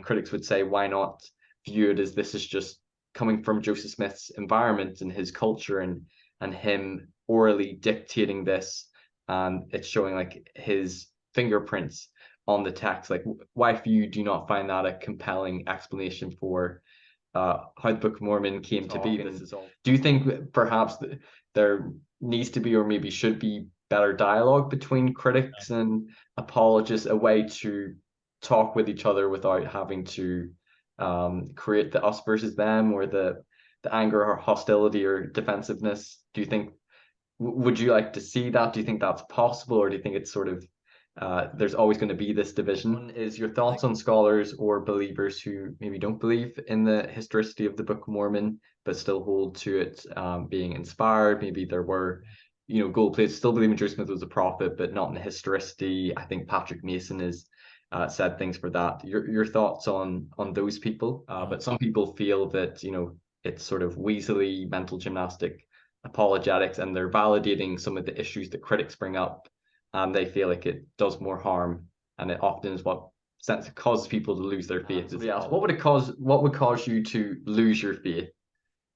critics would say, why not view it as this is just coming from Joseph Smith's environment and his culture, and him orally dictating this, and it's showing like his fingerprints on the text. Like, why for you do you not find that a compelling explanation for how the Book of Mormon came to be? Do you think perhaps there needs to be, or maybe should be, better dialogue between critics and apologists, a way to talk with each other without having to create the us versus them, or the anger or hostility or defensiveness? Do you think, would you like to see that? Do you think that's possible, or do you think it's sort of there's always going to be this division? Is your thoughts on scholars or believers who maybe don't believe in the historicity of the Book of Mormon but still hold to it being inspired? Maybe there were, gold plates, still believing Joseph Smith was a prophet, but not in the historicity. I think Patrick Mason has said things for that. Your thoughts on those people? But some people feel that it's sort of weaselly mental gymnastic apologetics, and they're validating some of the issues that critics bring up, and they feel like it does more harm, and it often is what causes people to lose their faith. What would cause you to lose your faith,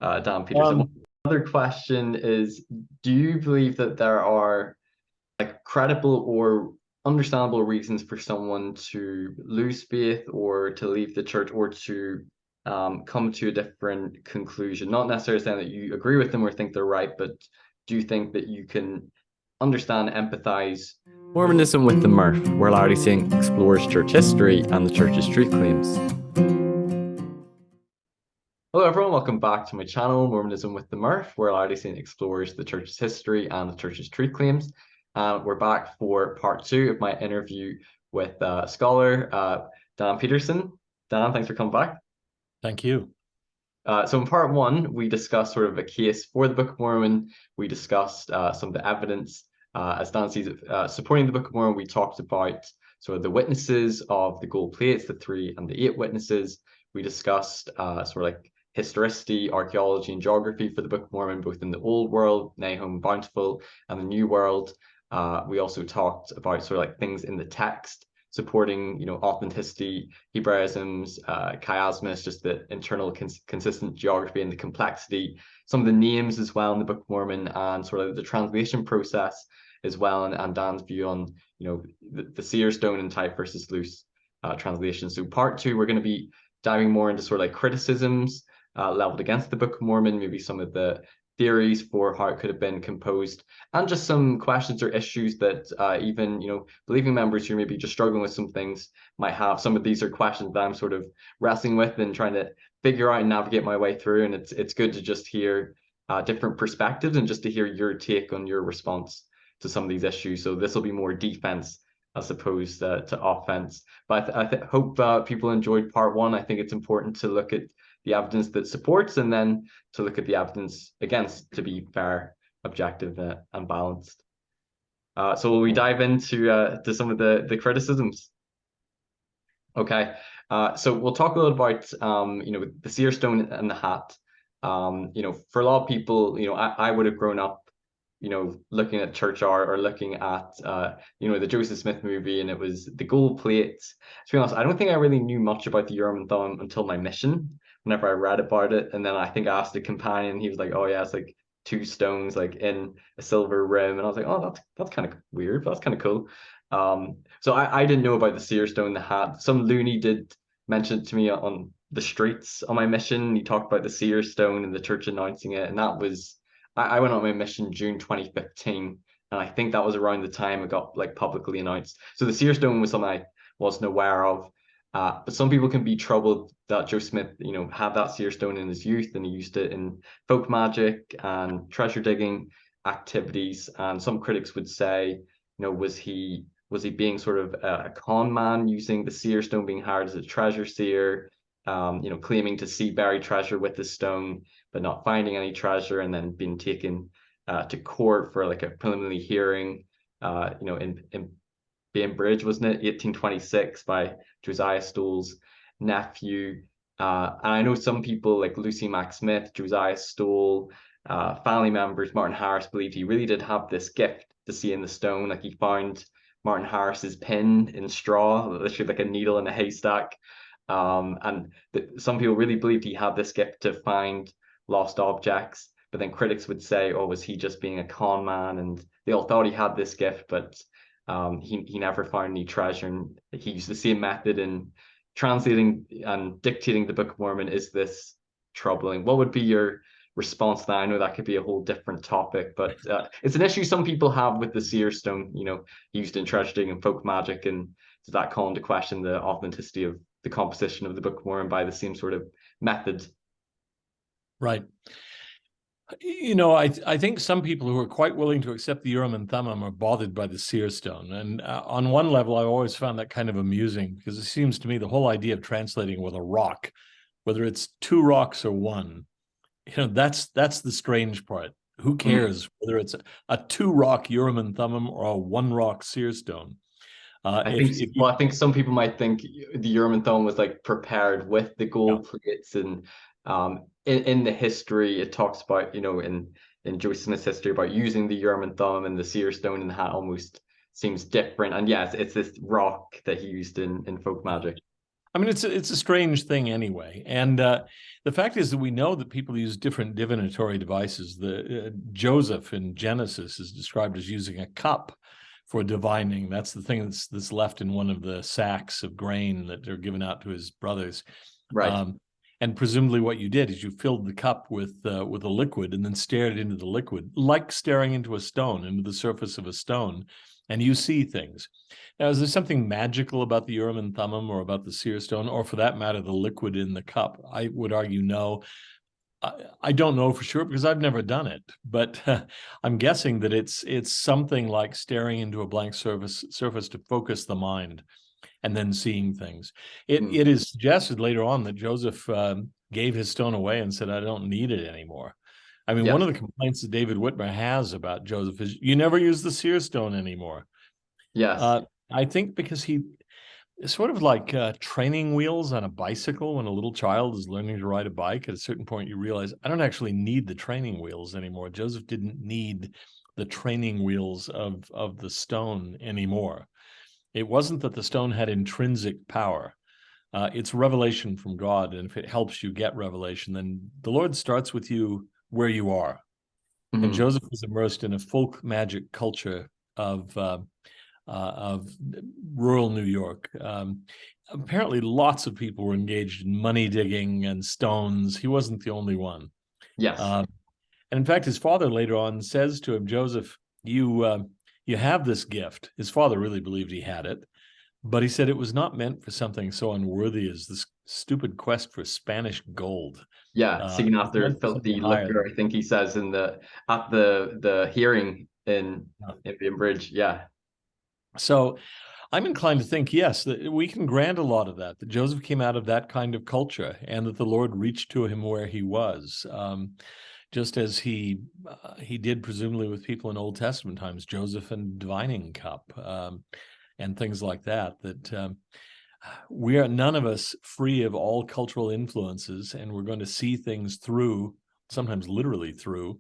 Dan Peterson? Another question is, do you believe that there are like credible or understandable reasons for someone to lose faith or to leave the church, or to come to a different conclusion? Not necessarily saying that you agree with them or think they're right, but do you think that you can understand, empathize? Mormonism with the Murph, where Larry Singh explores church history and the church's truth claims. Hello everyone, welcome back to my channel, Mormonism with the Murph, where Larry Singh explores the church's history and the church's truth claims. We're back for part 2 of my interview with scholar Dan Peterson. Dan, thanks for coming back. Thank you. So in part 1, we discussed sort of a case for the Book of Mormon. We discussed some of the evidence as Dan sees it supporting the Book of Mormon. We talked about sort of the witnesses of the gold plates, the 3 and the 8 witnesses. We discussed sort of like historicity, archaeology, and geography for the Book of Mormon, both in the Old World, Nahum, Bountiful, and the New World. We also talked about sort of like things in the text supporting, authenticity, Hebraisms, chiasmus, just the internal consistent geography and the complexity, some of the names as well in the Book of Mormon, and sort of the translation process as well, and Dan's view on, the Seer stone and type versus loose translation. So part 2, we're going to be diving more into sort of like criticisms leveled against the Book of Mormon, maybe some of the theories for how it could have been composed, and just some questions or issues that even believing members who may be just struggling with some things might have. Some of these are questions that I'm sort of wrestling with and trying to figure out and navigate my way through, and it's good to just hear different perspectives and just to hear your take on your response to some of these issues. So this will be more defense as opposed to offense. But I hope people enjoyed part 1. I think it's important to look at the evidence that supports, and then to look at the evidence against, to be fair, objective, and balanced. So will we dive into to some of the criticisms? Okay, so we'll talk a little about the Seer stone and the hat. For a lot of people, I would have grown up looking at church art, or looking at the Joseph Smith movie, and it was the gold plates. To be honest, I don't think I really knew much about the Urim and Thummim until my mission, whenever I read about it. And then I think I asked a companion, he was like, oh yeah, it's like 2 stones like in a silver rim, and I was like, oh, that's kind of weird, but that's kind of cool. So I didn't know about the Seer stone, the hat. Some loony did mention it to me on the streets on my mission. He talked about the Seer stone and the church announcing it, and that was, I went on my mission June 2015, and I think that was around the time it got like publicly announced. So the Seer stone was something I wasn't aware of. But some people can be troubled that Joe Smith, had that Seer stone in his youth, and he used it in folk magic and treasure digging activities. And some critics would say, was he being sort of a con man, using the Seer stone, being hired as a treasure seer, claiming to see buried treasure with the stone, but not finding any treasure, and then being taken to court for like a preliminary hearing, in Bainbridge, wasn't it, 1826, by Josiah Stoll's nephew. And I know some people like Lucy Mack Smith, Josiah Stoll, family members, Martin Harris, believed he really did have this gift to see in the stone. Like, he found Martin Harris's pin in straw, literally like a needle in a haystack. And some people really believed he had this gift to find lost objects. But then critics would say, "Oh, was he just being a con man?" And they all thought he had this gift, but he never found any treasure. And he used the same method in translating and dictating the Book of Mormon. Is this troubling? What would be your response to that? I know that could be a whole different topic, but it's an issue some people have with the seer stone, used in treasure digging and folk magic. And does that call into question the authenticity of the composition of the Book of Mormon by the same sort of method? Right. I think some people who are quite willing to accept the Urim and Thummim are bothered by the seer stone. And on one level, I always found that kind of amusing, because it seems to me the whole idea of translating with a rock, whether it's two rocks or one, that's the strange part. Who cares whether it's a two rock Urim and Thummim or a one rock seer stone? I think some people might think the Urim and Thummim was like prepared with the gold plates, and in the history it talks about, in Joseph Smith's history, about using the Urim and Thummim, and the seer stone in the hat almost seems different. And yes, it's this rock that he used in folk magic. I mean, it's a strange thing anyway. And the fact is that we know that people use different divinatory devices. Joseph in Genesis is described as using a cup for divining. That's the thing that's left in one of the sacks of grain that are given out to his brothers. Right. And presumably what you did is you filled the cup with a liquid and then stared into the liquid, like staring into a stone, into the surface of a stone, and you see things. Now, is there something magical about the Urim and Thummim or about the seer stone, or for that matter, the liquid in the cup? I would argue no. I don't know for sure because I've never done it, but I'm guessing that it's something like staring into a blank surface to focus the mind and then seeing things. It is suggested later on that Joseph gave his stone away and said, "I don't need it anymore." I mean, one of the complaints that David Whitmer has about Joseph is, "You never use the seer stone anymore." Yes. I think because it's sort of like training wheels on a bicycle. When a little child is learning to ride a bike, at a certain point you realize, I don't actually need the training wheels anymore. Joseph didn't need the training wheels of the stone anymore. It wasn't that the stone had intrinsic power. It's revelation from God, and if it helps you get revelation, then the Lord starts with you where you are. And Joseph was immersed in a folk magic culture of rural New York. Apparently, lots of people were engaged in money digging and stones. He wasn't the only one. Yes. And in fact, his father later on says to him, "Joseph, you have this gift." His father really believed he had it, but he said it was not meant for something so unworthy as this stupid quest for Spanish gold. Yeah, seeking after filthy liquor, I think he says at the hearing in Bridge. Yeah. So I'm inclined to think, yes, that we can grant a lot of that Joseph came out of that kind of culture, and that the Lord reached to him where he was. Just as he did presumably with people in Old Testament times, Joseph and divining cup, and things like that, we are none of us free of all cultural influences, and we're going to see things through, sometimes literally through,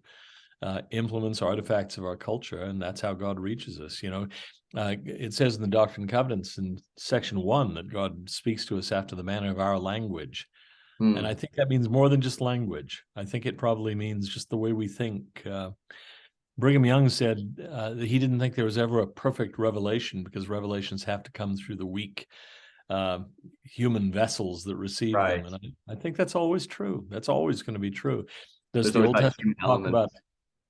implements, artifacts of our culture, and that's how God reaches us. It says in the Doctrine and Covenants in section 1 that God speaks to us after the manner of our language. And I think that means more than just language. I think it probably means just the way we think. Brigham Young said that he didn't think there was ever a perfect revelation, because revelations have to come through the weak human vessels that receive them. And I think that's always true. That's always going to be true. Does the Old Testament talk about...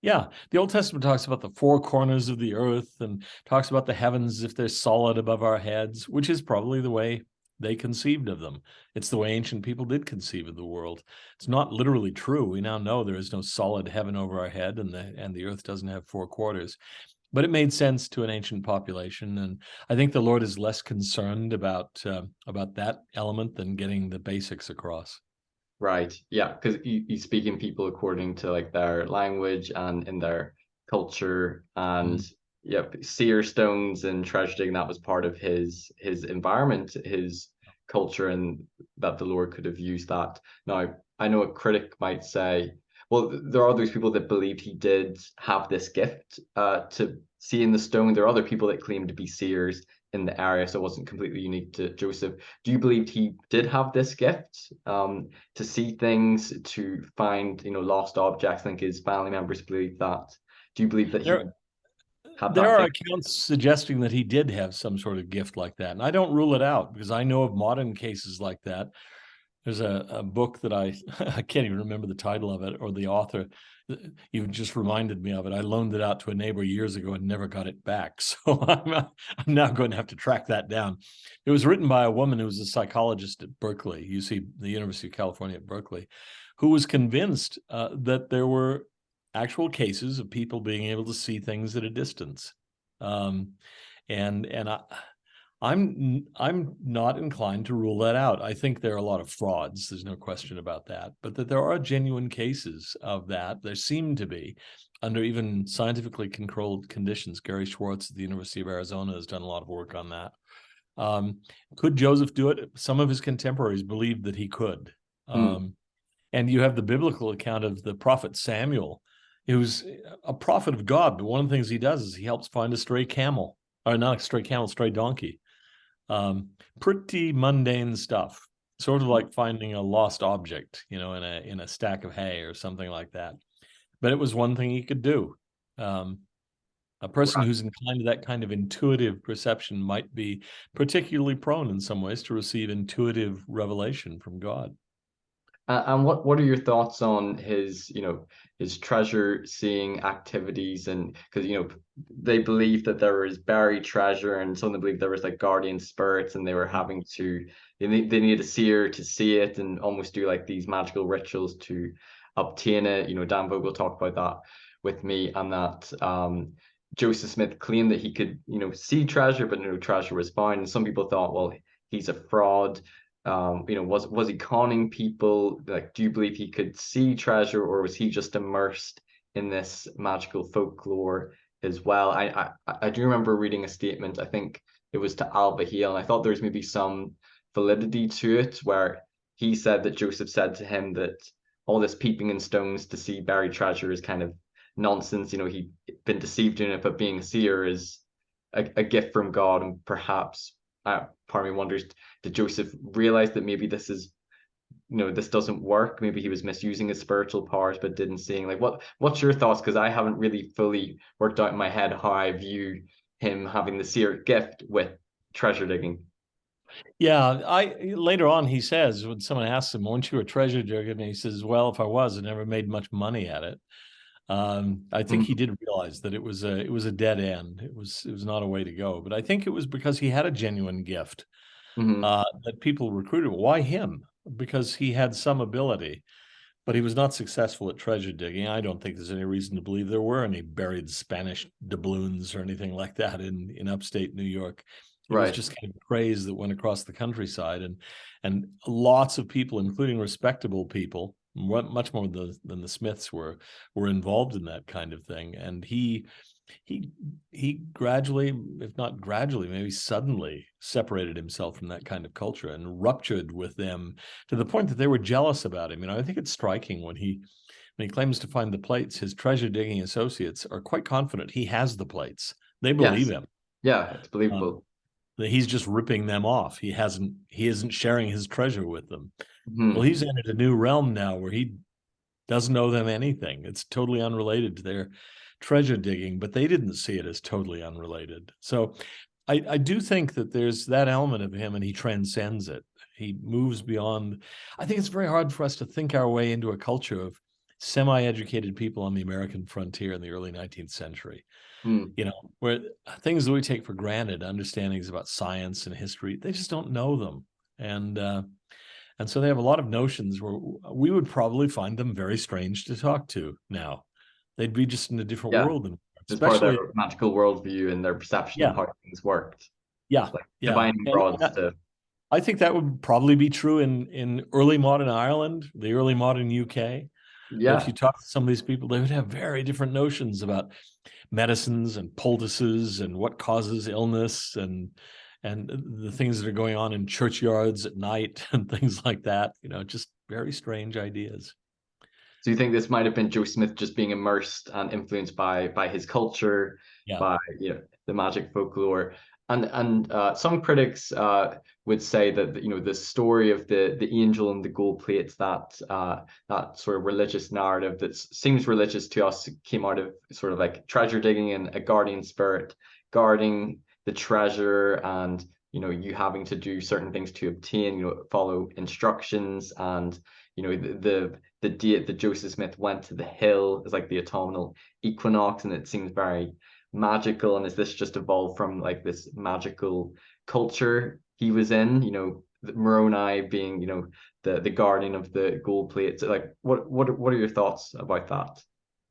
Yeah, the Old Testament talks about the four corners of the earth and talks about the heavens if they're solid above our heads, which is probably the way they conceived of them. It's the way ancient people did conceive of the world. It's not literally true. We now know there is no solid heaven over our head, and the earth doesn't have four quarters. But it made sense to an ancient population, and I think the Lord is less concerned about that element than getting the basics across. Right. Yeah, because you speak in people according to like their language and in their culture, and seer stones and treasure digging, that was part of his environment, his culture, and that the Lord could have used that. Now, I know a critic might say, well, there are those people that believed he did have this gift to see in the stone. There are other people that claim to be seers in the area, so it wasn't completely unique to Joseph. Do you believe he did have this gift to see things, to find, lost objects? I think his family members believe that. Do you believe that he had There that are gift? accounts suggesting that he did have some sort of gift like that. And I don't rule it out because I know of modern cases like that. There's a book that I can't even remember the title of it or the author. You just reminded me of it. I loaned it out to a neighbor years ago and never got it back. So I'm now going to have to track that down. It was written by a woman who was a psychologist at Berkeley, the University of California at Berkeley, who was convinced that there were actual cases of people being able to see things at a distance. And I'm not inclined to rule that out. I think there are a lot of frauds. There's no question about that. But that there are genuine cases of that. There seem to be, under even scientifically controlled conditions. Gary Schwartz at the University of Arizona has done a lot of work on that. Could Joseph do it? Some of his contemporaries believed that he could. And you have the biblical account of the prophet Samuel, who's a prophet of God. But one of the things he does is he helps find a stray camel, or not a stray camel, stray donkey. Pretty mundane stuff, sort of like finding a lost object, in a stack of hay or something like that. But it was one thing he could do. A person who's inclined to that kind of intuitive perception might be particularly prone in some ways to receive intuitive revelation from God. And what are your thoughts on his treasure seeing activities? And because they believe that there was buried treasure, and some of them believe there was like guardian spirits, and they were having to they needed a seer to see it and almost do like these magical rituals to obtain it. Dan Vogel talked about that with me, and that Joseph Smith claimed that he could see treasure, but no treasure was found. And some people thought, well, he's a fraud. Was he conning people? Like, do you believe he could see treasure, or was he just immersed in this magical folklore as well? I do remember reading a statement, I think it was to Alba Hale, and I thought there's maybe some validity to it, where he said that Joseph said to him that all this peeping in stones to see buried treasure is kind of nonsense. He'd been deceived in it, but being a seer is a gift from God, and perhaps part of me wonders, did Joseph realize that maybe this doesn't work? Maybe he was misusing his spiritual powers, but didn't seeing. Like, what's your thoughts? Because I haven't really fully worked out in my head how I view him having the seer gift with treasure digging. Yeah, later on he says, when someone asks him, "Weren't you a treasure digger?" and he says, "Well, if I was, I never made much money at it." I think he did realize that it was a dead end. It was not a way to go. But I think it was because he had a genuine gift that people recruited. Why him? Because he had some ability, but he was not successful at treasure digging. I don't think there's any reason to believe there were any buried Spanish doubloons or anything like that in upstate New York. It was just kind of a craze that went across the countryside, and lots of people, including respectable people, much more than the Smiths were involved in that kind of thing. And he gradually, if not gradually, maybe suddenly separated himself from that kind of culture and ruptured with them to the point that they were jealous about him. I think it's striking when he claims to find the plates, his treasure digging associates are quite confident he has the plates. They believe him. Yeah, it's believable. That he's just ripping them off. He isn't sharing his treasure with them. Well, he's entered a new realm now where he doesn't owe them anything. It's totally unrelated to their treasure digging, but they didn't see it as totally unrelated. So I do think that there's that element of him, and he transcends it. He moves beyond. I think it's very hard for us to think our way into a culture of semi-educated people on the American frontier in the early 19th century. Where things that we take for granted, understandings about science and history, they just don't know them. And so they have a lot of notions where we would probably find them very strange to talk to now. They'd be just in a different world. And it's part of their magical worldview and their perception of how things worked. Yeah. Like divining rods to. I think that would probably be true in early modern Ireland, the early modern UK. Yeah. If you talk to some of these people, they would have very different notions about medicines and poultices and what causes illness and the things that are going on in churchyards at night and things like that. Just very strange ideas. So you think this might have been Joe Smith just being immersed and influenced by his culture, by the magic folklore? And some critics would say that, you know, the story of the angel and the gold plates, that sort of religious narrative that seems religious to us, came out of sort of like treasure digging and a guardian spirit guarding the treasure, and you know, you having to do certain things to obtain, you know, follow instructions, and you know, the date that Joseph Smith went to the hill is like the autumnal equinox, and it seems very magical. And is this just evolved from like this magical culture he was in, you know, Moroni being, you know, the guardian of the gold plates? Like what are your thoughts about that?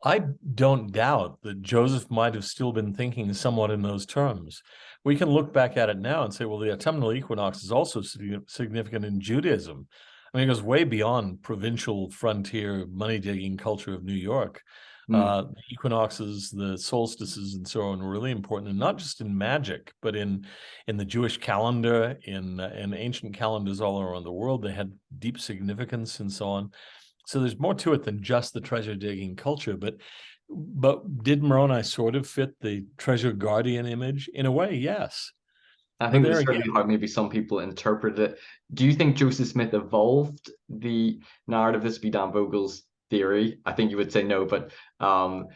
I don't doubt that Joseph might have still been thinking somewhat in those terms. We can look back at it now and say, well, the autumnal equinox is also significant in Judaism. I mean, it goes way beyond provincial frontier money digging culture of New York. Mm, The equinoxes, the solstices, and so on were really important, and not just in magic, but in the Jewish calendar, in ancient calendars all around the world. They had deep significance and so on. So there's more to it than just the treasure digging culture. But did Moroni sort of fit the treasure guardian image? In a way, yes. I But think there that's again, certainly how maybe some people interpret it. Do you think Joseph Smith evolved the narrative? This would be Dan Vogel's theory. I think you would say no, but um,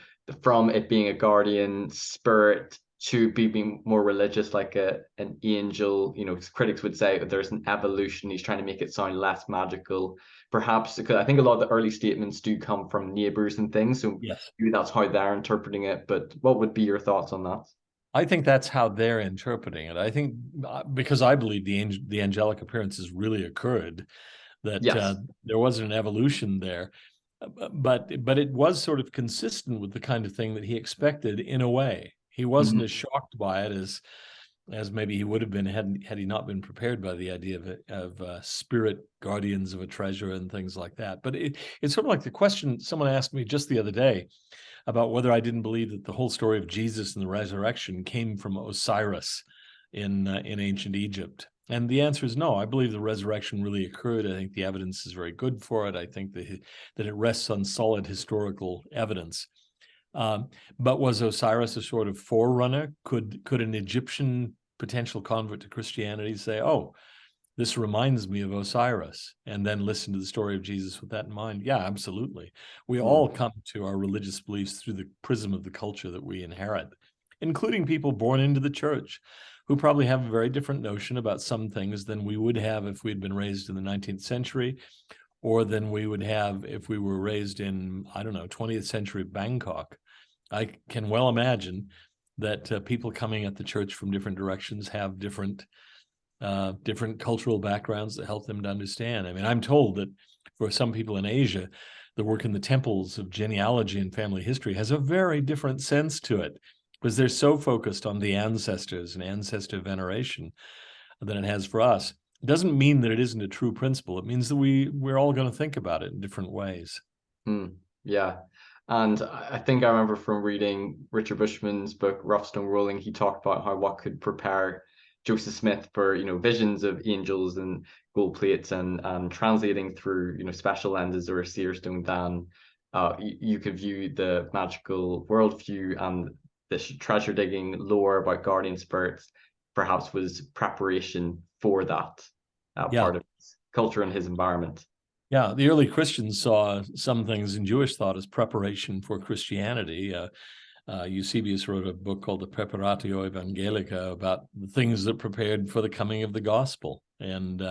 from it being a guardian spirit to being more religious, like an angel, you know, critics would say there's an evolution. He's trying to make it sound less magical, perhaps, because I think a lot of the early statements do come from neighbors and things. So yes. maybe that's how they're interpreting it. But what would be your thoughts on that? I think that's how they're interpreting it. I think because I believe the angelic appearances really occurred, that Yes. there wasn't an evolution there, but it was sort of consistent with the kind of thing that he expected in a way. He wasn't Mhm. as shocked by it as maybe he would have been had he not been prepared by the idea of spirit guardians of a treasure and things like that. But it's sort of like the question someone asked me just the other day about whether I didn't believe that the whole story of Jesus and the resurrection came from Osiris in ancient Egypt. And the answer is no. I believe the resurrection really occurred. I think the evidence is very good for it. I think that it rests on solid historical evidence. But was Osiris a sort of forerunner? Could an Egyptian potential convert to Christianity say, "Oh, this reminds me of Osiris," and then listen to the story of Jesus with that in mind? Yeah, absolutely. We Hmm. all come to our religious beliefs through the prism of the culture that we inherit, including people born into the church who probably have a very different notion about some things than we would have if we'd been raised in the 19th century, or than we would have if we were raised in, I don't know, 20th century Bangkok. I can well imagine that people coming at the church from different directions have different cultural backgrounds that help them to understand. I mean, I'm told that for some people in Asia, the work in the temples of genealogy and family history has a very different sense to it because they're so focused on the ancestors and ancestor veneration than it has for us. It doesn't mean that it isn't a true principle. It means that we're all going to think about it in different ways. Hmm. Yeah. And I think I remember from reading Richard Bushman's book, Rough Stone Rolling, he talked about how what could prepare Joseph Smith for, you know, visions of angels and gold plates, and translating through, you know, special lenses or a seer stone. Dan, you could view the magical worldview and this treasure digging lore about guardian spirits perhaps was preparation for that Yeah. part of his culture and his environment. Yeah, the early Christians saw some things in Jewish thought as preparation for Christianity. Eusebius wrote a book called the Preparatio Evangelica about the things that prepared for the coming of the gospel. And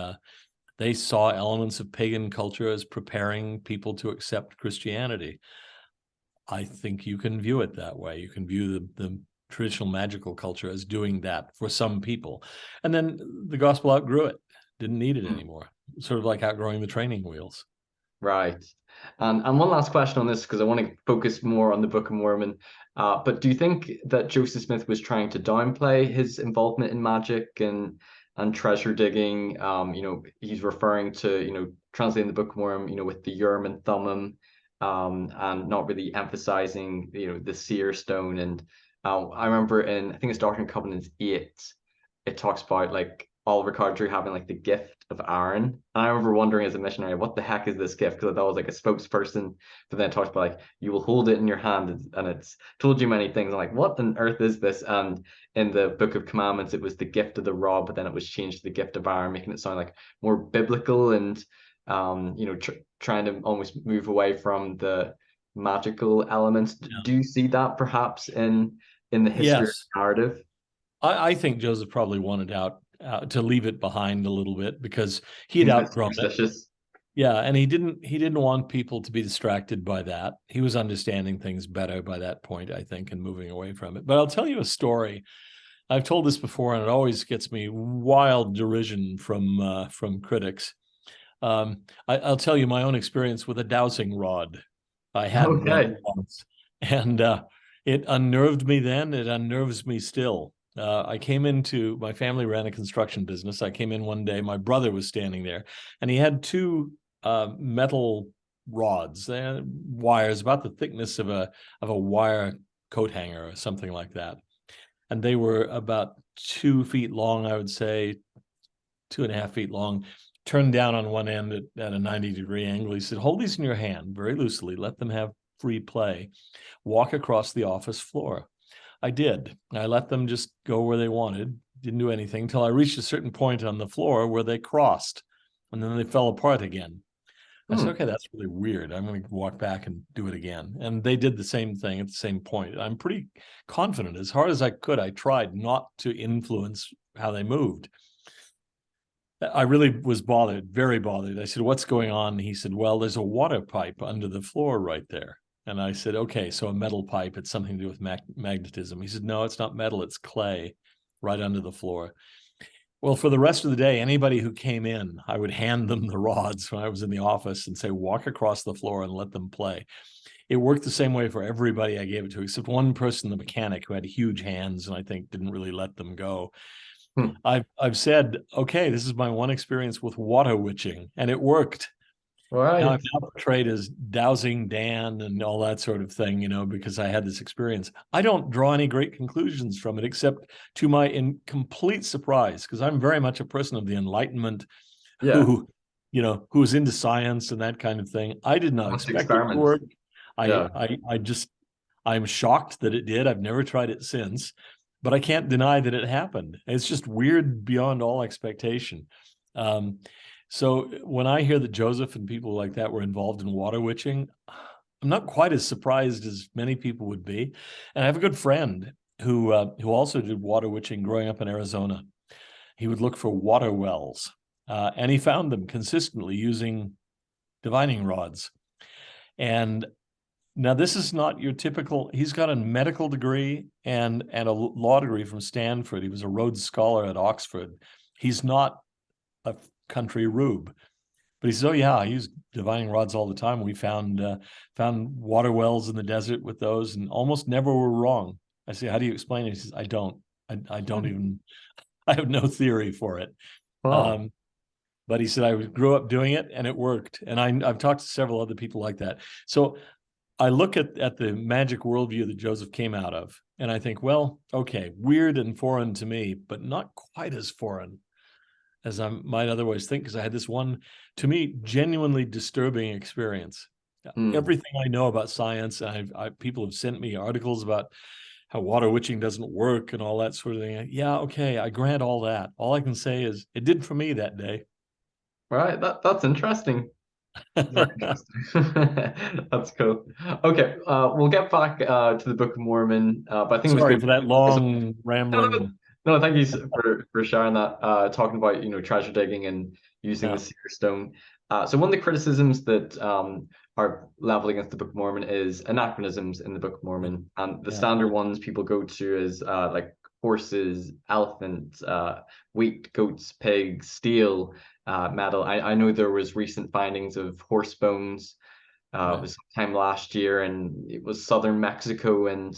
they saw elements of pagan culture as preparing people to accept Christianity. I think you can view it that way. You can view the traditional magical culture as doing that for some people. And then the gospel outgrew it, didn't need it anymore. Sort of like outgrowing the training wheels. Right. And one last question on this, because I want to focus more on the Book of Mormon. But do you think that Joseph Smith was trying to downplay his involvement in magic and treasure digging? You know, he's referring to, you know, translating the Book of Mormon, you know, with the Urim and Thummim, and not really emphasizing, you know, the seer stone. And I remember in, I think it's Doctrine and Covenants 8, it talks about like Oliver Cowdery having like the gift of Aaron. And I remember wondering as a missionary, what the heck is this gift? Because I thought it was like a spokesperson, but then it talks about like you will hold it in your hand and it's told you many things. I'm like, what on earth is this? And in the Book of Commandments, it was the gift of the rod, but then it was changed to the gift of Aaron, making it sound like more biblical and trying to almost move away from the magical elements. Yeah. Do you see that perhaps in the history Yes. narrative? I think Joseph probably wanted out to leave it behind a little bit because he had Seems a bit outgrown it. superstitious. Yeah, and he didn't want people to be distracted by that. He was understanding things better by that point, I think, and moving away from it. But I'll tell you a story. I've told this before, and it always gets me wild derision from critics. I'll tell you my own experience with a dowsing rod. I had one Okay. once, and it unnerved me then. It unnerves me still. I came into my family ran a construction business. I came in one day. My brother was standing there, and he had two metal rods, wires about the thickness of a wire coat hanger or something like that, and they were about 2 feet long. I would say 2.5 feet long. Turned down on one end at a 90-degree angle. He said, "Hold these in your hand very loosely. Let them have free play. Walk across the office floor." I did. I let them just go where they wanted. Didn't do anything until I reached a certain point on the floor where they crossed, and then they fell apart again. I said, Hmm. "Okay, that's really weird. I'm going to walk back and do it again." And they did the same thing at the same point. I'm pretty confident. As hard as I could, I tried not to influence how they moved. I really was bothered, very bothered. I said, "What's going on?" He said, "Well, there's a water pipe under the floor right there." And I said, "Okay, so a metal pipe, it's something to do with magnetism." He said, "No, it's not metal, it's clay right under the floor." Well, for the rest of the day, anybody who came in, I would hand them the rods when I was in the office and say, "Walk across the floor and let them play." It worked the same way for everybody I gave it to, except one person, the mechanic, who had huge hands and I think didn't really let them go. Hmm. I've said, okay, this is my one experience with water witching, and it worked. Now Right. I'm now portrayed as dowsing Dan and all that sort of thing, because I had this experience. I don't draw any great conclusions from it, except to my complete surprise, because I'm very much a person of the Enlightenment Yeah. who's into science and that kind of thing. I did not Almost expect it to experiments. work. I Yeah. I I just I'm shocked that it did. I've never tried it since, but I can't deny that it happened. It's just weird beyond all expectation. Um, so when I hear that Joseph and people like that were involved in water witching, I'm not quite as surprised as many people would be. And I have a good friend who also did water witching growing up in Arizona. He would look for water wells, and he found them consistently using divining rods. And now, this is not your typical, he's got a medical degree and a law degree from Stanford. He was a Rhodes Scholar at Oxford. He's not a country rube, but he says, "Oh yeah, I use divining rods all the time. We found water wells in the desert with those and almost never were wrong." I say, "How do you explain it?" He says, "I don't. I don't Hmm. even, I have no theory for it." Wow. Um, but he said, "I grew up doing it and it worked." And I've talked to several other people like that. So I look at the magic worldview that Joseph came out of, and I think, well, okay, weird and foreign to me, but not quite as foreign as I might otherwise think, because I had this one, to me, genuinely disturbing experience. Hmm. Everything I know about science, and people have sent me articles about how water witching doesn't work and all that sort of thing. Yeah, okay, I grant all that. All I can say is it did for me that day. Right. That's interesting. Very interesting. That's cool. Okay, we'll get back to the Book of Mormon, but I think it was Sorry good for that to focus on. long No, no, rambling. no, thank you for sharing that. Talking about treasure digging and using the Yeah, seer stone. So one of the criticisms that are leveled against the Book of Mormon is anachronisms in the Book of yeah, Mormon, and the yeah. standard ones people go to is like horses, elephants, wheat, goats, pigs, steel, metal. I know there was recent findings of horse bones. It Right. was sometime last year, and it was southern Mexico, and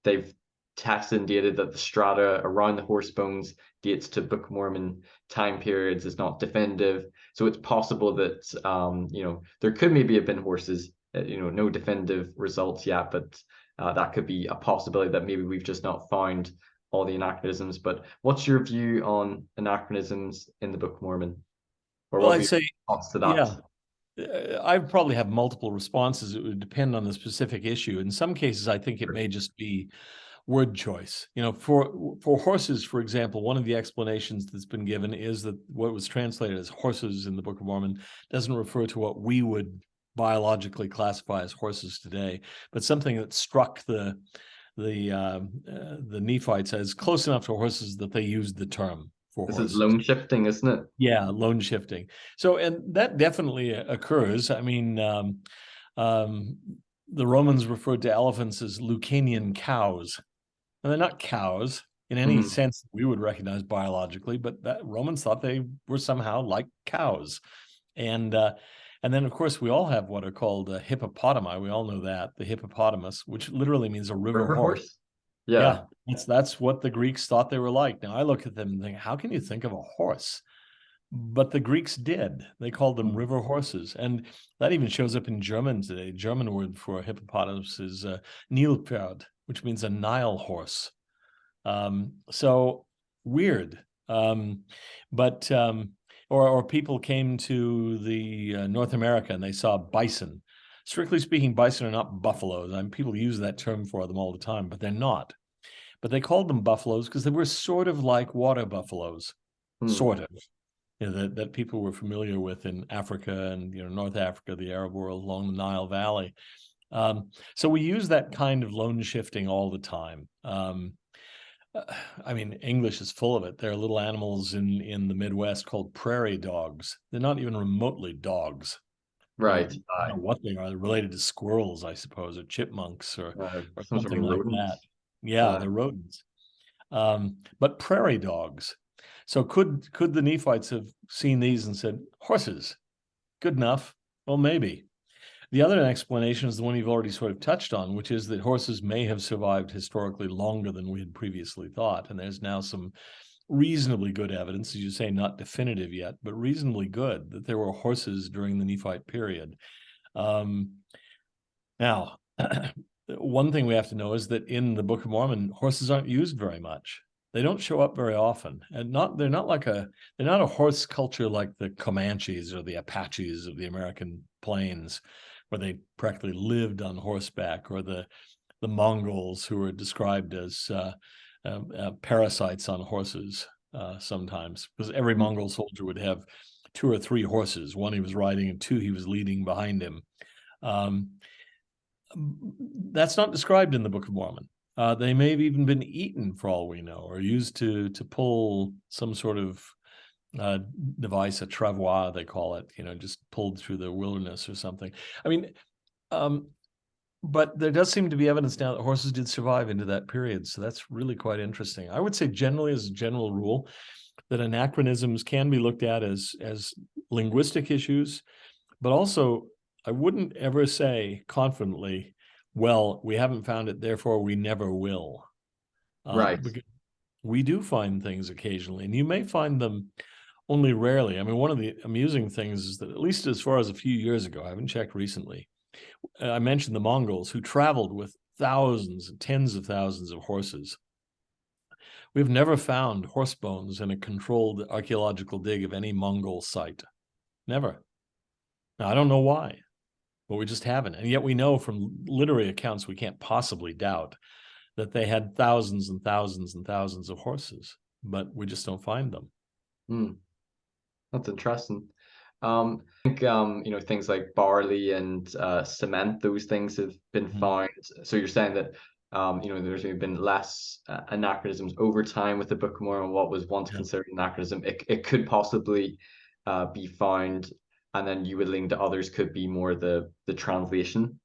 they've tested and dated that the strata around the horse bones dates to Book of Mormon time periods. Is not definitive, so it's possible that there could maybe have been horses. No definitive results yet, but that could be a possibility that maybe we've just not found all the anachronisms. But what's your view on anachronisms in the Book of Mormon? Or Well, what would I'd be say, your thoughts to that? yeah, I probably have multiple responses. It would depend on the specific issue. In some cases, I think it may just be word choice. You know, for horses, for example, one of the explanations that's been given is that what was translated as horses in the Book of Mormon doesn't refer to what we would biologically classify as horses today, but something that struck the Nephites as close enough to horses that they used the term for This is horses. lone shifting, isn't it? Yeah, loan shifting. So, and that definitely occurs. I mean, um, the Romans referred to elephants as Lucanian cows, and they're not cows in any Mm. sense we would recognize biologically, but that Romans thought they were somehow like cows. And then, of course, we all have what are called hippopotami. We all know that, the hippopotamus, which literally means a river River horse. horse? Yeah. Yeah, that's what the Greeks thought they were like. Now I look at them and think, how can you think of a horse? But the Greeks did. They called them river horses. And that even shows up in German today. German word for hippopotamus is Nilpferd, which means a Nile horse. So weird. Or people came to the North America and they saw bison. Strictly speaking, bison are not buffaloes. I mean, people use that term for them all the time, but they're not. But they called them buffaloes because they were sort of like water buffaloes, Mm. sort of, you know, that people were familiar with in Africa and, you know, North Africa, the Arab world, along the Nile Valley. So we use that kind of loan shifting all the time. I mean, English is full of it. There are little animals in the Midwest called prairie dogs. They're not even remotely dogs. Right. I don't know what they are. They're related to squirrels, I suppose, or chipmunks or Some sort something of like rodent. that. Yeah, they're rodents. But prairie dogs. So could the Nephites have seen these and said, horses, good enough? Well, maybe. The other explanation is the one you've already sort of touched on, which is that horses may have survived historically longer than we had previously thought. And there's now some reasonably good evidence, as you say, not definitive yet, but reasonably good, that there were horses during the Nephite period. Now, one thing we have to know is that in the Book of Mormon, horses aren't used very much. They don't show up very often, and they're not a horse culture like the Comanches or the Apaches of the American plains, where they practically lived on horseback, or the Mongols, who are described as parasites on horses sometimes, because every Mongol soldier would have 2 or 3 horses. One he was riding, and 2 he was leading behind him. That's not described in the Book of Mormon. They may have even been eaten, for all we know, or used to pull some sort of device, a travois, they call it, you know, just pulled through the wilderness or something. I mean, but there does seem to be evidence now that horses did survive into that period. So that's really quite interesting. I would say generally, as a general rule, that anachronisms can be looked at as linguistic issues, but also I wouldn't ever say confidently, well, we haven't found it, therefore we never will. Right. Because we do find things occasionally, and you may find them only rarely. I mean, one of the amusing things is that, at least as far as a few years ago, I haven't checked recently, I mentioned the Mongols, who traveled with thousands, tens of thousands of horses. We've never found horse bones in a controlled archaeological dig of any Mongol site. Never. Now, I don't know why, but we just haven't. And yet we know from literary accounts, we can't possibly doubt that they had thousands and thousands and thousands of horses, but we just don't find them. Mm. That's interesting. I think you know, things like barley and cement, those things have been found. So you're saying that you know, there's been less anachronisms over time with the Book of Mormon. What was once Yeah. considered anachronism, it could possibly be found, and then you would lean to others could be more the translation.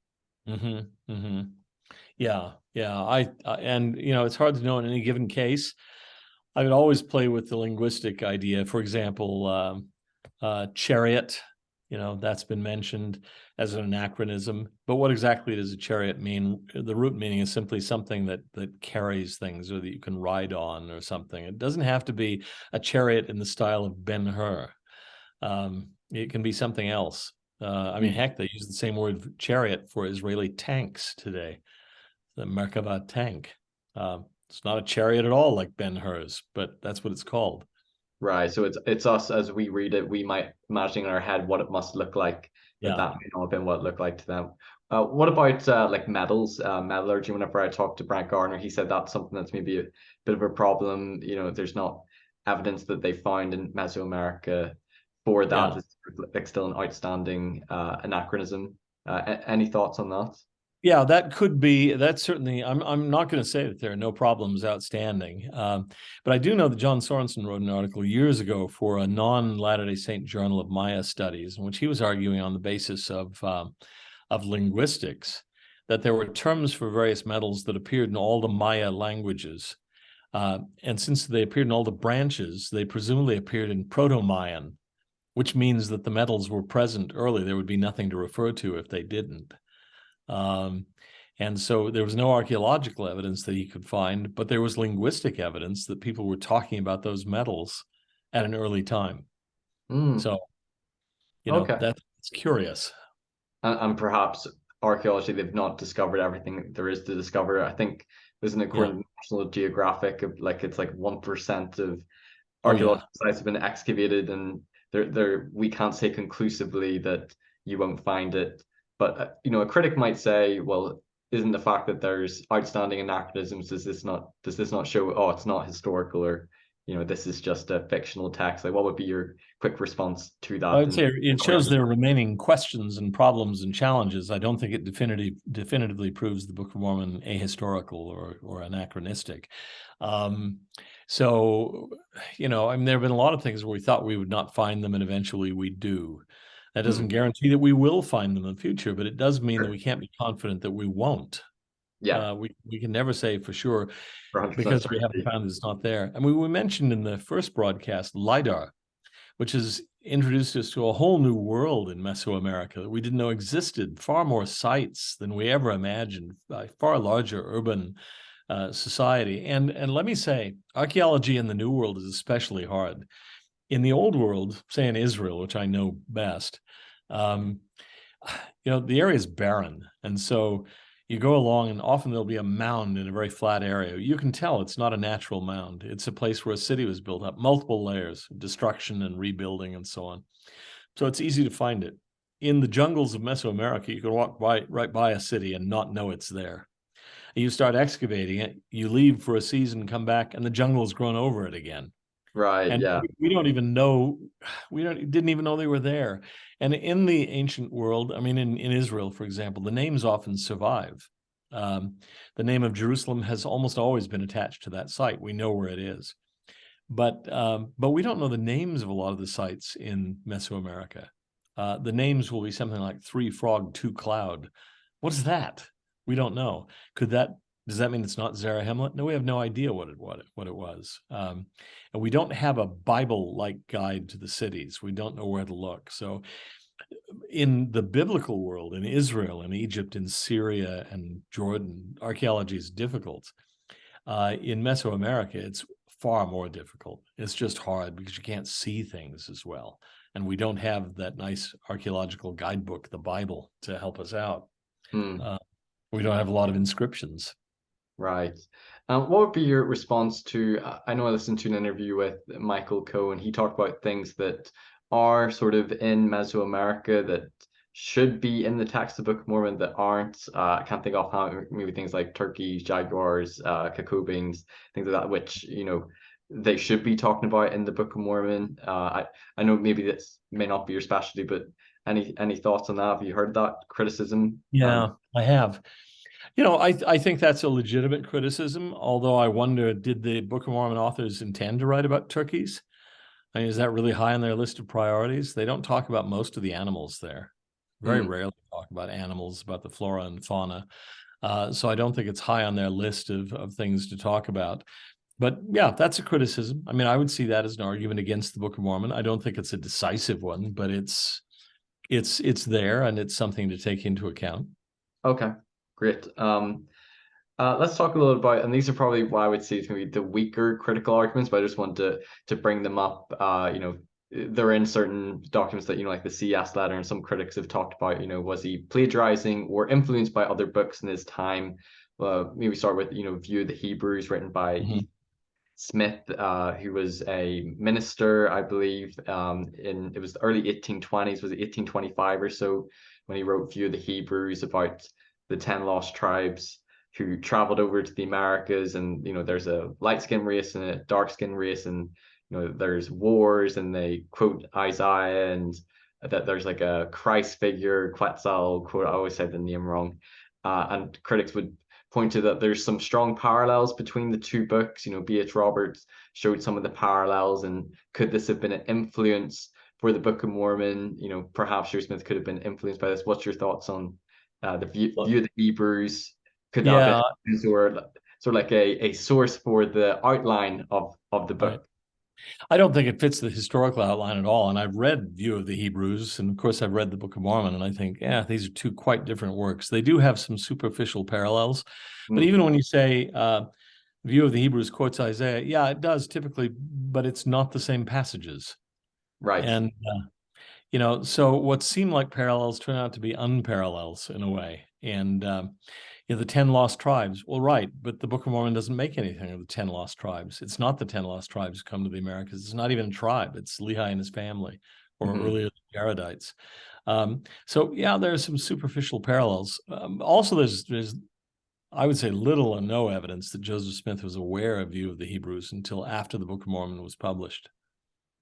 Yeah, yeah. And you know, it's hard to know in any given case. I would always play with the linguistic idea. For example, chariot, you know, that's been mentioned as an anachronism. But what exactly does a chariot mean? The root meaning is simply something that carries things, or that you can ride on, or something. It doesn't have to be a chariot in the style of Ben-Hur. It can be something else. I mean, heck, they use the same word chariot for Israeli tanks today, the Merkava tank. It's not a chariot at all like Ben-Hur's, but that's what it's called. Right. So it's us as we read it, we might imagine in our head what it must look like, but Yeah. that may not have been what it looked like to them. What about like metals, metallurgy? Whenever I talked to Brent Gardner, he said that's something that's maybe a bit of a problem. There's not evidence that they found in Mesoamerica for that. Yeah. It's like still an outstanding anachronism. Any thoughts on that? Yeah, that could be. That's certainly. I'm not going to say that there are no problems outstanding, but I do know that John Sorensen wrote an article years ago for a non-Latter-day Saint Journal of Maya Studies, in which he was arguing on the basis of linguistics that there were terms for various metals that appeared in all the Maya languages, and since they appeared in all the branches, they presumably appeared in Proto-Mayan, which means that the metals were present early. There would be nothing to refer to if they didn't. And so there was no archaeological evidence that he could find, but there was linguistic evidence that people were talking about those metals at an early time. Mm, So, okay. that's curious. And perhaps archaeology, they've not discovered everything there is to discover. I think there's an Yeah. according to National Geographic of like it's like 1% of Oh, yeah. archaeological sites have been excavated, and there we can't say conclusively that you won't find it. But a critic might say, well, isn't the fact that there's outstanding anachronisms, does this not show, oh, it's not historical, or this is just a fictional text? Like, what would be your quick response to that? I'd say it shows there are remaining questions and problems and challenges. I don't think it definitively proves the Book of Mormon ahistorical or anachronistic. So, I mean, there have been a lot of things where we thought we would not find them, and eventually we do. That doesn't guarantee that we will find them in the future, but it does mean that we can't be confident that we won't. Yeah, we can never say for sure for 100% because we certainty. haven't found it's not there. And we mentioned in the first broadcast LIDAR, which has introduced us to a whole new world in Mesoamerica that we didn't know existed, far more sites than we ever imagined, far larger urban society. And let me say, archaeology in the New World is especially hard. In the Old World, say in Israel, which I know best, the area is barren. And so you go along and often there'll be a mound in a very flat area. You can tell it's not a natural mound. It's a place where a city was built up, multiple layers, destruction and rebuilding and so on. So it's easy to find it. In the jungles of Mesoamerica, you can walk right by a city and not know it's there. You start excavating it, you leave for a season, come back, and the jungle has grown over it again. Right, And yeah. we don't even know, didn't even know they were there. And in the ancient world, I mean, in Israel, for example, the names often survive. The name of Jerusalem has almost always been attached to that site. We know where it is. But we don't know the names of a lot of the sites in Mesoamerica. The names will be something like 3 Frog, 2 Cloud. What is that? We don't know. Does that mean it's not Zarahemla? No, we have no idea what it was. And we don't have a Bible-like guide to the cities. We don't know where to look. So in the biblical world, in Israel, in Egypt, in Syria, and Jordan, archaeology is difficult. In Mesoamerica, it's far more difficult. It's just hard because you can't see things as well. And we don't have that nice archaeological guidebook, the Bible, to help us out. We don't have a lot of inscriptions. Right. What would be your response to, I know I listened to an interview with Michael Cohen. He talked about things that are sort of in Mesoamerica that should be in the text of the Book of Mormon that aren't. I can't think of how, maybe things like turkeys, jaguars, cacobings, things like that, which, they should be talking about in the Book of Mormon. I know maybe this may not be your specialty, but any thoughts on that? Have you heard that criticism? Yeah, I have. I think that's a legitimate criticism, although I wonder, did the Book of Mormon authors intend to write about turkeys? I mean, is that really high on their list of priorities? They don't talk about most of the animals there. Very rarely talk about animals, about the flora and fauna. So I don't think it's high on their list of things to talk about. But yeah, that's a criticism. I mean, I would see that as an argument against the Book of Mormon. I don't think it's a decisive one, but it's there and it's something to take into account. Okay, great. Let's talk a little about, and these are probably what I would say is going to be the weaker critical arguments, but I just want to bring them up. They're in certain documents that, like the CS letter, and some critics have talked about, was he plagiarizing or influenced by other books in his time? maybe start with, View of the Hebrews, written by Mhm. Smith, who was a minister, I believe, it was the early 1820s, was it 1825 or so, when he wrote View of the Hebrews about the 10 lost tribes who traveled over to the Americas. And, there's a light-skinned race and a dark-skinned race, and, there's wars, and they quote Isaiah, and that there's like a Christ figure, Quetzal, quote, I always say the name wrong. And critics would pointed that there's some strong parallels between the two books. B.H. Roberts showed some of the parallels, and could this have been an influence for the Book of Mormon? Perhaps Joe Smith could have been influenced by this. What's your thoughts on the view of the Hebrews? Could that have Yeah, been sort of like a source for the outline of the right. book? I don't think it fits the historical outline at all. And I've read View of the Hebrews, and of course I've read the Book of Mormon, and I think, yeah, these are two quite different works. They do have some superficial parallels, but Mm, even when you say View of the Hebrews quotes Isaiah, yeah, it does typically, but it's not the same passages. right. And so what seemed like parallels turn out to be unparallels in a way. And the 10 lost tribes. Well, right, but the Book of Mormon doesn't make anything of the 10 lost tribes. It's not the 10 lost tribes who come to the Americas. It's not even a tribe. It's Lehi and his family, or Mhm. earlier the Jaredites. So yeah, there's some superficial parallels. Also, there's I would say little or no evidence that Joseph Smith was aware of View of the Hebrews until after the Book of Mormon was published.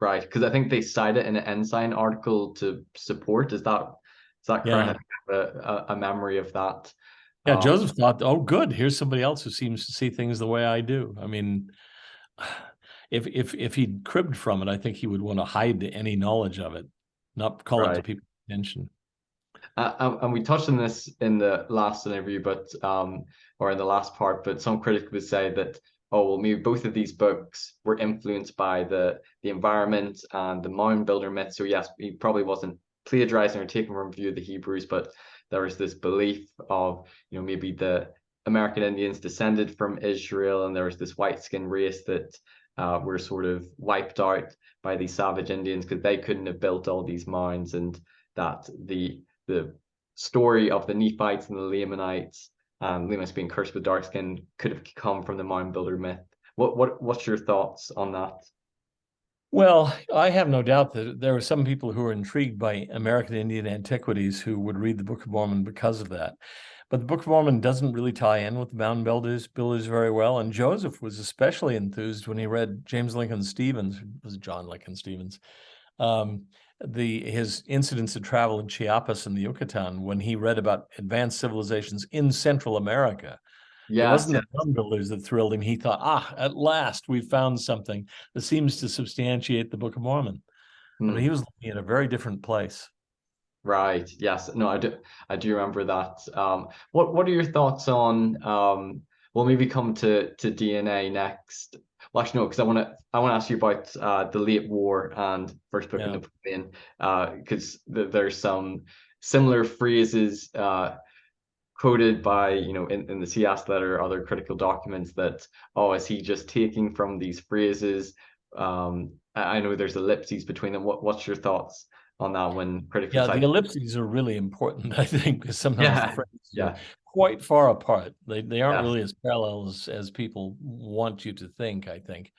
Right, because I think they cite it in an Ensign article to support. Is that correct? I Yeah. think I have a memory of that. Yeah, Um, Joseph thought, oh, good, here's somebody else who seems to see things the way I do. I mean, if he'd cribbed from it, I think he would want to hide any knowledge of it, not call it to right. people's attention. And we touched on this in the last interview, or in the last part, but some critics would say that, oh, well, maybe both of these books were influenced by the environment and the mound builder myth. So yes, he probably wasn't plagiarizing or taking from View of the Hebrews, but there was this belief of, maybe the American Indians descended from Israel, and there was this white skin race that were sort of wiped out by these savage Indians because they couldn't have built all these mounds, and that the story of the Nephites and the Lamanites, Lamanites being cursed with dark skin, could have come from the mound builder myth. What's your thoughts on that? Well, I have no doubt that there are some people who are intrigued by American Indian antiquities who would read the Book of Mormon because of that. But the Book of Mormon doesn't really tie in with the mound builders very well. And Joseph was especially enthused when he read James Lincoln Stevens, was John Lincoln Stevens, um, his incidents of travel in Chiapas and the Yucatan, when he read about advanced civilizations in Central America. It Yes, wasn't yes. the mound builders that thrilled him. He thought, at last we've found something that seems to substantiate the Book of Mormon. I mean, he Hmm. was looking at a very different place. Right. Yes. No, I do remember that. What are your thoughts on we'll maybe come to DNA next. Well, actually, no, because I want to ask you about the late war and first book of Yeah. Napoleon, because there's some similar phrases quoted by, in the CS letter, other critical documents, that, oh, is he just taking from these phrases? I know there's ellipses between them. What's your thoughts on that when critics Yeah, recite? the ellipses are really important, I think, because sometimes the Yeah, phrases are yeah, quite far apart. They aren't yeah, really as parallel as people want you to think, I think.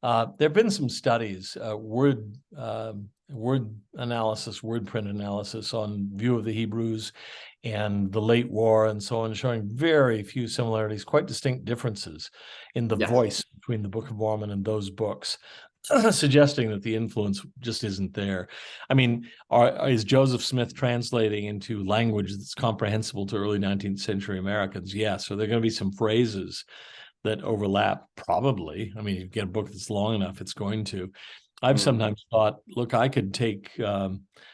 There have been some studies, word analysis, word print analysis on View of the Hebrews and the late war and so on, showing very few similarities, quite distinct differences in the yes, voice between the Book of Mormon and those books, suggesting that the influence just isn't there. I mean, is Joseph Smith translating into language that's comprehensible to early 19th century Americans? Yes. So there are going to be some phrases that overlap, probably. I mean, you get a book that's long enough, it's going to. I've mm, sometimes thought, look, I could take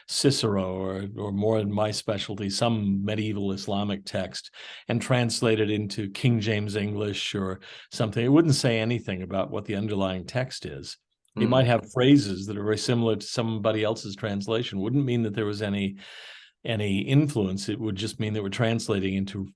Cicero or more in my specialty, some medieval Islamic text, and translate it into King James English or something. It wouldn't say anything about what the underlying text is. It might mm, have phrases that are very similar to somebody else's translation. Wouldn't mean that there was any influence. It would just mean that we're translating into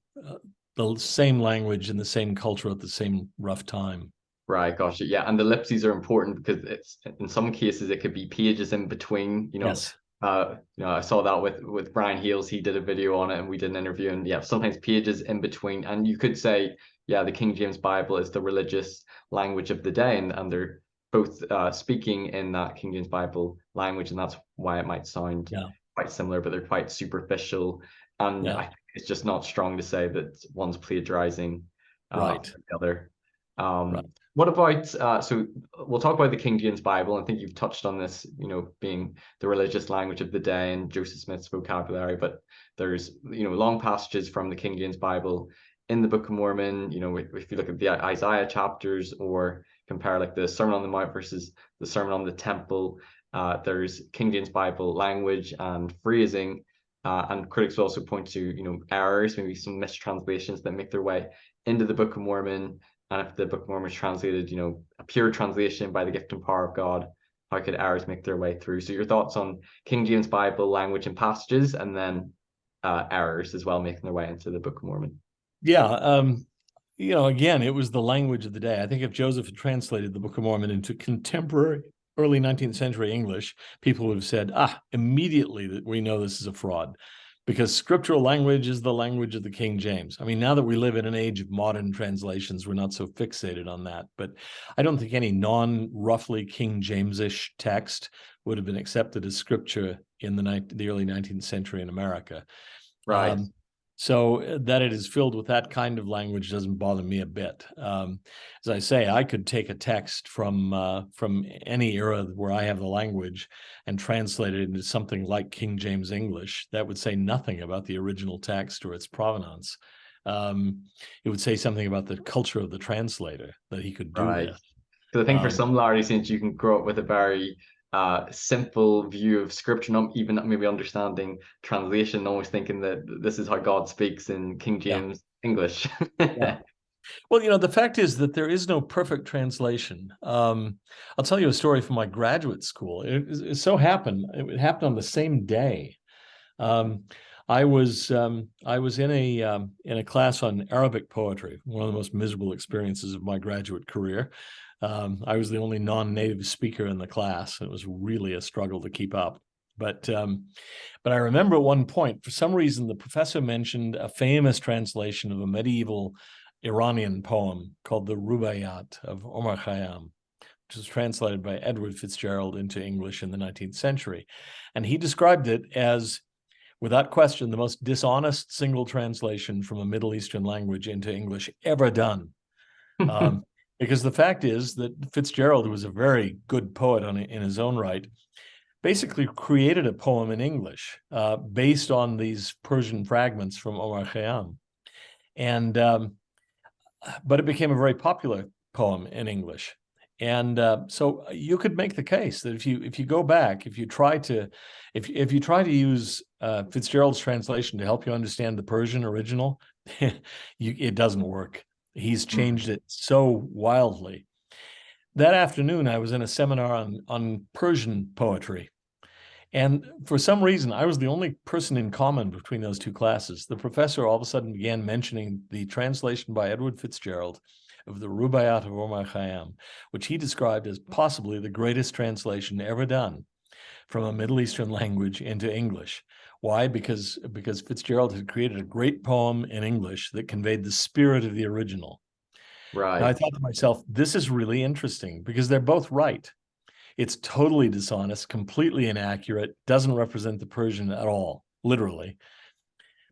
the same language and the same culture at the same rough time. right, gotcha. Yeah, and the ellipses are important because it's, in some cases, it could be pages in between, Yes. I saw that with Brian Heels. He did a video on it, and we did an interview. And yeah, sometimes pages in between, and you could say, yeah, the King James Bible is the religious language of the day, and they're both speaking in that King James Bible language, and that's why it might sound Yeah, quite similar, but they're quite superficial. And yeah, I think it's just not strong to say that one's plagiarizing right, the other. right. What about so we'll talk about the King James Bible. I think you've touched on this, being the religious language of the day and Joseph Smith's vocabulary, but there's, long passages from the King James Bible in the Book of Mormon. If you look at the Isaiah chapters or compare like the Sermon on the Mount versus the Sermon on the Temple, there's King James Bible language and phrasing, and critics will also point to, errors, maybe some mistranslations that make their way into the Book of Mormon. And if the Book of Mormon is translated, a pure translation by the gift and power of God, how could errors make their way through? So your thoughts on King James Bible language and passages, and then errors as well making their way into the Book of Mormon. Yeah, again, it was the language of the day. I think if Joseph had translated the Book of Mormon into contemporary early 19th century English, people would have said, immediately that we know this is a fraud, because scriptural language is the language of the King James. I mean, now that we live in an age of modern translations, we're not so fixated on that. But I don't think any non-roughly King James-ish text would have been accepted as scripture in the early 19th century in America. Right. So that it is filled with that kind of language doesn't bother me a bit. As I say, I could take a text from any era where I have the language and translate it into something like King James English. That would say nothing about the original text or its provenance. It would say something about the culture of the translator that he could do Right. this. Because I think for some Latter-day Saints, you can grow up with a very simple view of scripture, not even maybe understanding translation, always thinking that this is how God speaks in King Yeah. James English. Yeah. Well, the fact is that there is no perfect translation. I'll tell you a story from my graduate school. It so happened, it happened on the same day. I was in a class on Arabic poetry, one of the most miserable experiences of my graduate career. I was the only non-native speaker in the class. It was really a struggle to keep up. But I remember at one point, for some reason, the professor mentioned a famous translation of a medieval Iranian poem called the Rubaiyat of Omar Khayyam, which was translated by Edward Fitzgerald into English in the 19th century. And he described it as, without question, the most dishonest single translation from a Middle Eastern language into English ever done. Because the fact is that Fitzgerald, who was a very good poet in his own right, basically created a poem in English based on these Persian fragments from Omar Khayyam. And but it became a very popular poem in English. And so you could make the case that if you go back, if you try to use Fitzgerald's translation to help you understand the Persian original, it doesn't work. He's changed it so wildly. That afternoon, I was in a seminar on Persian poetry. And for some reason, I was the only person in common between those two classes. The professor all of a sudden began mentioning the translation by Edward Fitzgerald of the Rubaiyat of Omar Khayyam, which he described as possibly the greatest translation ever done from a Middle Eastern language into English. Why? Because Fitzgerald had created a great poem in English that conveyed the spirit of the original. Right. Now, I thought to myself, this is really interesting because they're both right. It's totally dishonest, completely inaccurate, doesn't represent the Persian at all, literally.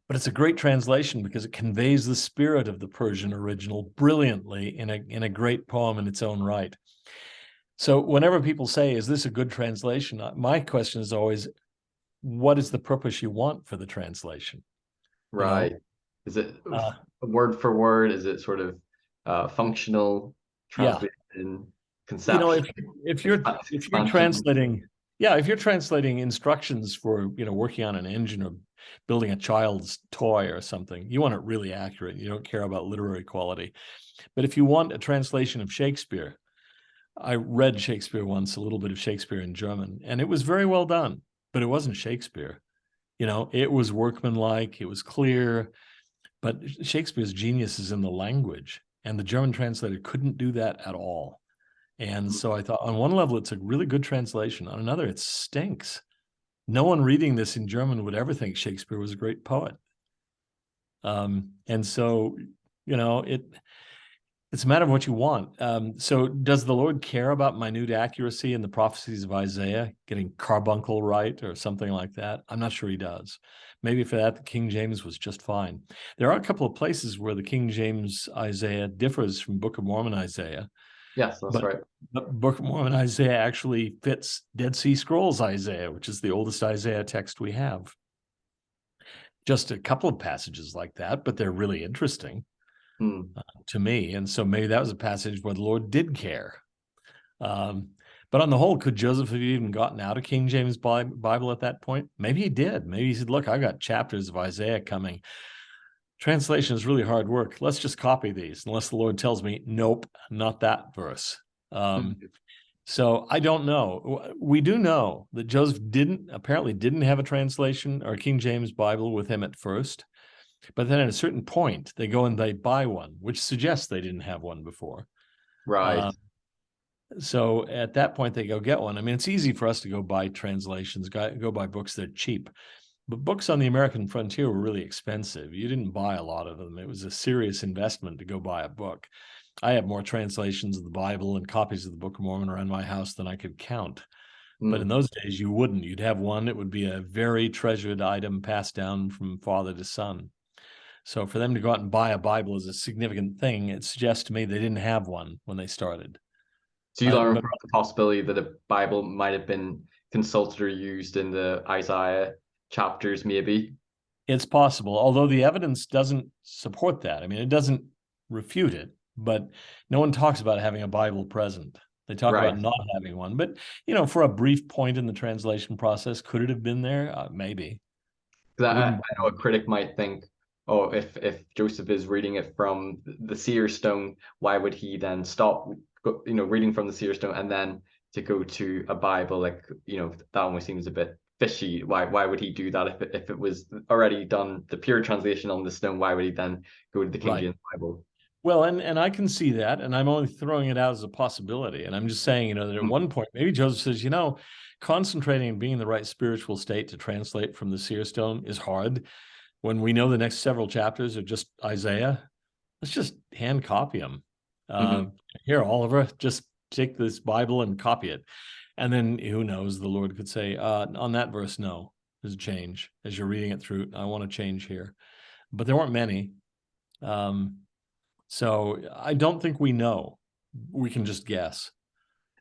But it's a great translation because it conveys the spirit of the Persian original brilliantly in a great poem in its own right. So whenever people say, is this a good translation? My question is always, what is the purpose you want for the translation? Right. Is it word for word? Is it sort of functional translation, conception? If you're translating, if you're translating instructions for working on an engine or building a child's toy or something, you want it really accurate. You don't care about literary quality. But if you want a translation of Shakespeare, I read Shakespeare once, a little bit of Shakespeare in German, and it was very well done, but it wasn't Shakespeare. It was workmanlike, it was clear, but Shakespeare's genius is in the language, and the German translator couldn't do that at all. And so I thought, on one level, it's a really good translation. On another, it stinks. no one reading this in German would ever think Shakespeare was a great poet. And so, it's a matter of what you want. So does the Lord care about minute accuracy in the prophecies of Isaiah, getting carbuncle right or something like that? I'm not sure he does. Maybe for that, the King James was just fine. There are a couple of places where the King James Isaiah differs from Book of Mormon Isaiah. Yes, that's right. The Book of Mormon Isaiah actually fits Dead Sea Scrolls Isaiah, which is the oldest Isaiah text we have. Just a couple of passages like that, but they're really interesting to me. And so maybe that was a passage where the Lord did care. But on the whole, could Joseph have even gotten out of King James Bible at that point? Maybe he did. Maybe he said, look, I got chapters of Isaiah coming. Translation is really hard work. Let's just copy these, unless the Lord tells me, nope, not that verse. So I don't know. We do know that Joseph apparently didn't have a translation or a King James Bible with him at first. But then at a certain point, they go and they buy one, which suggests they didn't have one before. Right. So at that point, they go get one. I mean, it's easy for us to go buy translations, go buy books. They're cheap. But books on the American frontier were really expensive. You didn't buy a lot of them. It was a serious investment to go buy a book. I have more translations of the Bible and copies of the Book of Mormon around my house than I could count. But in those days, you wouldn't. You'd have one. It would be a very treasured item passed down from father to son. So for them to go out and buy a Bible is a significant thing. It suggests to me they didn't have one when they started. So you learn about the possibility that a Bible might have been consulted or used in the Isaiah chapters, maybe. It's possible, although the evidence doesn't support that. I mean, it doesn't refute it, but no one talks about having a Bible present. They talk about not having one. But, for a brief point in the translation process, could it have been there? Maybe. I know a critic might think, oh, if Joseph is reading it from the Seer stone, why would he then stop, reading from the Seer stone and then to go to a Bible? Like, that almost seems a bit fishy. Why would he do that if it was already done, the pure translation on the stone? Why would he then go to the King James Bible? Well, and I can see that, and I'm only throwing it out as a possibility. And I'm just saying, that at one point, maybe Joseph says, concentrating and being in the right spiritual state to translate from the Seer stone is hard. When we know the next several chapters are just Isaiah, let's just hand copy them. Here, Oliver, just take this Bible and copy it. And then who knows, the Lord could say, on that verse, no, there's a change. As you're reading it through, I want to change here. But there weren't many. So I don't think we know. We can just guess.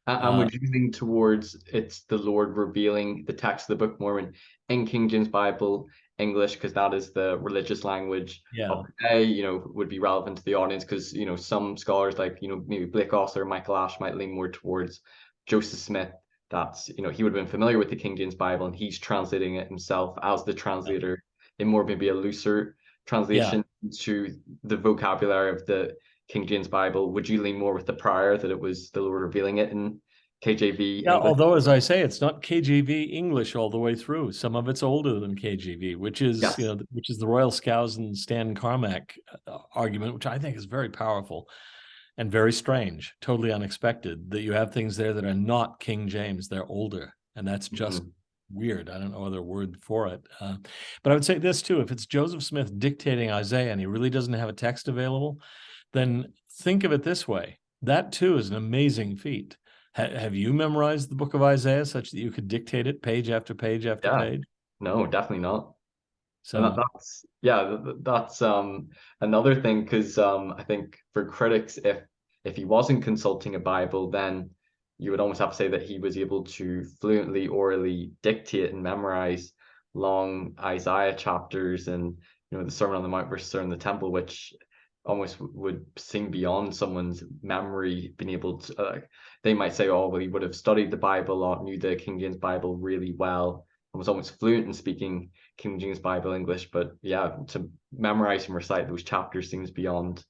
And would you lean towards it's the Lord revealing the text of the Book of Mormon in King James Bible, English, because that is the religious language of today, would be relevant to the audience, because, some scholars like, maybe Blake Osler, Michael Ash might lean more towards Joseph Smith. That's, he would have been familiar with the King James Bible and he's translating it himself as the translator in more maybe a looser translation to the vocabulary of the King James Bible. Would you lean more with the prior, that it was the Lord revealing it in KJV Yeah, English? although, as I say, it's not KJV English all the way through. Some of it's older than KJV, which is which is the Royal Scows and Stan Carmack argument, which I think is very powerful and very strange, totally unexpected, that you have things there that are not King James, they're older, and that's just weird. I don't know other word for it. But I would say this too: if it's Joseph Smith dictating Isaiah and he really doesn't have a text available, then think of it this way: that too is an amazing feat. Have you memorized the book of Isaiah such that you could dictate it page after page after page? No, definitely not. So and that's another thing, because I think for critics, if he wasn't consulting a Bible, then you would almost have to say that he was able to fluently orally dictate and memorize long Isaiah chapters, and the Sermon on the Mount versus Sermon on the Temple, which almost would seem beyond someone's memory being able to. They might say, oh, well, he would have studied the Bible a lot, knew the King James Bible really well, and was almost fluent in speaking King James Bible English. But to memorize and recite those chapters seems beyond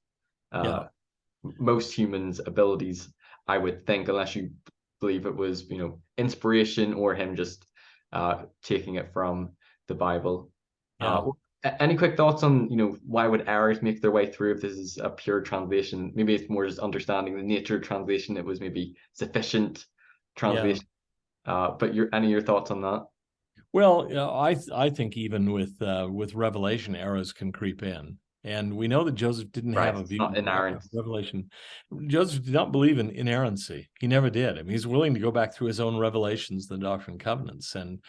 most humans' abilities, I would think, unless you believe it was inspiration or him just taking it from the Bible. Any quick thoughts on why would errors make their way through if this is a pure translation? Maybe it's more just understanding the nature of translation. It was maybe sufficient translation. But any of your thoughts on that? Well, I think even with Revelation, errors can creep in, and we know that Joseph didn't Right. have a It's view not of inerrant. Revelation. Joseph did not believe in inerrancy. He never did. I mean, he's willing to go back through his own revelations, the Doctrine and Covenants, and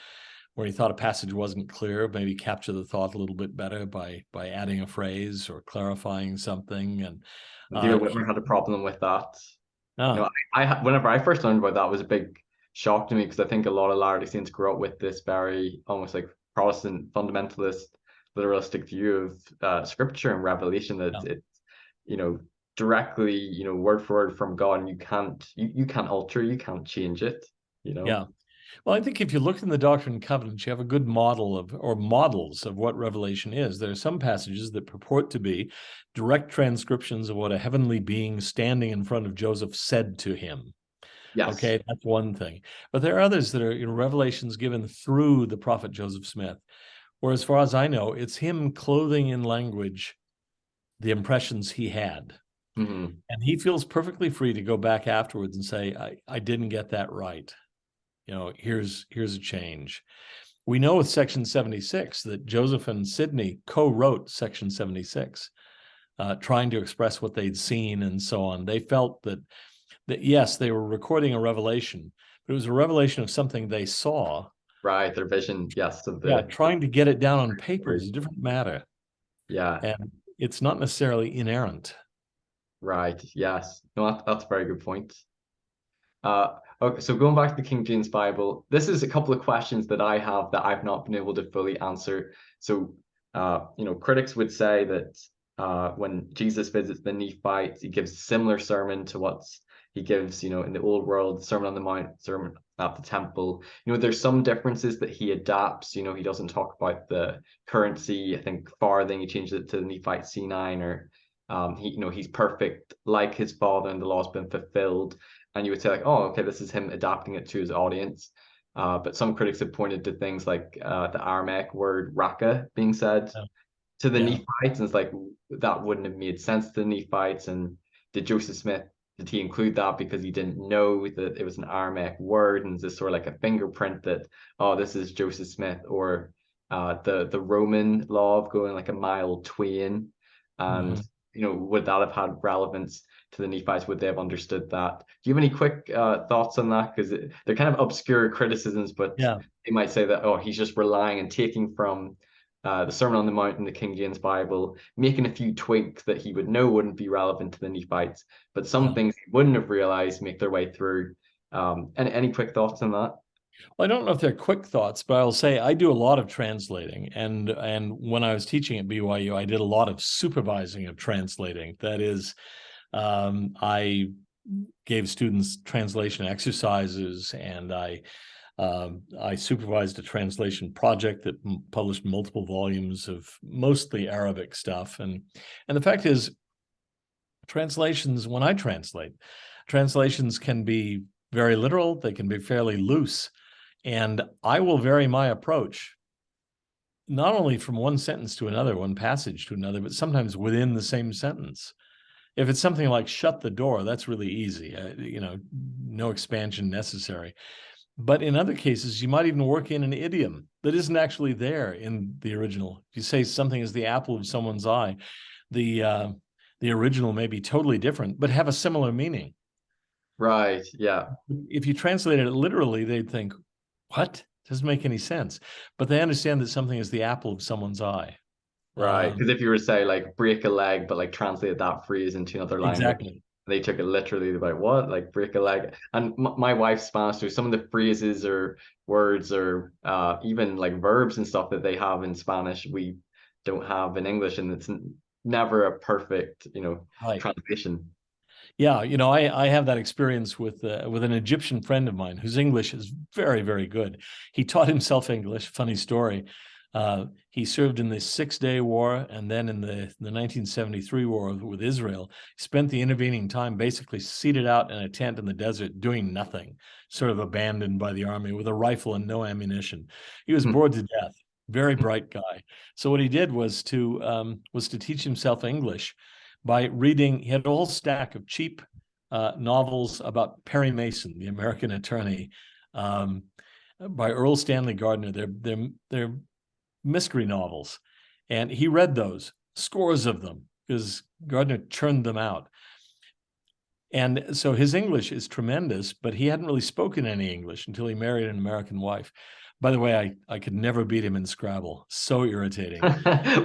where he thought a passage wasn't clear, maybe capture the thought a little bit better by adding a phrase or clarifying something. And Dear he, Whitmer had a problem with that. You ah, know, whenever I first learned about that, it was a big shock to me because I think a lot of Latter-day Saints grew up with this very almost like Protestant fundamentalist, literalistic view of Scripture and Revelation that yeah, it's directly word for word from God, and you can't alter, you can't change it. You know. yeah. Well, I think if you look in the Doctrine and Covenants, you have a good model of, or models of what Revelation is. There are some passages that purport to be direct transcriptions of what a heavenly being standing in front of Joseph said to him. Yes. Okay, that's one thing. But there are others that are revelations given through the prophet Joseph Smith, where, as far as I know, it's him clothing in language the impressions he had. Hmm. And he feels perfectly free to go back afterwards and say, I didn't get that right. Here's a change. We know with Section 76 that Joseph and Sidney co-wrote Section 76, trying to express what they'd seen and so on. They felt that yes, they were recording a revelation, but it was a revelation of something they saw. Right. Their vision, yes, of Yeah, the trying to get it down on paper is story. a different matter, Yeah. and it's not necessarily inerrant. Right. Yes. No, that's a very good point. Okay, so going back to the King James Bible, this is a couple of questions that I have that I've not been able to fully answer. So, critics would say that when Jesus visits the Nephites, he gives a similar sermon to what he gives, in the Old World, Sermon on the Mount, Sermon at the Temple. There's some differences that he adapts. He doesn't talk about the currency, I think, farthing. He changes it to the Nephite C9, or he's perfect like his father, and the law's been fulfilled, and you would say like, oh, okay, this is him adapting it to his audience. But some critics have pointed to things like the Aramaic word raka being said Yeah, to the yeah, Nephites, and it's like that wouldn't have made sense to the Nephites. And did Joseph Smith, did he include that because he didn't know that it was an Aramaic word, and is this sort of like a fingerprint that, oh, this is Joseph Smith? Or the Roman law of going like a mile twain, and mhm. would that have had relevance to the Nephites? Would they have understood that? Do you have any quick thoughts on that? Because they're kind of obscure criticisms, but Yeah. they might say that, oh, he's just relying and taking from the Sermon on the Mount in the King James Bible, making a few tweaks that he would know wouldn't be relevant to the Nephites, but some Yeah. things he wouldn't have realized make their way through. Any quick thoughts on that? Well, I don't know if they're quick thoughts, but I'll say I do a lot of translating, and when I was teaching at BYU, I did a lot of supervising of translating. That is, I gave students translation exercises, and I supervised a translation project that published multiple volumes of mostly Arabic stuff. And the fact is, translations, when I translate, translations can be very literal, they can be fairly loose. And I will vary my approach, not only from one sentence to another, one passage to another, but sometimes within the same sentence. If it's something like shut the door, that's really easy, no expansion necessary. But in other cases, you might even work in an idiom that isn't actually there in the original. If you say something is the apple of someone's eye, the original may be totally different, but have a similar meaning. Right. Yeah. If you translated it literally, they'd think, what? Doesn't make any sense. But they understand that something is the apple of someone's eye. Right. Because if you were to say like break a leg, but like translate that phrase into another language, Exactly. they took it literally. They're like, what? Like break a leg? And my wife's Spanish too. Some of the phrases or words or even like verbs and stuff that they have in Spanish, we don't have in English, and it's never a perfect, Right. translation. Yeah, I have that experience with an Egyptian friend of mine whose English is very, very good. He taught himself English. Funny story. He served in the Six-Day War, and then in the 1973 war with Israel. He spent the intervening time basically seated out in a tent in the desert doing nothing, sort of abandoned by the army with a rifle and no ammunition. He was Hmm. bored to death. Very bright guy. So what he did was to teach himself English by reading. He had a whole stack of cheap novels about Perry Mason, the American attorney. Um, by Earl Stanley Gardner. They're mystery novels, and he read those, scores of them, because Gardner churned them out. And so his English is tremendous, but he hadn't really spoken any English until he married an American wife. By the way, I could never beat him in Scrabble. So irritating.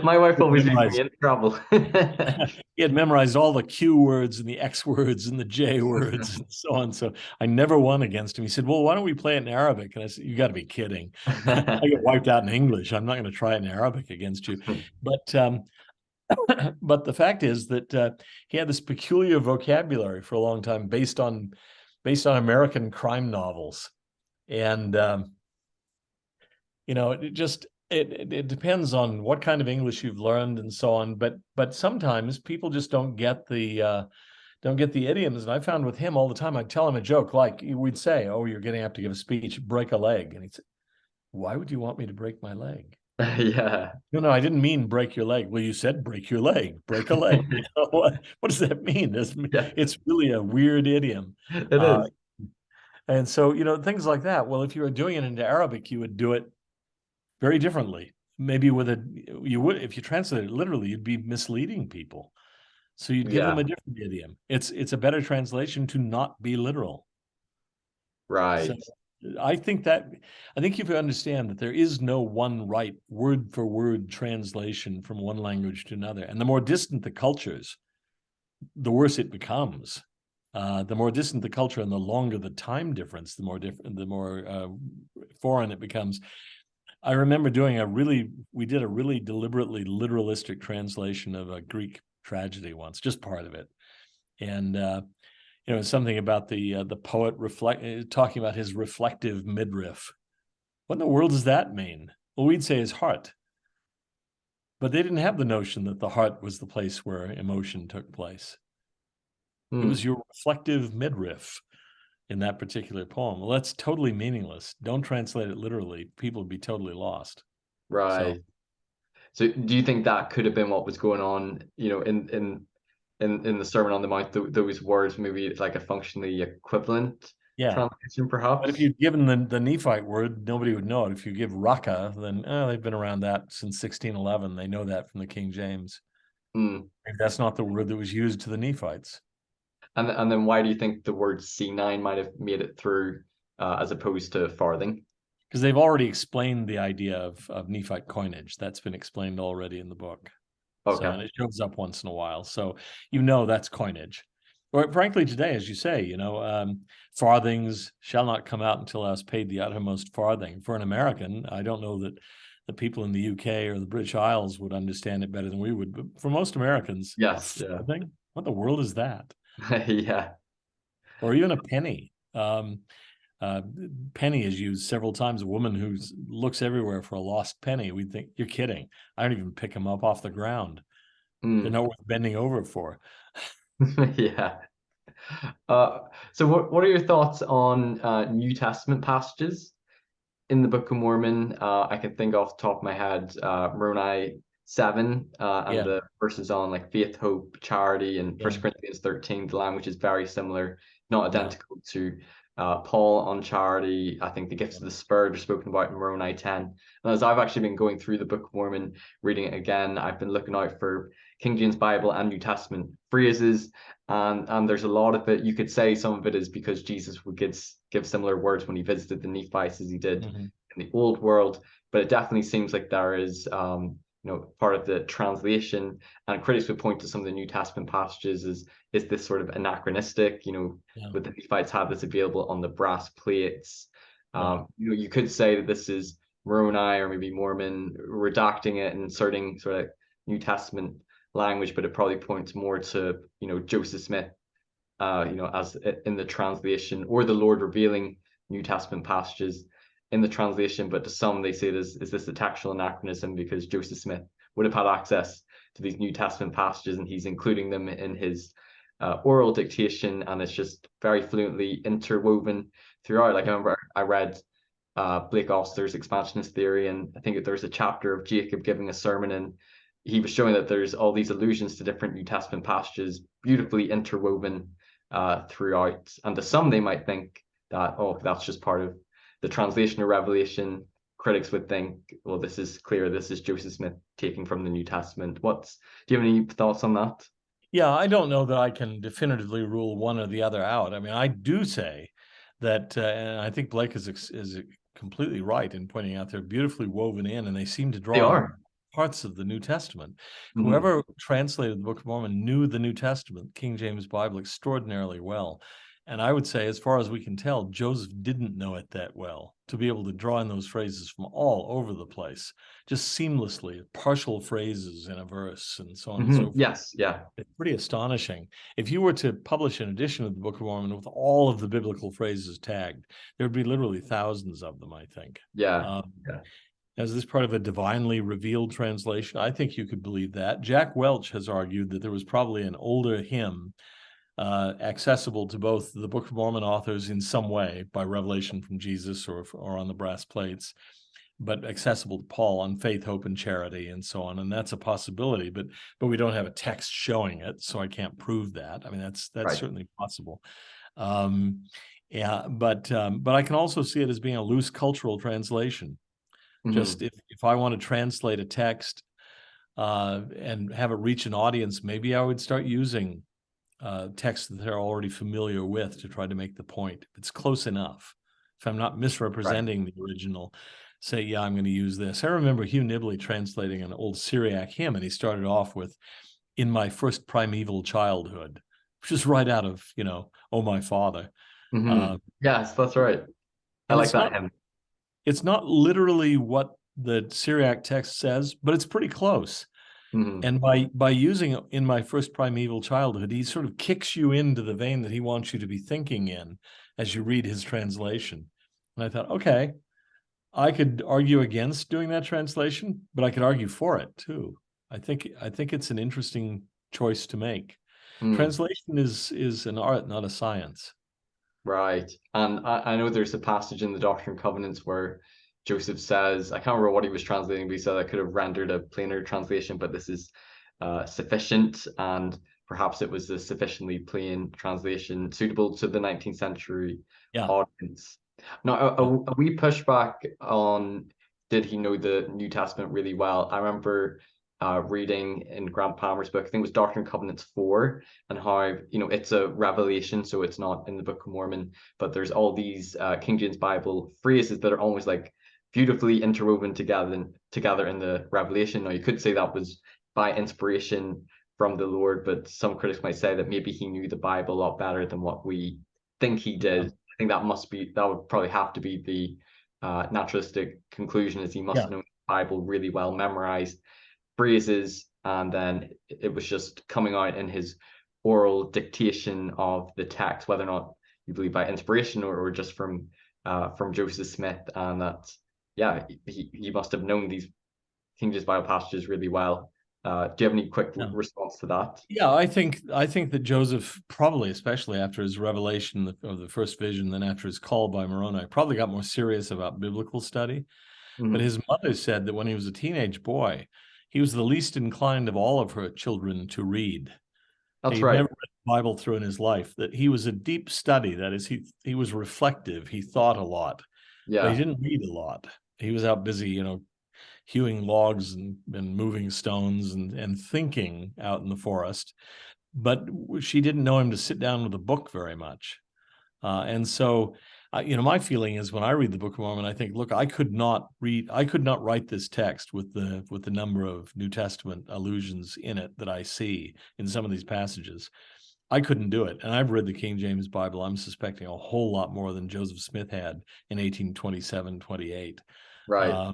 My wife always used me in trouble. He had memorized all the Q words and the X words and the J words and so on. So I never won against him. He said, well, why don't we play it in Arabic? And I said, you got to be kidding. I get wiped out in English. I'm not going to try it in Arabic against you. But the fact is that he had this peculiar vocabulary for a long time based on American crime novels. And it depends on what kind of English you've learned and so on. But sometimes people just don't get the idioms. And I found with him all the time, I'd tell him a joke, like we'd say, "Oh, you're getting up to give a speech, break a leg," and he'd say, "Why would you want me to break my leg?" Yeah. No, I didn't mean break your leg. Well, you said break your leg, break a leg. What does that mean? It's really a weird idiom. It is. And so, things like that. Well, if you were doing it into Arabic, you would do it very differently. Maybe if you translate it literally, you'd be misleading people. So you'd give them a different idiom. It's a better translation to not be literal. Right. So I think if you understand that there is no one right word for word translation from one language to another, and the more distant the cultures, the worse it becomes. The more distant the culture and the longer the time difference, the more foreign it becomes. I remember we did a really deliberately literalistic translation of a Greek tragedy once, just part of it. And something about the poet talking about his reflective midriff. What in the world does that mean? Well, we'd say his heart. But they didn't have the notion that the heart was the place where emotion took place. It was your reflective midriff in that particular poem. Well, that's totally meaningless. Don't translate it literally. People would be totally lost. Right. So do you think that could have been what was going on, in the Sermon on the Mount, those words, maybe it's like a functionally equivalent translation, perhaps? But if you'd given the Nephite word, nobody would know it. If you give Raka, then they've been around that since 1611. They know that from the King James. That's not the word that was used to the Nephites. And then why do you think the word C9 might have made it through as opposed to farthing? Because they've already explained the idea of Nephite coinage. That's been explained already in the book. Okay. So, and it shows up once in a while. So that's coinage. Or frankly, today, as you say, farthings shall not come out until I was paid the uttermost farthing. For an American, I don't know that the people in the UK or the British Isles would understand it better than we would. But for most Americans, yes, farthing? What the world is that? Yeah. Or even a penny. Penny is used several times. A woman who looks everywhere for a lost penny. We'd think, you're kidding. I don't even pick them up off the ground. They're not worth bending over for. Yeah. So what are your thoughts on New Testament passages in the Book of Mormon? I can think off the top of my head, Moroni 7 and the verses on like faith, hope, charity, and 1 Corinthians 13, the language is very similar, not identical to Paul on charity. I think the gifts of the Spirit are spoken about in Moroni 10. And as I've actually been going through the Book of Mormon, reading it again, I've been looking out for King James Bible and New Testament phrases, and there's a lot of it. You could say some of it is because Jesus would give similar words when he visited the Nephites as he did in the old world, but it definitely seems like there is part of the translation, and critics would point to some of the New Testament passages is this sort of anachronistic, with the Nephites have this available on the brass plates. You could say that this is Moroni or maybe Mormon redacting it and inserting sort of New Testament language, but it probably points more to Joseph Smith as in the translation, or the Lord revealing New Testament passages in the translation. But to some, they say is this a textual anachronism because Joseph Smith would have had access to these New Testament passages and he's including them in his oral dictation, and it's just very fluently interwoven throughout. Like I remember I read Blake Oster's expansionist theory, and I think there's a chapter of Jacob giving a sermon, and he was showing that there's all these allusions to different New Testament passages beautifully interwoven throughout. And to some, they might think that, oh, that's just part of the translation of Revelation, critics would think, well, this is clear, this is Joseph Smith taking from the New Testament. Do you have any thoughts on that? Yeah, I don't know that I can definitively rule one or the other out. I mean, I do say that, and I think Blake is completely right in pointing out they're beautifully woven in, and they seem to They draw on are. parts of the New Testament. Mm-hmm. Whoever translated the Book of Mormon knew the New Testament, King James Bible, extraordinarily well. And I would say, as far as we can tell, Joseph didn't know it that well to be able to draw in those phrases from all over the place, just seamlessly, partial phrases in a verse and so on and so forth. Yes, yeah. It's pretty astonishing. If you were to publish an edition of the Book of Mormon with all of the biblical phrases tagged, there would be literally thousands of them, I think. Yeah. As this part of a divinely revealed translation, I think you could believe that. Jack Welch has argued that there was probably an older hymn accessible to both the Book of Mormon authors in some way by revelation from Jesus or on the brass plates, but accessible to Paul on faith, hope, and charity, and so on. And that's a possibility, but we don't have a text showing it, so I can't prove that. I mean, that's right. Certainly possible. Yeah, but I can also see it as being a loose cultural translation. Just if I want to translate a text and have it reach an audience, maybe I would start using texts that they're already familiar with to try to make the point. If it's close enough, if I'm not misrepresenting the original, say, yeah, I'm going to use this. I remember Hugh Nibley translating an old Syriac hymn, and he started off with, "In my first primeval childhood," which is right out of, "Oh, my father." Yes, that's right. I like that hymn. It's not literally what the Syriac text says, but it's pretty close. And by using "in my first primeval childhood," he sort of kicks you into the vein that he wants you to be thinking in as you read his translation. And I thought, okay, I could argue against doing that translation, but I could argue for it too. I think it's an interesting choice to make. Translation is an art, not a science. Right. And I know there's a passage in the Doctrine and Covenants where Joseph says, I can't remember what he was translating, but he said I could have rendered a plainer translation, but this is sufficient. And perhaps it was a sufficiently plain translation suitable to the 19th century audience. Now, a wee pushback on, did he know the New Testament really well? I remember reading in Grant Palmer's book, I think it was Doctrine and Covenants 4, and how, it's a revelation, so it's not in the Book of Mormon, but there's all these King James Bible phrases that are almost like beautifully interwoven together in the revelation. Now, you could say that was by inspiration from the Lord, but some critics might say that maybe he knew the Bible a lot better than what we think he did. I think that would probably have to be the naturalistic conclusion, is he must have known the Bible really well, memorized phrases, and then it was just coming out in his oral dictation of the text, whether or not you believe by inspiration or just from Joseph Smith, and that he must have known these King James Bible passages really well. Do you have any quick response to that? Yeah, I think that Joseph, probably especially after his revelation of the first vision, then after his call by Moroni, probably got more serious about biblical study. But his mother said that when he was a teenage boy, he was the least inclined of all of her children to read. That's He'd right. never read the Bible through in his life. That he was a deep study. That is, he was reflective. He thought a lot. Yeah. But he didn't read a lot. He was out busy, hewing logs and moving stones and thinking out in the forest. But she didn't know him to sit down with a book very much. And so, my feeling is when I read the Book of Mormon, I think, look, I could not write this text with the number of New Testament allusions in it that I see in some of these passages. I couldn't do it. And I've read the King James Bible, I'm suspecting, a whole lot more than Joseph Smith had in 1827, 28. Right.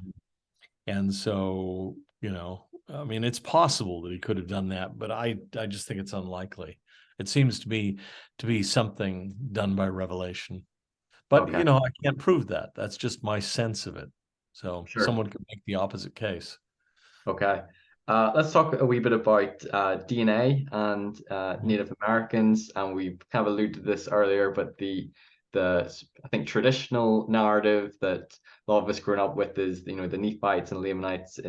And so, it's possible that he could have done that, but I just think it's unlikely. It seems to be something done by revelation. But, I can't prove that. That's just my sense of it. So someone could make the opposite case. Okay. Let's talk a wee bit about DNA and Native Americans. And we kind of alluded to this earlier, but the I think traditional narrative that a lot of us grown up with is, the Nephites and Lamanites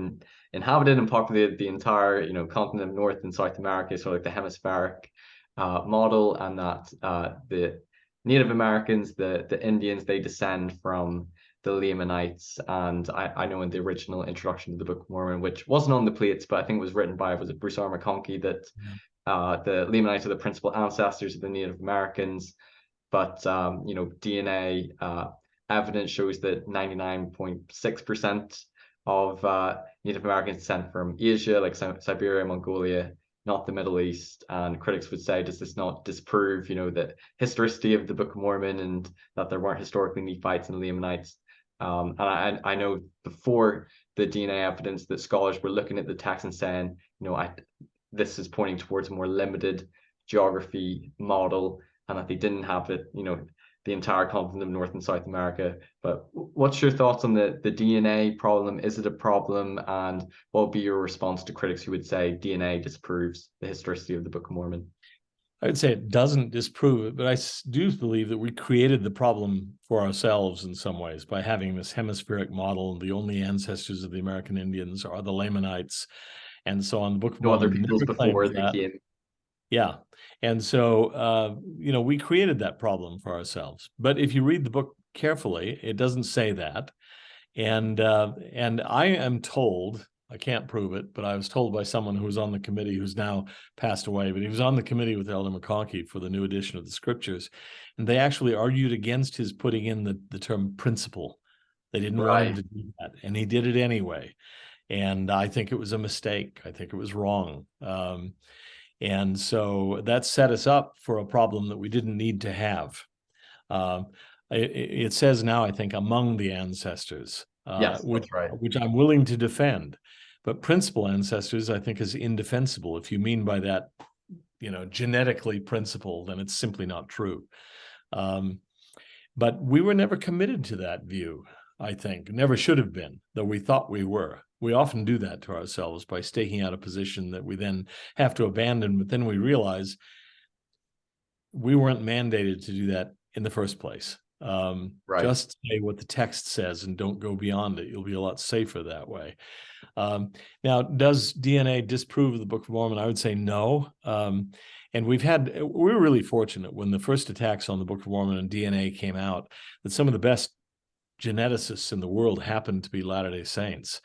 inhabited and populated the entire, continent of North and South America, so like the hemispheric model, and that the Native Americans, the Indians, they descend from the Lamanites. And I know in the original introduction to the Book of Mormon, which wasn't on the plates, but I think it was written by, was it Bruce R. McConkie, that the Lamanites are the principal ancestors of the Native Americans. But DNA evidence shows that 99.6% of Native Americans descend from Asia, like Siberia, Mongolia, not the Middle East. And critics would say, does this not disprove, the historicity of the Book of Mormon, and that there weren't historically Nephites and Lamanites? And I know before the DNA evidence that scholars were looking at the text and saying, this is pointing towards a more limited geography model, and that they didn't have it, the entire continent of North and South America. But what's your thoughts on the DNA problem? Is it a problem? And what would be your response to critics who would say DNA disproves the historicity of the Book of Mormon? I would say it doesn't disprove it, but I do believe that we created the problem for ourselves in some ways by having this hemispheric model. The only ancestors of the American Indians are the Lamanites, and so on. The Book of Mormon other peoples before they came. Yeah. And so, we created that problem for ourselves. But if you read the book carefully, it doesn't say that. And I am told, I can't prove it, but I was told by someone who was on the committee, who's now passed away, but he was on the committee with Elder McConkie for the new edition of the scriptures. And they actually argued against his putting in the term principle. They didn't want him to do that. And he did it anyway. And I think it was a mistake. I think it was wrong. And so that set us up for a problem that we didn't need to have. It says now, I think, among the ancestors, yes, which, that's right. which I'm willing to defend. But principal ancestors, I think, is indefensible. If you mean by that, genetically principal, then it's simply not true. But we were never committed to that view, I think. Never should have been, though we thought we were. We often do that to ourselves by staking out a position that we then have to abandon, but then we realize we weren't mandated to do that in the first place. Just say what the text says and don't go beyond it. You'll be a lot safer that way. Now, does DNA disprove the Book of Mormon? I would say no. And we were really fortunate when the first attacks on the Book of Mormon and DNA came out, that some of the best geneticists in the world happened to be Latter-day Saints.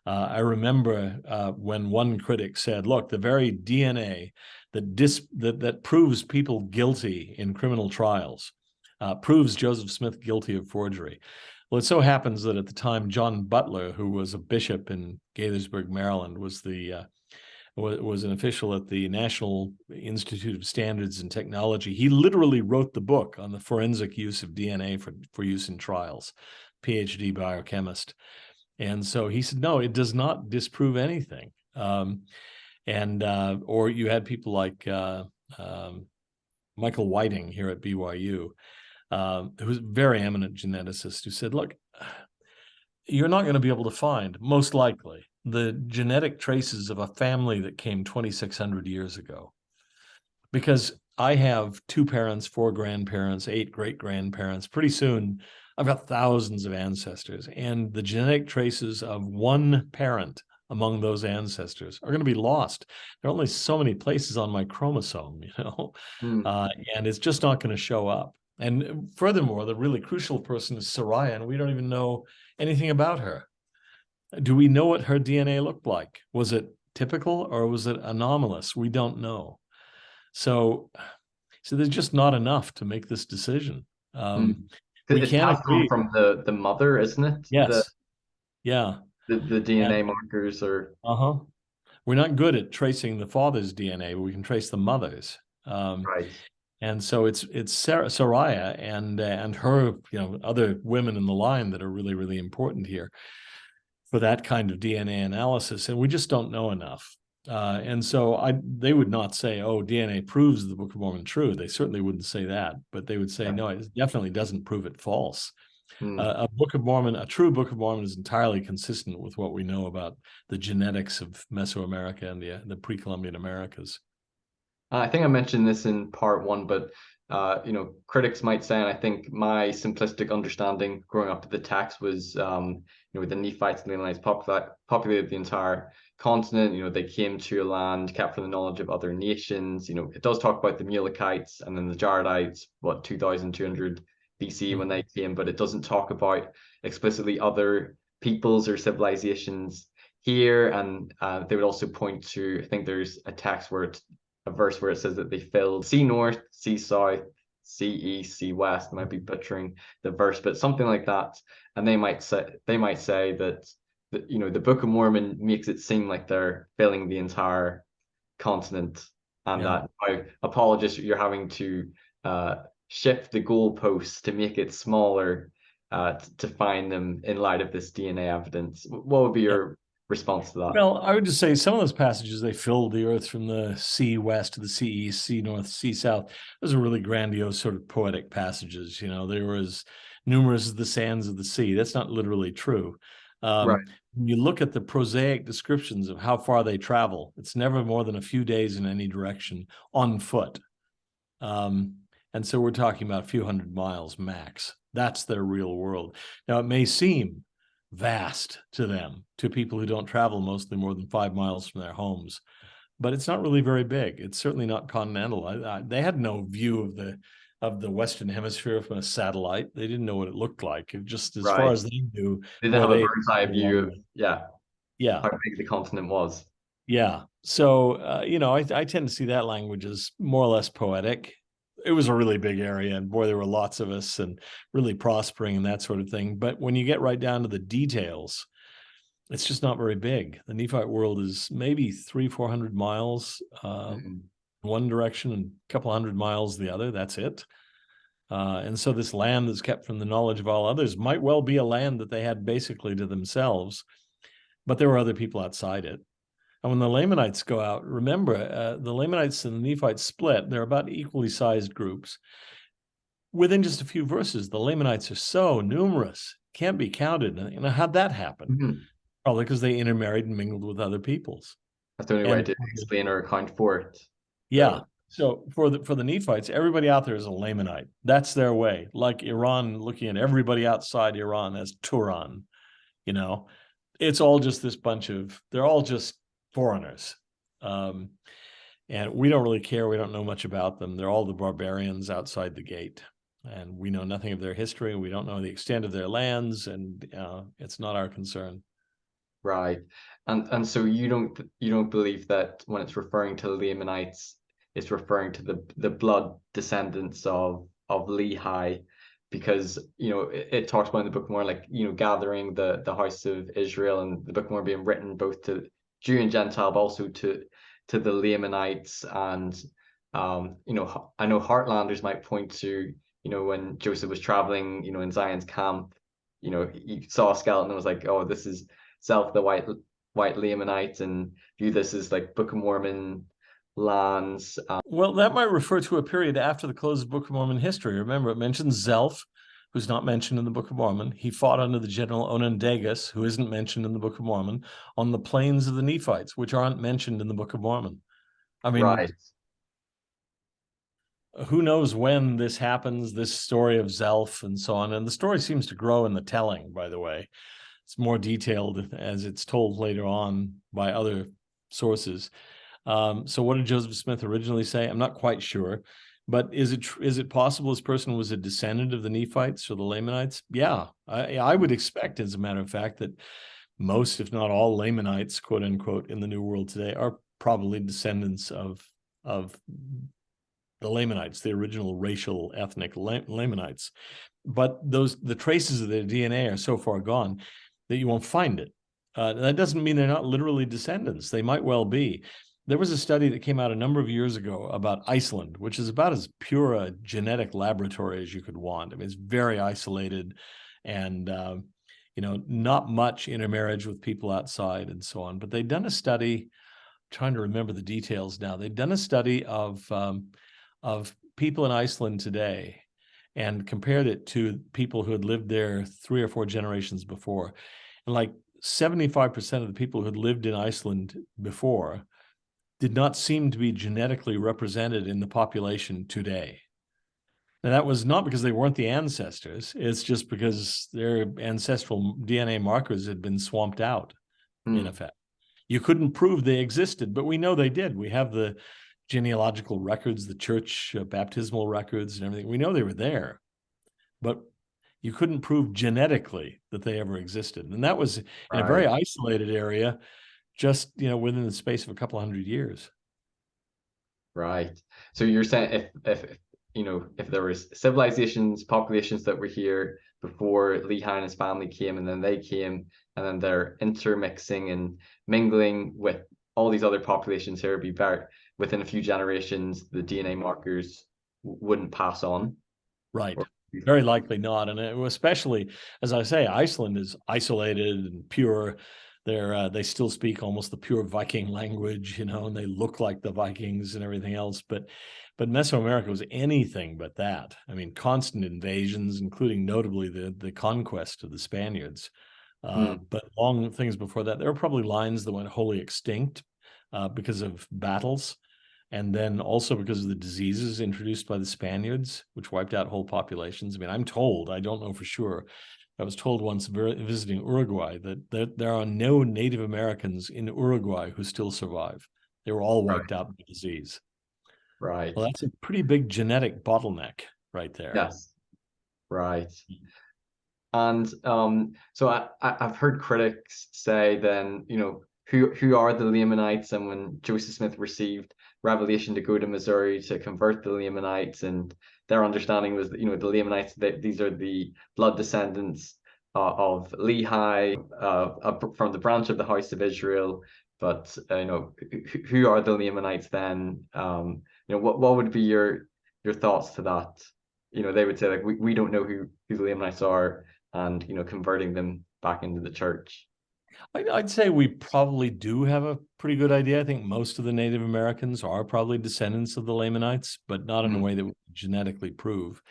I remember when one critic said, look, the very DNA that proves people guilty in criminal trials proves Joseph Smith guilty of forgery. Well, it so happens that at the time, John Butler, who was a bishop in Gaithersburg, Maryland, was an official at the National Institute of Standards and Technology. He literally wrote the book on the forensic use of DNA for use in trials, PhD biochemist. And so he said, no, it does not disprove anything. Or you had people like Michael Whiting here at BYU, who's a very eminent geneticist, who said, look, you're not going to be able to find, most likely, the genetic traces of a family that came 2,600 years ago. Because I have 2 parents, 4 grandparents, 8 great-grandparents. Pretty soon, I've got thousands of ancestors, and the genetic traces of one parent among those ancestors are going to be lost. There are only so many places on my chromosome, and it's just not going to show up. And furthermore, the really crucial person is Sariah, and we don't even know anything about her. Do we know what her DNA looked like? Was it typical or was it anomalous? We don't know. So there's just not enough to make this decision. We can't agree from the mother, isn't it? Yes. The DNA markers are. We're not good at tracing the father's DNA, but we can trace the mother's. And so it's Sariah and her, other women in the line that are really, really important here for that kind of DNA analysis, and we just don't know enough. And so they would not say, oh, DNA proves the Book of Mormon true. They certainly wouldn't say that, but they would say, no, it definitely doesn't prove it false. A Book of Mormon, a true Book of Mormon, is entirely consistent with what we know about the genetics of Mesoamerica and the pre-Columbian Americas. I think I mentioned this in part 1, but critics might say, and I think my simplistic understanding growing up to the text was, the Nephites and Lamanites populated the entire continent. They came to a land kept from the knowledge of other nations. It does talk about the Mulekites and then the Jaredites, 2,200 BC when they came, but it doesn't talk about explicitly other peoples or civilizations here. And they would also point to, I think there's a text where a verse where it says that they filled sea north, sea south, sea east, sea west. I might be butchering the verse, but something like that. And they might say that the Book of Mormon makes it seem like they're filling the entire continent, and that by apologists you're having to shift the goalposts to make it smaller to find them in light of this DNA evidence. What would be your response to that? Well, I would just say some of those passages, they filled the earth from the sea west to the sea east, sea north, sea south. Those are really grandiose, sort of poetic passages. They were as numerous as the sands of the sea. That's not literally true. Right. When you look at the prosaic descriptions of how far they travel, it's never more than a few days in any direction on foot. And so we're talking about a few hundred miles max. That's their real world. Now, it may seem vast to them, to people who don't travel mostly more than 5 miles from their homes, but it's not really very big. It's certainly not continental. They had no view of the Western Hemisphere from a satellite. They didn't know what it looked like. It just, as far as they knew, they didn't have a bird's eye view of how big the continent was. Yeah. So I tend to see that language as more or less poetic. It was a really big area, and boy, there were lots of us and really prospering and that sort of thing. But when you get right down to the details, it's just not very big. The Nephite world is maybe 300-400 miles one direction and a couple hundred miles the other. That's it. And so this land that's kept from the knowledge of all others might well be a land that they had basically to themselves, but there were other people outside it. And when the Lamanites go out, remember, the Lamanites and the Nephites split. They're about equally sized groups. Within just a few verses, the Lamanites are so numerous, can't be counted. How'd that happen? Probably because they intermarried and mingled with other peoples. That's the only way to explain or account for it. Yeah. So for the Nephites, everybody out there is a Lamanite. That's their way. Like Iran, looking at everybody outside Iran as Turan. It's all just this they're all just foreigners. And we don't really care. We don't know much about them. They're all the barbarians outside the gate. And we know nothing of their history. We don't know the extent of their lands, and it's not our concern. Right. And so you don't believe that when it's referring to Lamanites, it's referring to the blood descendants of Lehi, because it talks about in the Book of Mormon, like gathering the house of Israel, and the Book of Mormon being written both to Jew and Gentile, but also to the Lamanites. And I know Heartlanders might point to when Joseph was traveling in Zion's camp, you saw a skeleton and was like, oh, this is Zelph the white Lamanite, and view this as like Book of Mormon lands. Well, that might refer to a period after the close of Book of Mormon history. Remember, it mentions Zelph, who's not mentioned in the Book of Mormon. He fought under the general Onondagas, who isn't mentioned in the Book of Mormon, on the plains of the Nephites, which aren't mentioned in the Book of Mormon. I mean, right. Who knows when this happens, this story of Zelph and so on. And the story seems to grow in the telling, by the way. It's more detailed as it's told later on by other sources. So what did Joseph Smith originally say? I'm not quite sure. But is it possible this person was a descendant of the Nephites or the Lamanites? Yeah, I would expect, as a matter of fact, that most, if not all, Lamanites, quote unquote, in the New World today are probably descendants of the Lamanites, the original racial ethnic Lamanites. But the traces of their DNA are so far gone that you won't find it. That doesn't mean they're not literally descendants. They might well be. There was a study that came out a number of years ago about Iceland, which is about as pure a genetic laboratory as you could want. I mean, it's very isolated, and not much intermarriage with people outside and so on. But they'd done a study, trying to remember the details now. They'd done a study of people in Iceland today and compared it to people who had lived there 3 or 4 generations before. And like 75% of the people who had lived in Iceland before did not seem to be genetically represented in the population today. Now, that was not because they weren't the ancestors. It's just because their ancestral DNA markers had been swamped out, in effect. You couldn't prove they existed, but we know they did. We have the genealogical records, the church baptismal records and everything. We know they were there. but you couldn't prove genetically that they ever existed. And that was in a very Right. isolated area, just, within the space of a couple hundred years. Right. So you're saying if there was civilizations, populations that were here before Lehi and his family came, and then they came, and then they're intermixing and mingling with all these other populations here, be very within a few generations, the DNA markers wouldn't pass on. Right. Or, Very likely not. And especially, as I say, Iceland is isolated and pure. They still speak almost the pure Viking language, and they look like the Vikings and everything else. But Mesoamerica was anything but that. I mean, constant invasions, including notably the conquest of the Spaniards. But long things before that, there were probably lines that went wholly extinct because of battles. And then also because of the diseases introduced by the Spaniards, which wiped out whole populations. I mean, I'm told, I don't know for sure, I was told once visiting Uruguay that there are no Native Americans in Uruguay who still survive. They were all wiped out by disease. right. Well, that's a pretty big genetic bottleneck right there. Yes. Right. And so I've heard critics say then, who are the Lamanites? And when Joseph Smith received revelation to go to Missouri to convert the Lamanites, and their understanding was that, the Lamanites, these are the blood descendants of Lehi, from the branch of the house of Israel. But who are the Lamanites then? What would be your thoughts to that? They would say, like, we don't know who the Lamanites are, and converting them back into the church. I'd say we probably do have a pretty good idea. I think most of the Native Americans are probably descendants of the Lamanites, but not in a way that we genetically prove.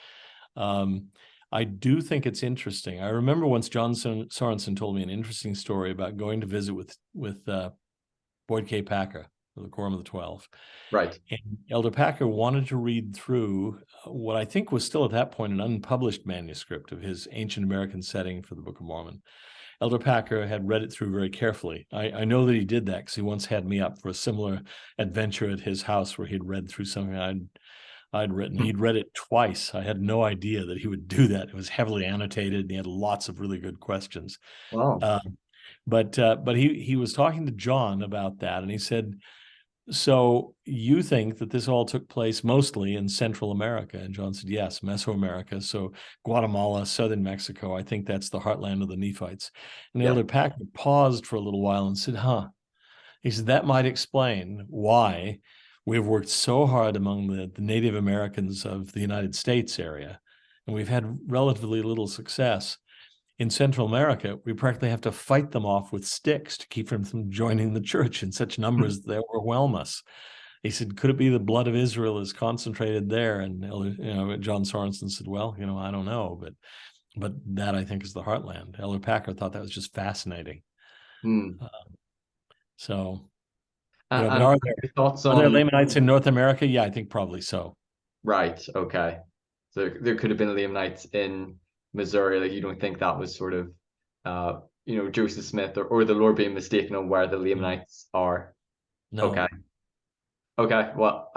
I do think it's interesting. I remember once John Sorensen told me an interesting story about going to visit with Boyd K. Packer, the Quorum of the 12. Right. And Elder Packer wanted to read through what I think was still at that point an unpublished manuscript of his Ancient American setting for the Book of Mormon. Elder Packer had read it through very carefully. I know that he did that because he once had me up for a similar adventure at his house where he'd read through something I'd written. He'd read it twice. I had no idea that he would do that. It was heavily annotated, and he had lots of really good questions. Wow. But he was talking to John about that, and he said, so you think that this all took place mostly in Central America? And John said, yes, Mesoamerica. So Guatemala, southern Mexico, I think that's the heartland of the Nephites. And Elder Packer paused for a little while and said, he said, that might explain why we've worked so hard among the Native Americans of the United States area, and we've had relatively little success. In Central America, we practically have to fight them off with sticks to keep them from joining the church in such numbers that they overwhelm us. He said, could it be the blood of Israel is concentrated there? And John Sorensen said, well, I don't know, but that I think is the heartland. Elder Packer thought that was just fascinating. But are there Lamanites in North America? Yeah, I think probably so. Right. Okay. So there could have been Lamanites in Missouri. Like, you don't think that was sort of, Joseph Smith or the Lord being mistaken on where the Lamanites are? No. Okay. Okay. Well,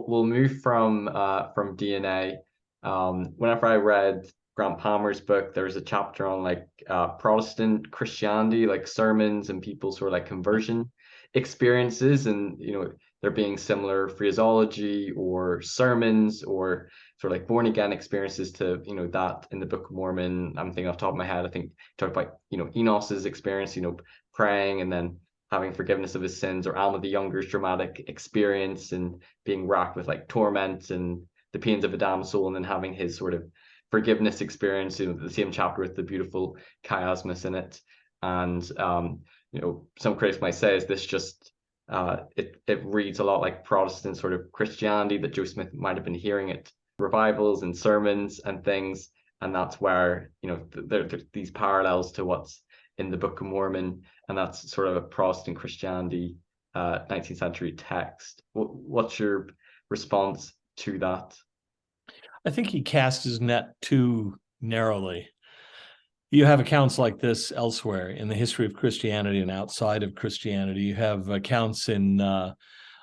we'll move from DNA. Whenever I read Grant Palmer's book, there's a chapter on like Protestant Christianity, like sermons and people's sort of like conversion experiences, and there being similar phraseology or sermons or sort of like born again experiences to that in the Book of Mormon. I'm thinking off the top of my head, I think talked about Enos's experience, praying and then having forgiveness of his sins, or Alma the Younger's dramatic experience and being racked with like torment and the pains of a damned soul, and then having his sort of forgiveness experience, the same chapter with the beautiful chiasmus in it. And some critics might say, is this just it reads a lot like Protestant sort of Christianity that Joe Smith might have been hearing at revivals and sermons and things, and that's where there these parallels to what's in the Book of Mormon, and that's sort of a Protestant Christianity 19th century text. What's your response to that? I think he cast his net too narrowly. You have accounts like this elsewhere in the history of Christianity and outside of Christianity. You have accounts in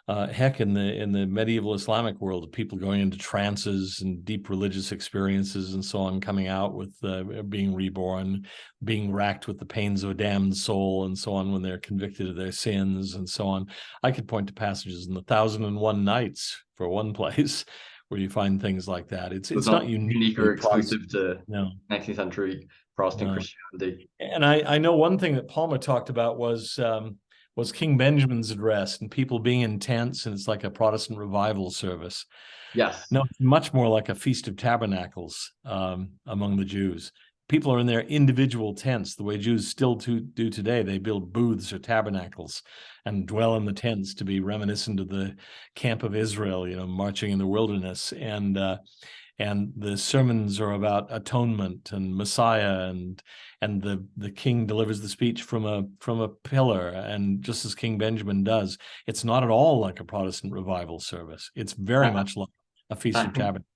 Heck, in the medieval Islamic world, people going into trances and deep religious experiences and so on, coming out with being reborn, being racked with the pains of a damned soul and so on when they're convicted of their sins and so on. I could point to passages in the 1001 Nights, for one place, where you find things like that. It's not unique uniquely or exclusive Protestant. to No, 19th century Protestant no. Christianity. And I know one thing that Palmer talked about was King Benjamin's address and people being in tents, and it's like a Protestant revival service. Yes. No, it's much more like a Feast of Tabernacles among the Jews. People are in their individual tents, the way Jews still do today. They build booths or tabernacles and dwell in the tents to be reminiscent of the camp of Israel, marching in the wilderness. And the sermons are about atonement and Messiah, and the king delivers the speech from a pillar, and just as King Benjamin does. It's not at all like a Protestant revival service. It's very much like a Feast of Tabernacles.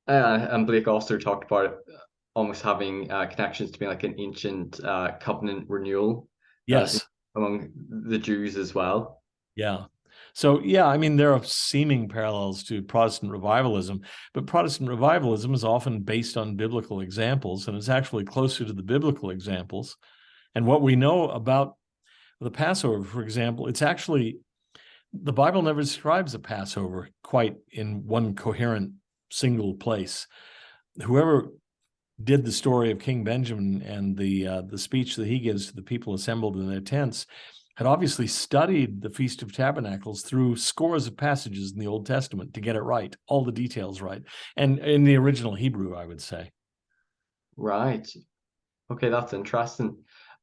And Blake also talked about it almost having connections to being like an ancient covenant renewal Yes. among the Jews as well. Yeah. So, yeah, I mean, there are seeming parallels to Protestant revivalism, but Protestant revivalism is often based on biblical examples, and it's actually closer to the biblical examples. And what we know about the Passover, for example, it's actually, the Bible never describes a Passover quite in one coherent single place. Whoever did the story of King Benjamin and the speech that he gives to the people assembled in their tents had obviously studied the Feast of Tabernacles through scores of passages in the Old Testament to get it right, all the details right, and in the original Hebrew, I would say. Right. Okay, that's interesting.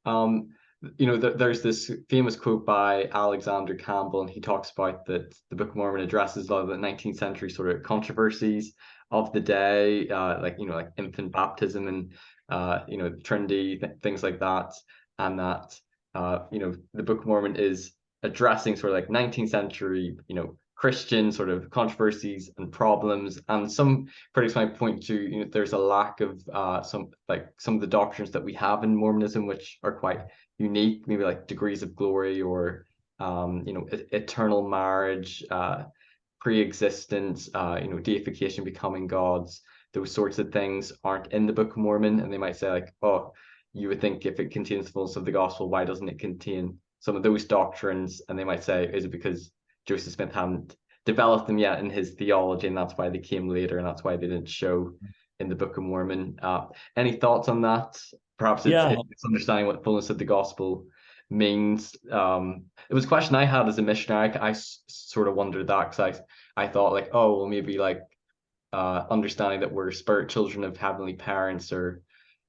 There's this famous quote by Alexander Campbell, and he talks about that the Book of Mormon addresses a lot of the 19th century sort of controversies of the day, like infant baptism and Trinity, things like that, and that the Book of Mormon is addressing sort of like 19th century Christian sort of controversies and problems, and some critics might point to there's a lack of some of the doctrines that we have in Mormonism which are quite unique, maybe like degrees of glory or eternal marriage, pre-existence, deification, becoming gods. Those sorts of things aren't in the Book of Mormon, and they might say like, oh, you would think if it contains the fullness of the gospel, why doesn't it contain some of those doctrines? And they might say, is it because Joseph Smith hadn't developed them yet in his theology, and that's why they came later, and that's why they didn't show in the Book of Mormon? Any thoughts on that? Perhaps it's understanding what fullness of the gospel means. It was a question I had as a missionary. I sort of wondered that because I thought like, oh, well, maybe like understanding that we're spirit children of heavenly parents, or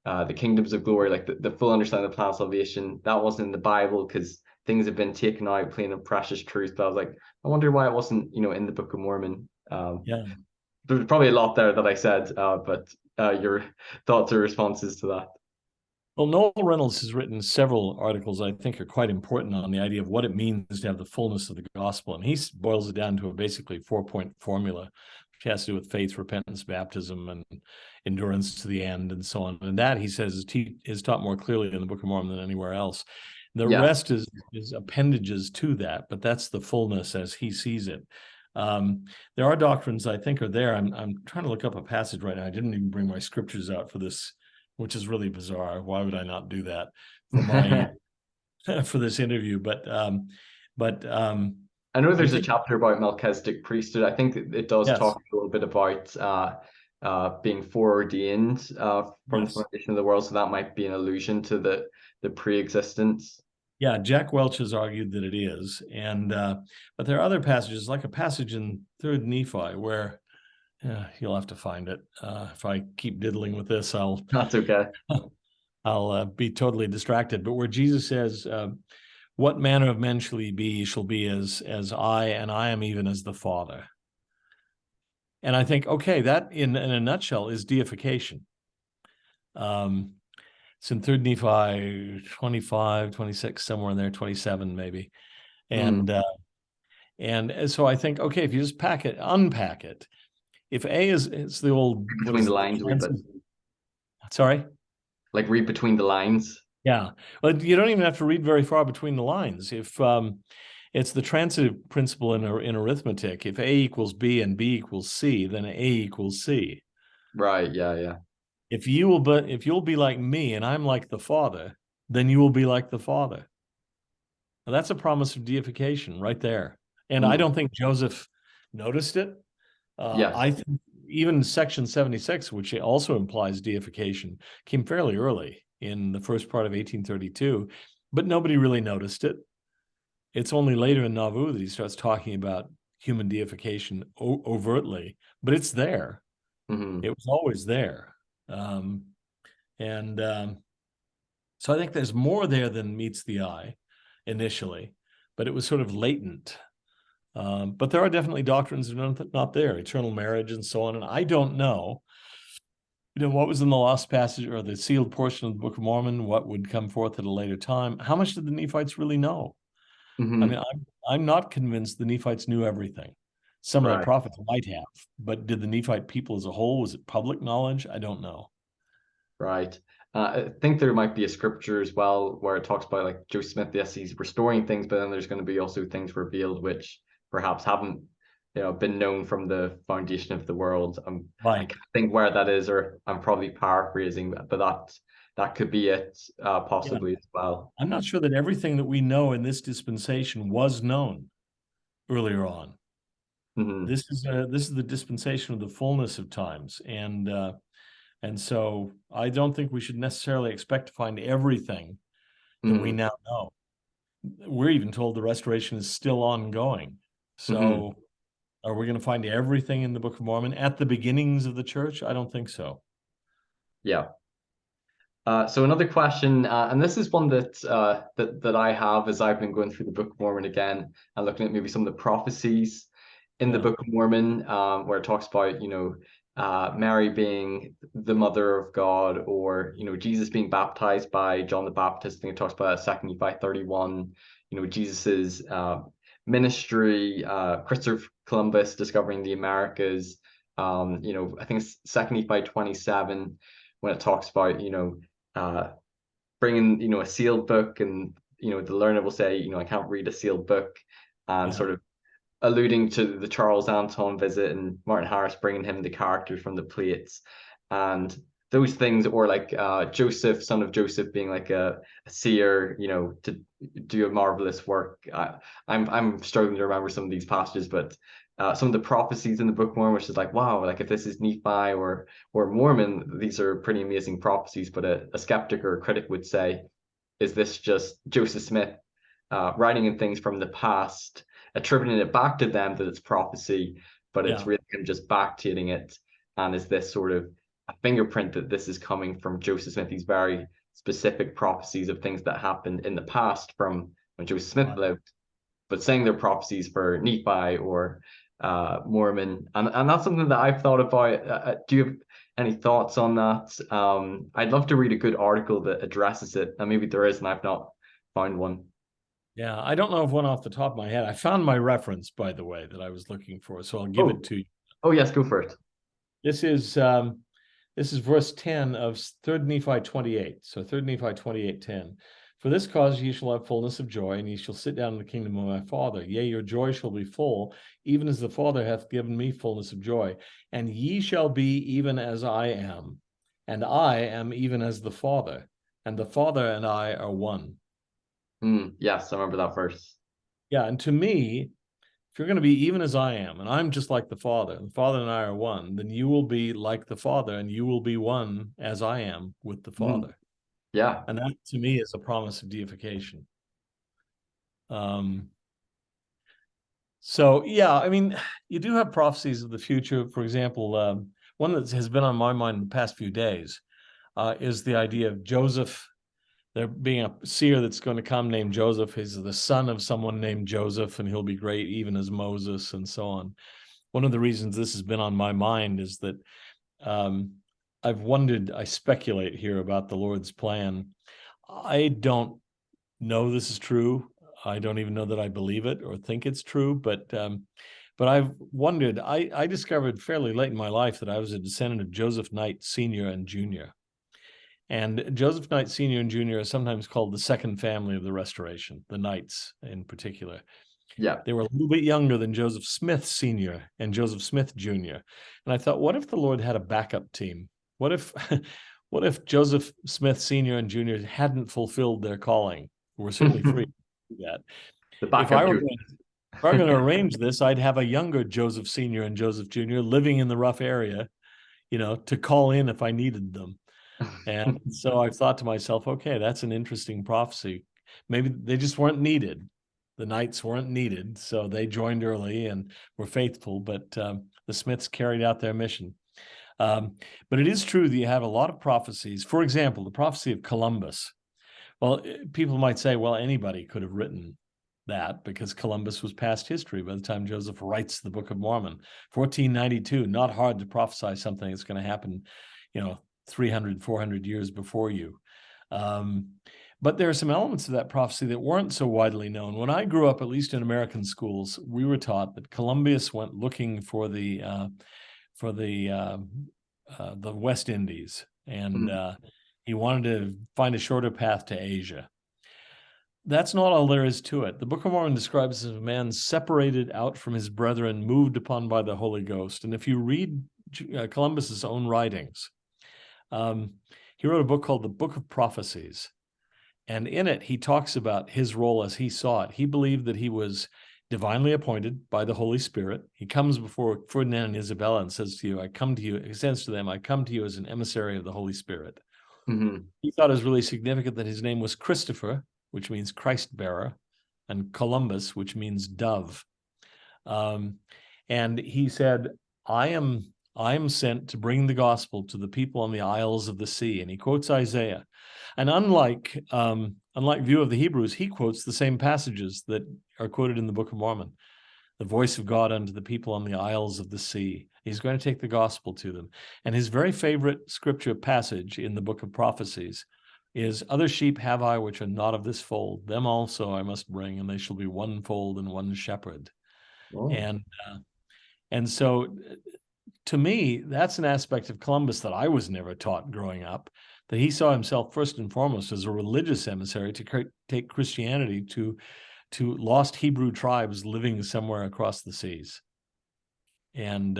the kingdoms of glory, like the full understanding of the plan of salvation, that wasn't in the Bible because things have been taken out, plain and precious truth. But I was like, I wonder why it wasn't, in the Book of Mormon. There's probably a lot there that I said, but your thoughts or responses to that. Well, Noel Reynolds has written several articles I think are quite important on the idea of what it means to have the fullness of the gospel. And he boils it down to a basically 4-point formula, which has to do with faith, repentance, baptism, and endurance to the end, and so on. And that, he says, is taught more clearly in the Book of Mormon than anywhere else. The rest is appendages to that, but that's the fullness as he sees it. There are doctrines I think are there. I'm trying to look up a passage right now. I didn't even bring my scriptures out for this, which is really bizarre. Why would I not do that for my for this interview? But I know there's a chapter about Melchizedek priesthood. I think it does talk a little bit about being foreordained from the foundation of the world. So that might be an allusion to the pre-existence. Yeah, Jack Welch has argued that it is, and but there are other passages, like a passage in 3rd Nephi, where you'll have to find it. If I keep diddling with this, That's okay. I'll be totally distracted. But where Jesus says, "What manner of men shall ye be? Ye shall be as I, and I am even as the Father." And I think, okay, that in a nutshell is deification. It's in 3rd Nephi 25, 26, somewhere in there, 27 maybe. And so I think, okay, if you just unpack it, if A it's the old between the lines, sorry, like read between the lines. Yeah, well, you don't even have to read very far between the lines. If It's the transitive principle in arithmetic. If A equals B and B equals C, then A equals C. Right. Yeah. Yeah. If you'll be like me and I'm like the Father, then you will be like the Father. Now, that's a promise of deification right there. And I Mm. don't think Joseph noticed it. Yes. I think even section 76, which also implies deification, came fairly early in the first part of 1832, but nobody really noticed it. It's only later in Nauvoo that he starts talking about human deification overtly, but it's there. Mm-hmm. It was always there. Um, and So I think there's more there than meets the eye initially, but it was sort of latent. But there are definitely doctrines that are not there, eternal marriage and so on. And I don't know, what was in the lost passage or the sealed portion of the Book of Mormon, what would come forth at a later time. How much did the Nephites really know? I mean, Mm-hmm. I'm not convinced the Nephites knew everything. Some of the Right. prophets might have, but did the Nephite people as a whole, was it public knowledge? I don't know. Right. I think there might be a scripture as well where it talks about like Joseph Smith, yes, he's restoring things, but then there's going to be also things revealed which perhaps haven't, been known from the foundation of the world. I Right. can't think where that is, or I'm probably paraphrasing, but that could be it, Yeah. possibly as well. I'm not sure that everything that we know in this dispensation was known earlier on. Hmm. This is the dispensation of the fullness of times, and so I don't think we should necessarily expect to find everything that we Hmm. now know. We're even told the restoration is still ongoing. Hmm. So are we going to find everything in the Book of Mormon at the beginnings of the church? I don't think so. Yeah. So another question, and this is one that I have as I've been going through the Book of Mormon again and looking at maybe some of the prophecies in the Yeah. Book of Mormon, where it talks about Mary being the mother of God, or Jesus being baptized by John the Baptist. I think it talks about 2 Nephi 31. Jesus's ministry, Christopher Columbus discovering the Americas. I think it's 2 Nephi 27 when it talks about uh, bringing a sealed book, and the learner will say I can't read a sealed book, and Yeah. sort of alluding to the Charles Anton visit and Martin Harris bringing him the characters from the plates and those things, or like Joseph, son of Joseph, being like a seer, to do a marvelous work. I'm struggling to remember some of these passages, but some of the prophecies in the Book of Mormon, which is like, wow, like if this is Nephi or Mormon, these are pretty amazing prophecies. But a skeptic or a critic would say, is this just Joseph Smith writing in things from the past, attributing it back to them that it's prophecy, but it's Yeah. really him just backdating it? And is this sort of a fingerprint that this is coming from Joseph Smith, these very specific prophecies of things that happened in the past from when Joseph Smith Right. lived, but saying they're prophecies for Nephi or Mormon? And that's something that I've thought about. Do you have any thoughts on that? I'd love to read a good article that addresses it, and maybe there is, and I've not found one. Yeah. I don't know of one off the top of my head. I found my reference, by the way, that I was looking for, so I'll give it Oh, to you. oh yes, go for it. This is um, this is verse 10 of 3rd Nephi 28. So 3rd Nephi 28:10. For this cause ye shall have fullness of joy, and ye shall sit down in the kingdom of my Father. Yea, your joy shall be full, even as the Father hath given me fullness of joy. And ye shall be even as I am, and I am even as the Father, and the Father and I are one. Yes, I remember that verse. Yeah, and to me, if you're going to be even as I am, and I'm just like the Father and I are one, then you will be like the Father, and you will be one as I am with the Mm, Father. yeah. And that to me is a promise of deification. Um, so yeah, I mean, you do have prophecies of the future. For example, one that has been on my mind in the past few days is the idea of Joseph. There being a seer that's going to come named Joseph. He's the son of someone named Joseph, and he'll be great even as Moses, and so on. One of the reasons this has been on my mind is that um, I've wondered, I speculate here about the Lord's plan. I don't know this is true. I don't even know that I believe it or think it's true, but I've wondered. I discovered fairly late in my life that I was a descendant of Joseph Knight Sr. and Jr. And Joseph Knight Sr. and Jr. are sometimes called the second family of the Restoration, the Knights in particular. Yeah. They were a little bit younger than Joseph Smith Sr. and Joseph Smith Jr. And I thought, what if the Lord had a backup team? What if what if Joseph Smith Sr. and Jr. hadn't fulfilled their calling? We're certainly free to do that. The If I backup were Joseph. if I were going to arrange this, I'd have a younger Joseph Sr. and Joseph Jr. living in the rough area, to call in if I needed them. And so I thought to myself, okay, that's an interesting prophecy. Maybe they just weren't needed. The knights weren't needed, so they joined early and were faithful, but the Smiths carried out their mission. But it is true that you have a lot of prophecies. For example, the prophecy of Columbus. Well, people might say, well, anybody could have written that because Columbus was past history by the time Joseph writes the Book of Mormon. 1492, not hard to prophesy something that's going to happen, 300, 400 years before you. But there are some elements of that prophecy that weren't so widely known. When I grew up, at least in American schools, we were taught that Columbus went looking for the West Indies, and he wanted to find a shorter path to Asia. That's not all there is to it. The Book of Mormon describes as a man separated out from his brethren, moved upon by the Holy Ghost. And if you read Columbus's own writings, he wrote a book called the Book of Prophecies. And in it, he talks about his role as he saw it. He believed that he was divinely appointed by the Holy Spirit. He comes before Ferdinand and Isabella and says to you, he says to them, I come to you as an emissary of the Holy Spirit. He thought it was really significant that his name was Christopher, which means Christ bearer, and Columbus, which means dove. And he said, I am sent to bring the gospel to the people on the isles of the sea. And he quotes Isaiah. And unlike View of the Hebrews, he quotes the same passages that are quoted in the Book of Mormon. The voice of God unto the people on the isles of the sea. He's going to take the gospel to them. And his very favorite scripture passage in the Book of Prophecies is, other sheep have I which are not of this fold. Them also I must bring, and they shall be one fold and one shepherd. Oh. And so to me, that's an aspect of Columbus that I was never taught growing up, that he saw himself first and foremost as a religious emissary to take Christianity to lost Hebrew tribes living somewhere across the seas. And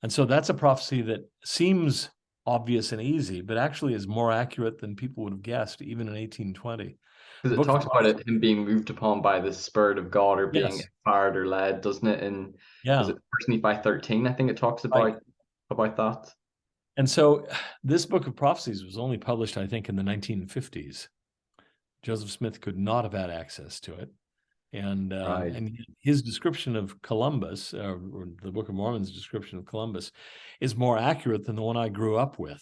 so that's a prophecy that seems obvious and easy, but actually is more accurate than people would have guessed, even in 1820. Because it talks about him being moved upon by the Spirit of God, or being inspired or led, doesn't it? In is it 1 Nephi 13? I think it talks about that. And so this Book of Prophecies was only published, I think, in the 1950s. Joseph Smith could not have had access to it. And his description of Columbus, or the Book of Mormon's description of Columbus, is more accurate than the one I grew up with.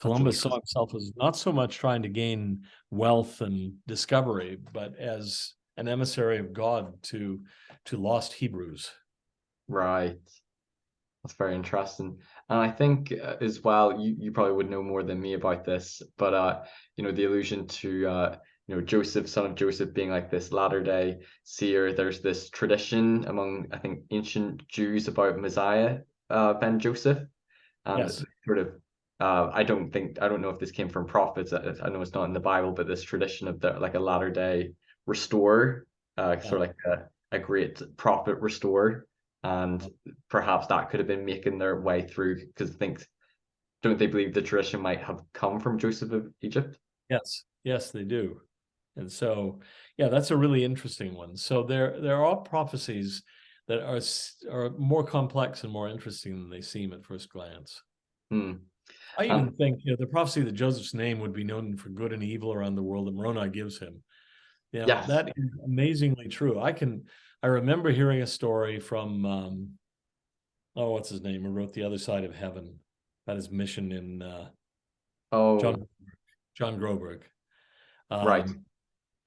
Columbus saw himself as not so much trying to gain wealth and discovery, but as an emissary of God to lost Hebrews. Right. That's very interesting. And I think as well, you probably would know more than me about this, but the allusion to Joseph, son of Joseph, being like this latter-day seer. There's this tradition among, I think, ancient Jews about Messiah, ben Joseph, and sort of I don't know if this came from prophets. I know it's not in the Bible, but this tradition of like a latter-day restorer, sort of like a great prophet restorer. And perhaps that could have been making their way through, because don't they believe the tradition might have come from Joseph of Egypt? Yes, they do. And so, that's a really interesting one. So there are prophecies that are more complex and more interesting than they seem at first glance. I even think the prophecy that Joseph's name would be known for good and evil around the world that Moroni gives him. That is amazingly true. I remember hearing a story from, what's his name, who wrote The Other Side of Heaven, about his mission in John Groberg. Right.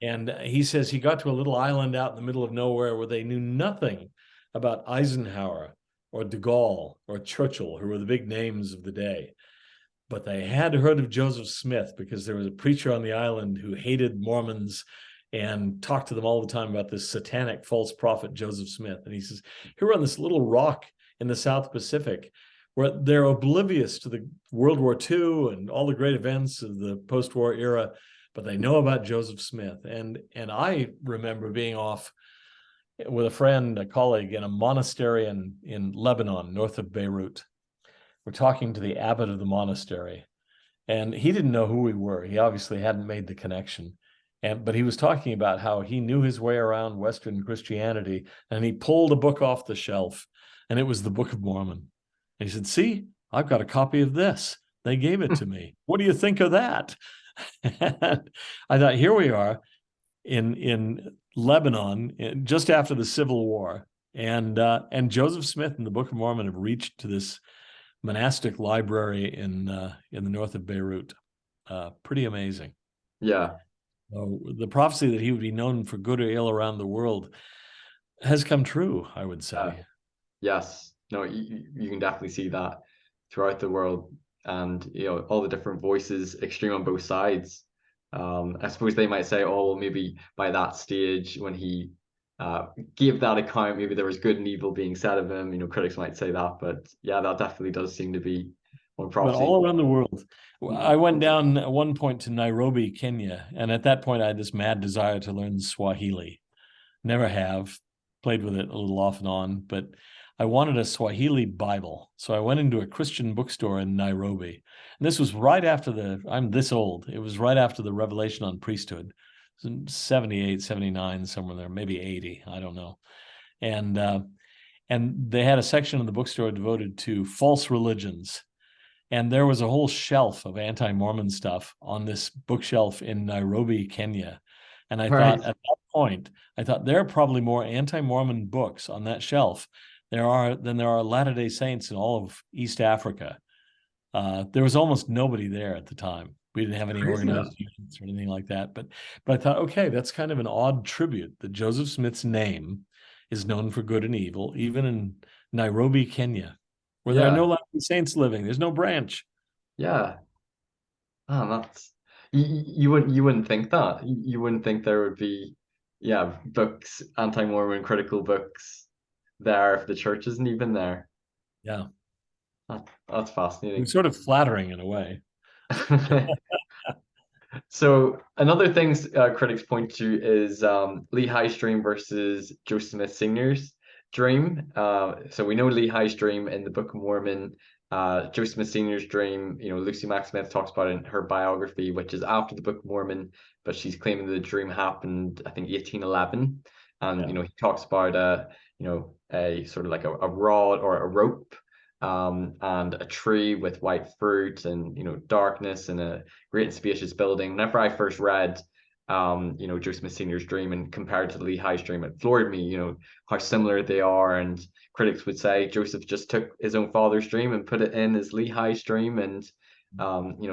And he says he got to a little island out in the middle of nowhere where they knew nothing about Eisenhower or de Gaulle or Churchill, who were the big names of the day. But they had heard of Joseph Smith because there was a preacher on the island who hated Mormons and talked to them all the time about this satanic false prophet, Joseph Smith. And he says, here we're on this little rock in the South Pacific where they're oblivious to the World War II and all the great events of the post-war era, but they know about Joseph Smith. And I remember being off with a friend, a colleague, in a monastery in Lebanon, north of Beirut. We're talking to the abbot of the monastery, and he didn't know who we were. He obviously hadn't made the connection. But he was talking about how he knew his way around Western Christianity, and he pulled a book off the shelf, and it was the Book of Mormon. And he said, "See, I've got a copy of this. They gave it to me. What do you think of that?" And I thought, here we are in Lebanon, just after the Civil War, and Joseph Smith and the Book of Mormon have reached to this monastic library in the north of Beirut. Pretty amazing. Yeah. So the prophecy that he would be known for good or ill around the world has come true, I would say. Yes. No, you can definitely see that throughout the world, and all the different voices, extreme on both sides. I suppose they might say, oh, well, maybe by that stage when he gave that account, maybe there was good and evil being said of him. Critics might say that, but yeah, that definitely does seem to be one But prophecy. all around the world. I went down at one point to Nairobi, Kenya, and at that point I had this mad desire to learn Swahili. Never have, played with it a little off and on, but I wanted a Swahili Bible. So I went into a Christian bookstore in Nairobi. And this was right after I'm this old. It was right after the revelation on priesthood. 78, 79, somewhere there, maybe 80, I don't know. And they had a section of the bookstore devoted to false religions. And there was a whole shelf of anti-Mormon stuff on this bookshelf in Nairobi, Kenya. And I thought at that point, there are probably more anti-Mormon books on that shelf than there are Latter-day Saints in all of East Africa. There was almost nobody there at the time. We didn't have any organized units or anything like that. But I thought, okay, that's kind of an odd tribute that Joseph Smith's name is known for good and evil, even in Nairobi, Kenya, where there are no Latter-day Saints living. There's no branch. Yeah. Oh, that's you wouldn't think that. You wouldn't think there would be, books, anti-Mormon critical books there if the church isn't even there. Yeah. That's fascinating. It's sort of flattering in a way. So another thing critics point to is Lehi's dream versus Joseph Smith Sr.'s dream. So we know Lehi's dream in the Book of Mormon. Joseph Smith Sr.'s dream, Lucy Mack Smith talks about it in her biography, which is after the Book of Mormon, but she's claiming the dream happened, I think, 1811. And, he talks about a sort of like a rod or a rope, and a tree with white fruit and darkness and a great and spacious building. Whenever I first read Joseph Smith Sr.'s dream and compared to Lehi's dream, it floored me, how similar they are. And critics would say Joseph just took his own father's dream and put it in as Lehi's dream, and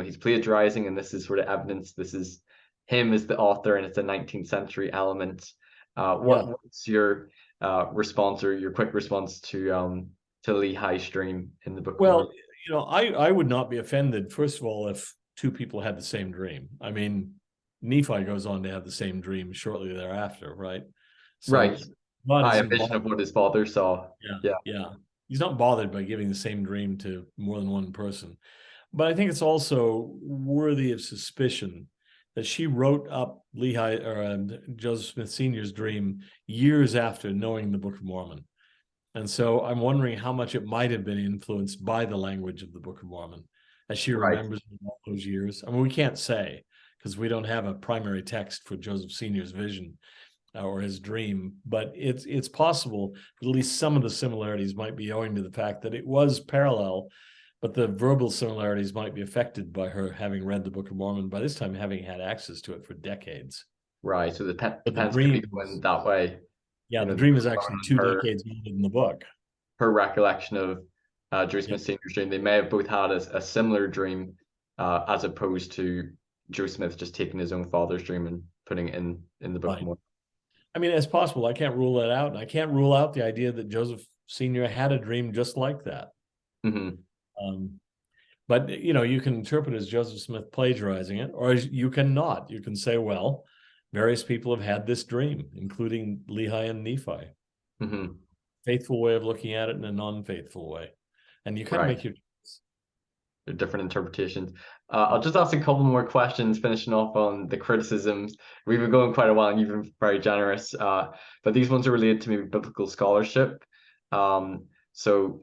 he's plagiarizing, and this is sort of evidence this is him as the author, and it's a 19th century element. What's your response, or your quick response to Lehi's dream in the Book of Mormon? Well, I would not be offended, first of all, if two people had the same dream. I mean, Nephi goes on to have the same dream shortly thereafter, right? So right. A vision of what his father saw. Yeah. He's not bothered by giving the same dream to more than one person. But I think it's also worthy of suspicion that she wrote up Lehi or Joseph Smith Sr.'s dream years after knowing the Book of Mormon. And so I'm wondering how much it might have been influenced by the language of the Book of Mormon as she remembers all those years. I mean, we can't say because we don't have a primary text for Joseph Sr.'s vision or his dream, but it's possible that at least some of the similarities might be owing to the fact that it was parallel, but the verbal similarities might be affected by her having read the Book of Mormon, by this time having had access to it for decades. Right, so the depends could be going that way. Yeah, the dream is actually 2 decades older than the book. Her recollection of Joseph Smith Sr.'s dream, they may have both had a similar dream, as opposed to Joseph Smith just taking his own father's dream and putting it in the Book of Mormon. I mean, it's possible. I can't rule that out. And I can't rule out the idea that Joseph Sr. had a dream just like that. But, you can interpret it as Joseph Smith plagiarizing it, or you cannot. You can say, well, various people have had this dream, including Lehi and Nephi. Faithful way of looking at it and a non-faithful way. And you kind of make your choice. different interpretations. I'll just ask a couple more questions, finishing off on the criticisms. We've been going quite a while, and you've been very generous. But these ones are related to maybe biblical scholarship. So,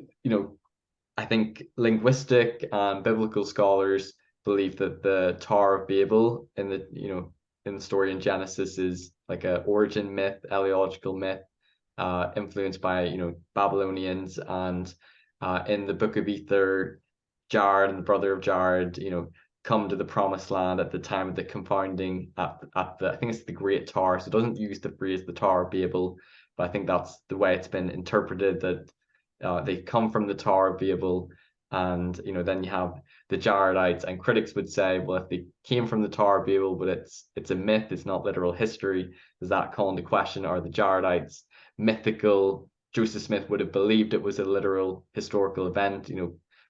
I think linguistic and biblical scholars believe that the Tower of Babel in the story in Genesis is like a origin myth, eleological myth, influenced by Babylonians, and in the Book of Ether, Jared and the brother of Jared, come to the promised land at the time of the confounding at the I think it's the Great Tower. So it doesn't use the phrase the Tower of Babel, but I think that's the way it's been interpreted, that they come from the Tower of Babel. And then you have the Jaredites, and critics would say, well, if they came from the Tower of Babel, but it's a myth, it's not literal history, does that call into question, are the Jaredites mythical? Joseph Smith would have believed it was a literal historical event,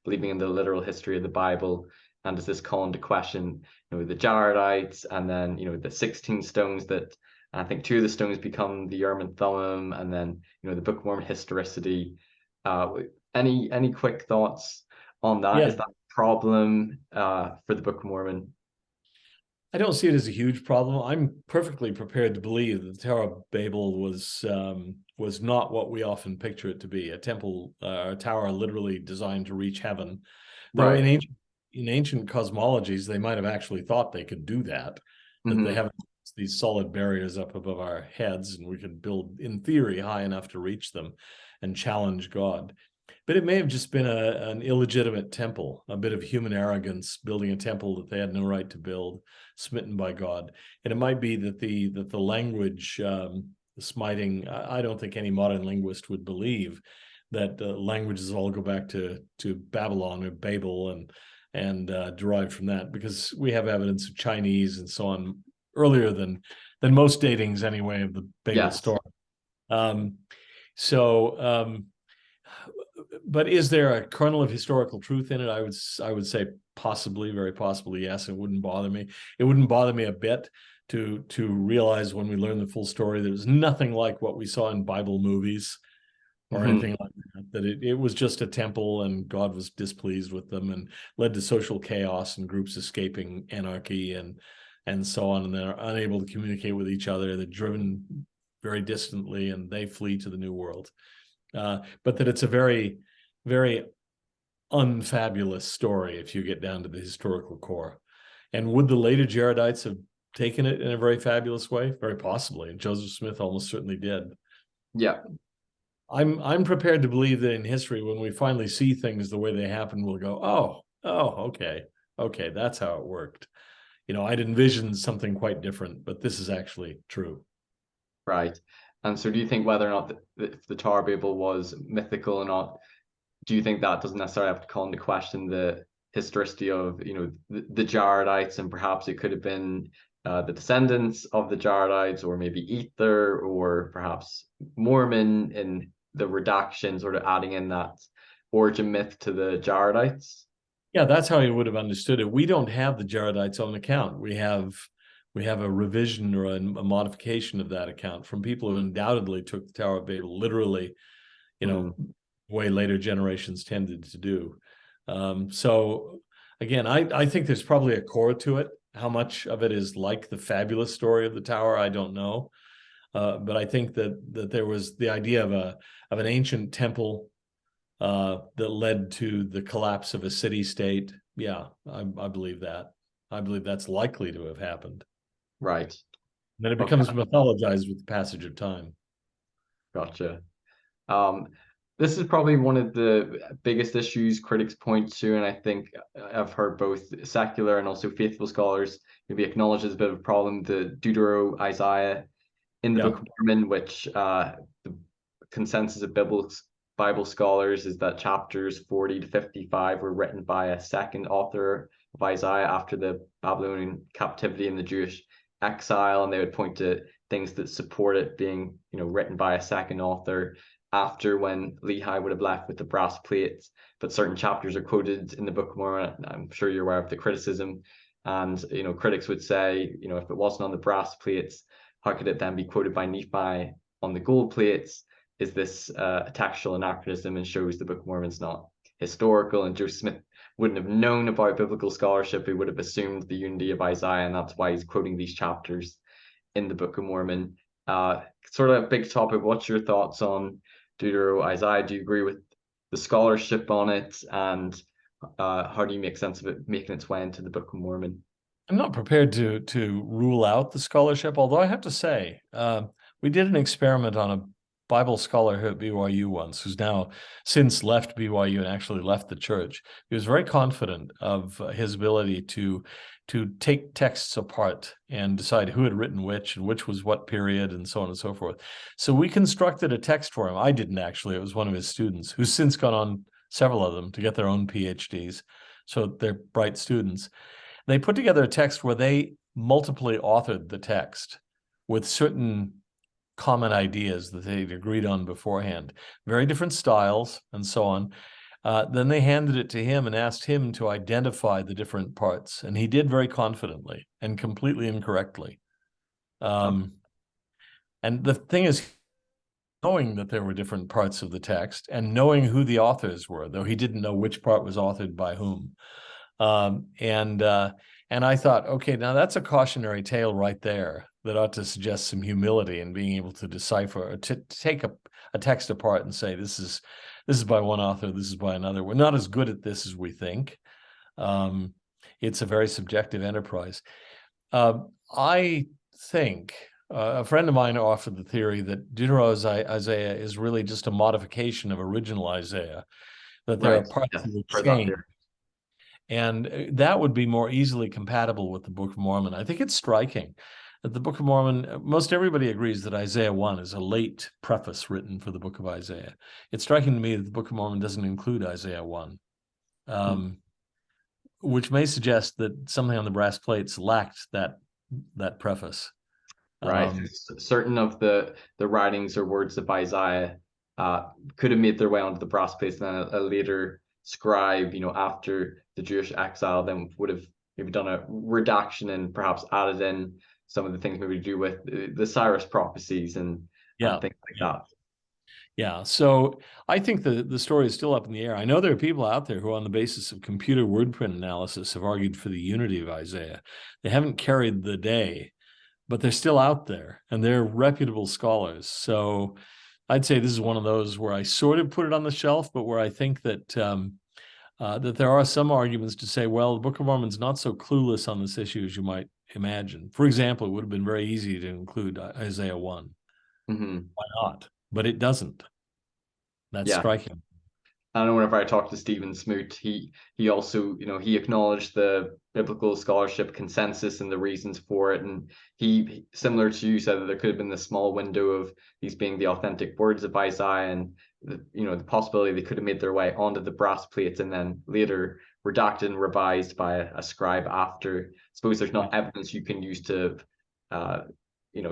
believing in the literal history of the Bible. And does this call into question, the Jaredites, and then the 16 stones that I think 2 of the stones become the Urim and Thummim, and then the Book of Mormon historicity. Any quick thoughts on that? Yeah. Is that a problem for the Book of Mormon? I don't see it as a huge problem. I'm perfectly prepared to believe that the Tower of Babel was not what we often picture it to be, a temple, a tower literally designed to reach heaven. Though Right. in ancient cosmologies, they might have actually thought they could do that, that they have these solid barriers up above our heads, and we could build, in theory, high enough to reach them and challenge God. But it may have just been an illegitimate temple, a bit of human arrogance, building a temple that they had no right to build, smitten by God. And it might be that the language, the smiting, I don't think any modern linguist would believe that languages all go back to Babylon or Babel and derived from that, because we have evidence of Chinese and so on earlier than most datings anyway of the Babel story. But is there a kernel of historical truth in it? I would say possibly, very possibly, yes. It wouldn't bother me. It wouldn't bother me a bit to realize when we learn the full story, there's nothing like what we saw in Bible movies or anything like that. That it was just a temple, and God was displeased with them and led to social chaos and groups escaping anarchy and so on, and they're unable to communicate with each other. They're driven very distantly, and they flee to the New World. But that it's a very, very unfabulous story if you get down to the historical core. And would the later Jaredites have taken it in a very fabulous way? Very possibly, and Joseph Smith almost certainly did. Yeah. I'm prepared to believe that in history, when we finally see things the way they happen, we'll go, okay, that's how it worked. I'd envisioned something quite different, but this is actually true. Right. And so do you think whether or not the Tower of Babel was mythical or not, do you think that doesn't necessarily have to call into question the historicity of, the Jaredites, and perhaps it could have been the descendants of the Jaredites, or maybe Ether, or perhaps Mormon in the redaction, sort of adding in that origin myth to the Jaredites? Yeah, that's how he would have understood it. We don't have the Jaredites on account. We have a revision or a modification of that account from people who undoubtedly took the Tower of Babel literally, way later generations tended to do. So again, I think there's probably a core to it. How much of it is like the fabulous story of the tower, I don't know. But I think that there was the idea of an ancient temple that led to the collapse of a city-state. Yeah, I believe that. I believe that's likely to have happened. Right. And then it becomes mythologized with the passage of time. Gotcha. This is probably one of the biggest issues critics point to, and I think I've heard both secular and also faithful scholars maybe acknowledge as a bit of a problem, the Deutero-Isaiah in the Book of Mormon, which the consensus of Bible scholars is that chapters 40 to 55 were written by a second author of Isaiah after the Babylonian captivity and the Jewish exile, and they would point to things that support it being, written by a second author after, when Lehi would have left with the brass plates. But certain chapters are quoted in the Book of Mormon. I'm sure you're aware of the criticism, and critics would say, if it wasn't on the brass plates, how could it then be quoted by Nephi on the gold plates? Is this a textual anachronism, and shows the Book of Mormon's not historical? And Joseph Smith wouldn't have known about biblical scholarship. He would have assumed the unity of Isaiah, and that's why he's quoting these chapters in the Book of Mormon. Sort of a big topic. What's your thoughts on Deutero-Isaiah? Do you agree with the scholarship on it, and how do you make sense of it making its way into the Book of Mormon? I'm not prepared to rule out the scholarship, although I have to say, we did an experiment on a Bible scholar here at BYU once, who's now since left BYU and actually left the church. He was very confident of his ability to take texts apart and decide who had written which and which was what period and so on and so forth. So we constructed a text for him. I didn't actually. It was one of his students who's since gone on, several of them, to get their own PhDs. So they're bright students. They put together a text where they multiply authored the text with certain common ideas that they'd agreed on beforehand, very different styles and so on. Then they handed it to him and asked him to identify the different parts. And he did very confidently and completely incorrectly. And the thing is, knowing that there were different parts of the text and knowing who the authors were, though he didn't know which part was authored by whom. And I thought, okay, now that's a cautionary tale right there that ought to suggest some humility in being able to decipher or to take a text apart and say, this is by one author, this is by another. We're not as good at this as we think. It's a very subjective enterprise. I think a friend of mine offered the theory that Deutero-Isaiah is really just a modification of original Isaiah, that there are parts of the chain. And that would be more easily compatible with the Book of Mormon. I think it's striking that the Book of Mormon, most everybody agrees that Isaiah 1 is a late preface written for the Book of Isaiah. It's striking to me that the Book of Mormon doesn't include Isaiah 1, which may suggest that something on the brass plates lacked that preface. Right. Certain of the writings or words of Isaiah could have made their way onto the brass plates, and then a later scribe, after the Jewish exile, then would have maybe done a redaction and perhaps added in some of the things maybe to do with the Cyrus prophecies and things like that. Yeah, so I think the story is still up in the air. I know there are people out there who, on the basis of computer word print analysis, have argued for the unity of Isaiah. They haven't carried the day, but they're still out there, and they're reputable scholars. So I'd say this is one of those where I sort of put it on the shelf, but where I think that that there are some arguments to say, well, the Book of Mormon's not so clueless on this issue as you might imagine. For example, it would have been very easy to include Isaiah 1. Mm-hmm. Why not? But it doesn't. That's striking. I know whenever I talked to Stephen Smoot, he also, he acknowledged the biblical scholarship consensus and the reasons for it. And he, similar to you, said that there could have been this small window of these being the authentic words of Isaiah, and the possibility they could have made their way onto the brass plates and then later redacted and revised by a scribe after. I suppose there's not evidence you can use to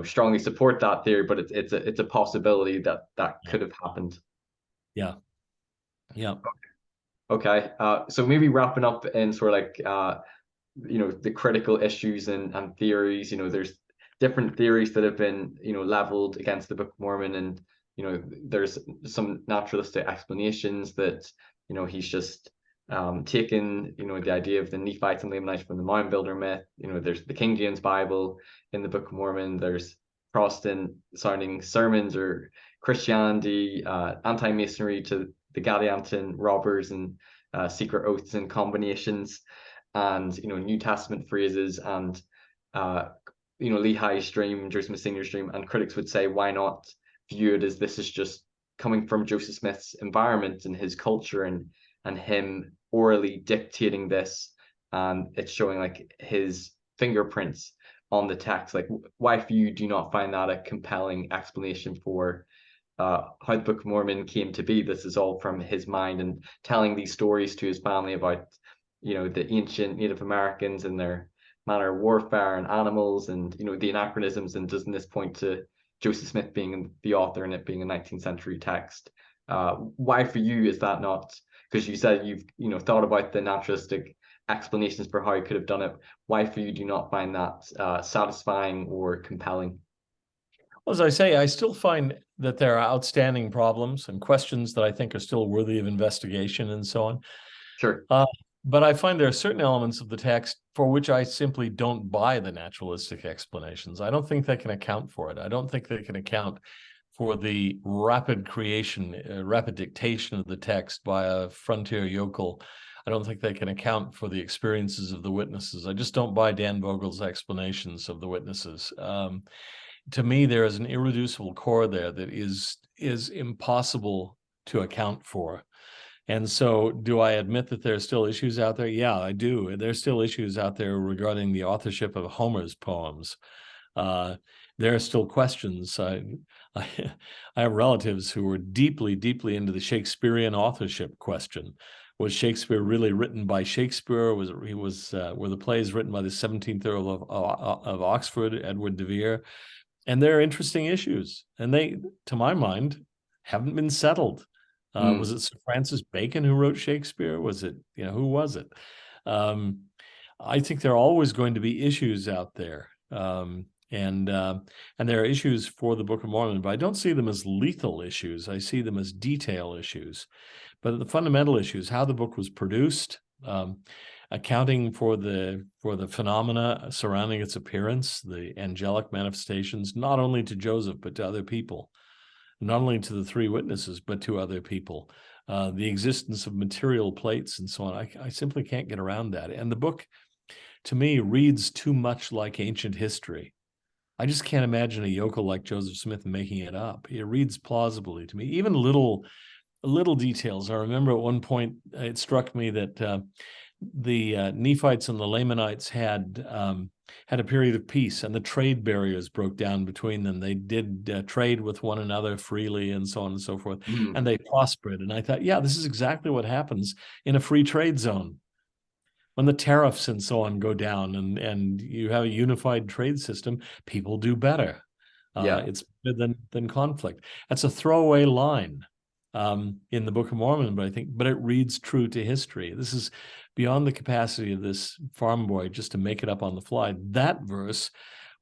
strongly support that theory, but it's a possibility that could have happened. Yeah. Okay. So maybe wrapping up in sort of like the critical issues and theories. There's different theories that have been leveled against the Book of Mormon, and there's some naturalistic explanations that he's just taken the idea of the Nephites and Lamanites from the Mound Builder myth. There's the King James Bible in the Book of Mormon. There's Protestant sounding sermons or Christianity, anti-Masonry to the Gadianton robbers and secret oaths and combinations, and New Testament phrases and Lehi's dream, Joseph Smith's Senior's dream, and critics would say, why not view it as this is just coming from Joseph Smith's environment and his culture and him orally dictating this, and it's showing like his fingerprints on the text. Like, why for you do you not find that a compelling explanation for how the Book of Mormon came to be? This is all from his mind and telling these stories to his family about the ancient Native Americans and their manner of warfare and animals and the anachronisms, and doesn't this point to Joseph Smith being the author and it being a 19th century text? Why for you is that not, because you said you've thought about the naturalistic explanations for how he could have done it, why for you do you not find that satisfying or compelling? Well, as I say, I still find that there are outstanding problems and questions that I think are still worthy of investigation and so on. Sure. But I find there are certain elements of the text for which I simply don't buy the naturalistic explanations. I don't think they can account for it. I don't think they can account for the rapid creation, rapid dictation of the text by a frontier yokel. I don't think they can account for the experiences of the witnesses. I just don't buy Dan Vogel's explanations of the witnesses. To me, there is an irreducible core there that is impossible to account for. And so, do I admit that there are still issues out there? Yeah, I do. There's still issues out there regarding the authorship of Homer's poems. There are still questions. I have relatives who were deeply, deeply into the Shakespearean authorship question. Was Shakespeare really written by Shakespeare? Were the plays written by the 17th Earl of Oxford, Edward de Vere? And there are interesting issues, and they, to my mind, haven't been settled. Was it Sir Francis Bacon who wrote Shakespeare? Was it, who was it? I think there are always going to be issues out there. And there are issues for the Book of Mormon, but I don't see them as lethal issues. I see them as detail issues. But the fundamental issue is how the book was produced, accounting for the phenomena surrounding its appearance, the angelic manifestations, not only to Joseph, but to other people. Not only to the three witnesses, but to other people. The existence of material plates and so on. I simply can't get around that. And the book, to me, reads too much like ancient history. I just can't imagine a yokel like Joseph Smith making it up. It reads plausibly to me, even little details. I remember at one point, it struck me that the Nephites and the Lamanites had a period of peace, and the trade barriers broke down between them. They did trade with one another freely and so on and so forth, and they prospered. And I thought, yeah, this is exactly what happens in a free trade zone. When the tariffs and so on go down and you have a unified trade system, people do better. It's better than conflict. That's a throwaway line in the Book of Mormon, but it reads true to history. This is beyond the capacity of this farm boy just to make it up on the fly. That verse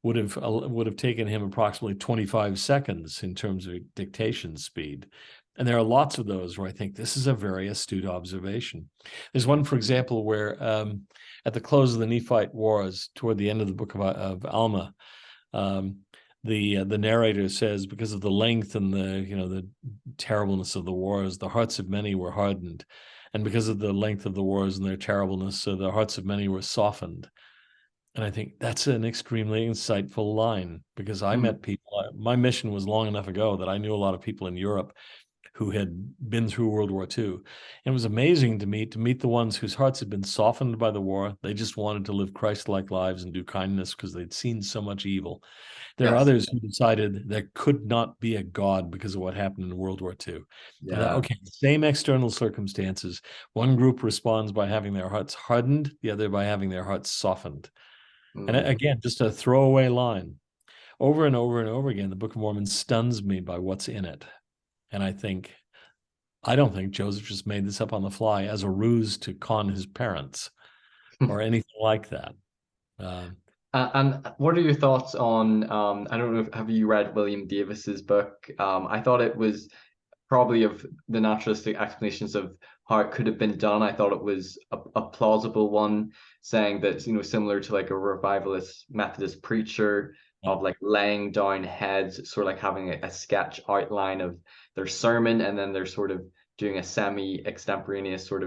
would have taken him approximately 25 seconds in terms of dictation speed. And there are lots of those where I think this is a very astute observation. There's one, for example, where at the close of the Nephite Wars, toward the end of the book of Alma, the narrator says, because of the length and the terribleness of the wars, the hearts of many were hardened, and because of the length of the wars and their terribleness, so the hearts of many were softened. And I think that's an extremely insightful line, because I met people. My mission was long enough ago that I knew a lot of people in Europe who had been through World War II. And it was amazing to meet the ones whose hearts had been softened by the war. They just wanted to live Christ-like lives and do kindness because they'd seen so much evil. There are others who decided there could not be a God because of what happened in World War II. Thought, okay, same external circumstances. One group responds by having their hearts hardened, the other by having their hearts softened. And again, just a throwaway line. Over and over and over again, the Book of Mormon stuns me by what's in it. And I don't think Joseph just made this up on the fly as a ruse to con his parents or anything like that. And what are your thoughts on, I don't know, have you read William Davis's book? I thought it was probably, of the naturalistic explanations of how it could have been done, I thought it was a plausible one, saying that, similar to like a revivalist Methodist preacher, of like laying down heads, sort of like having a sketch outline of their sermon, and then they're sort of doing a semi-extemporaneous sort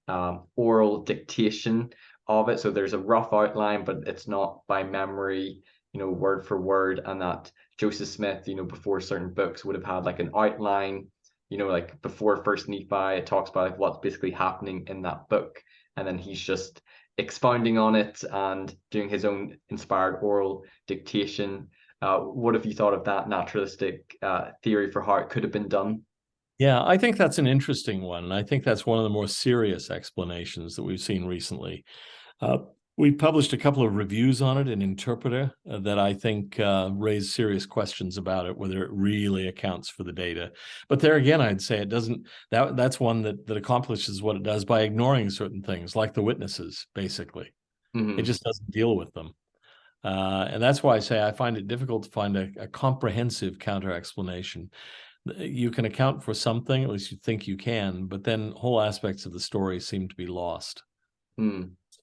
of oral dictation of it. So there's a rough outline, but it's not by memory, word for word, and that Joseph Smith, before certain books would have had like an outline, like before First Nephi, it talks about like what's basically happening in that book, and then he's just expounding on it and doing his own inspired oral dictation. What have you thought of that naturalistic theory for how it could have been done? Yeah, I think that's an interesting one. I think that's one of the more serious explanations that we've seen recently. We've published a couple of reviews on it in Interpreter that I think raise serious questions about it, whether it really accounts for the data. But there again, I'd say it doesn't. That's one that accomplishes what it does by ignoring certain things, like the witnesses, basically. It just doesn't deal with them. And that's why I say I find it difficult to find a comprehensive counter-explanation. You can account for something, at least you think you can, but then whole aspects of the story seem to be lost.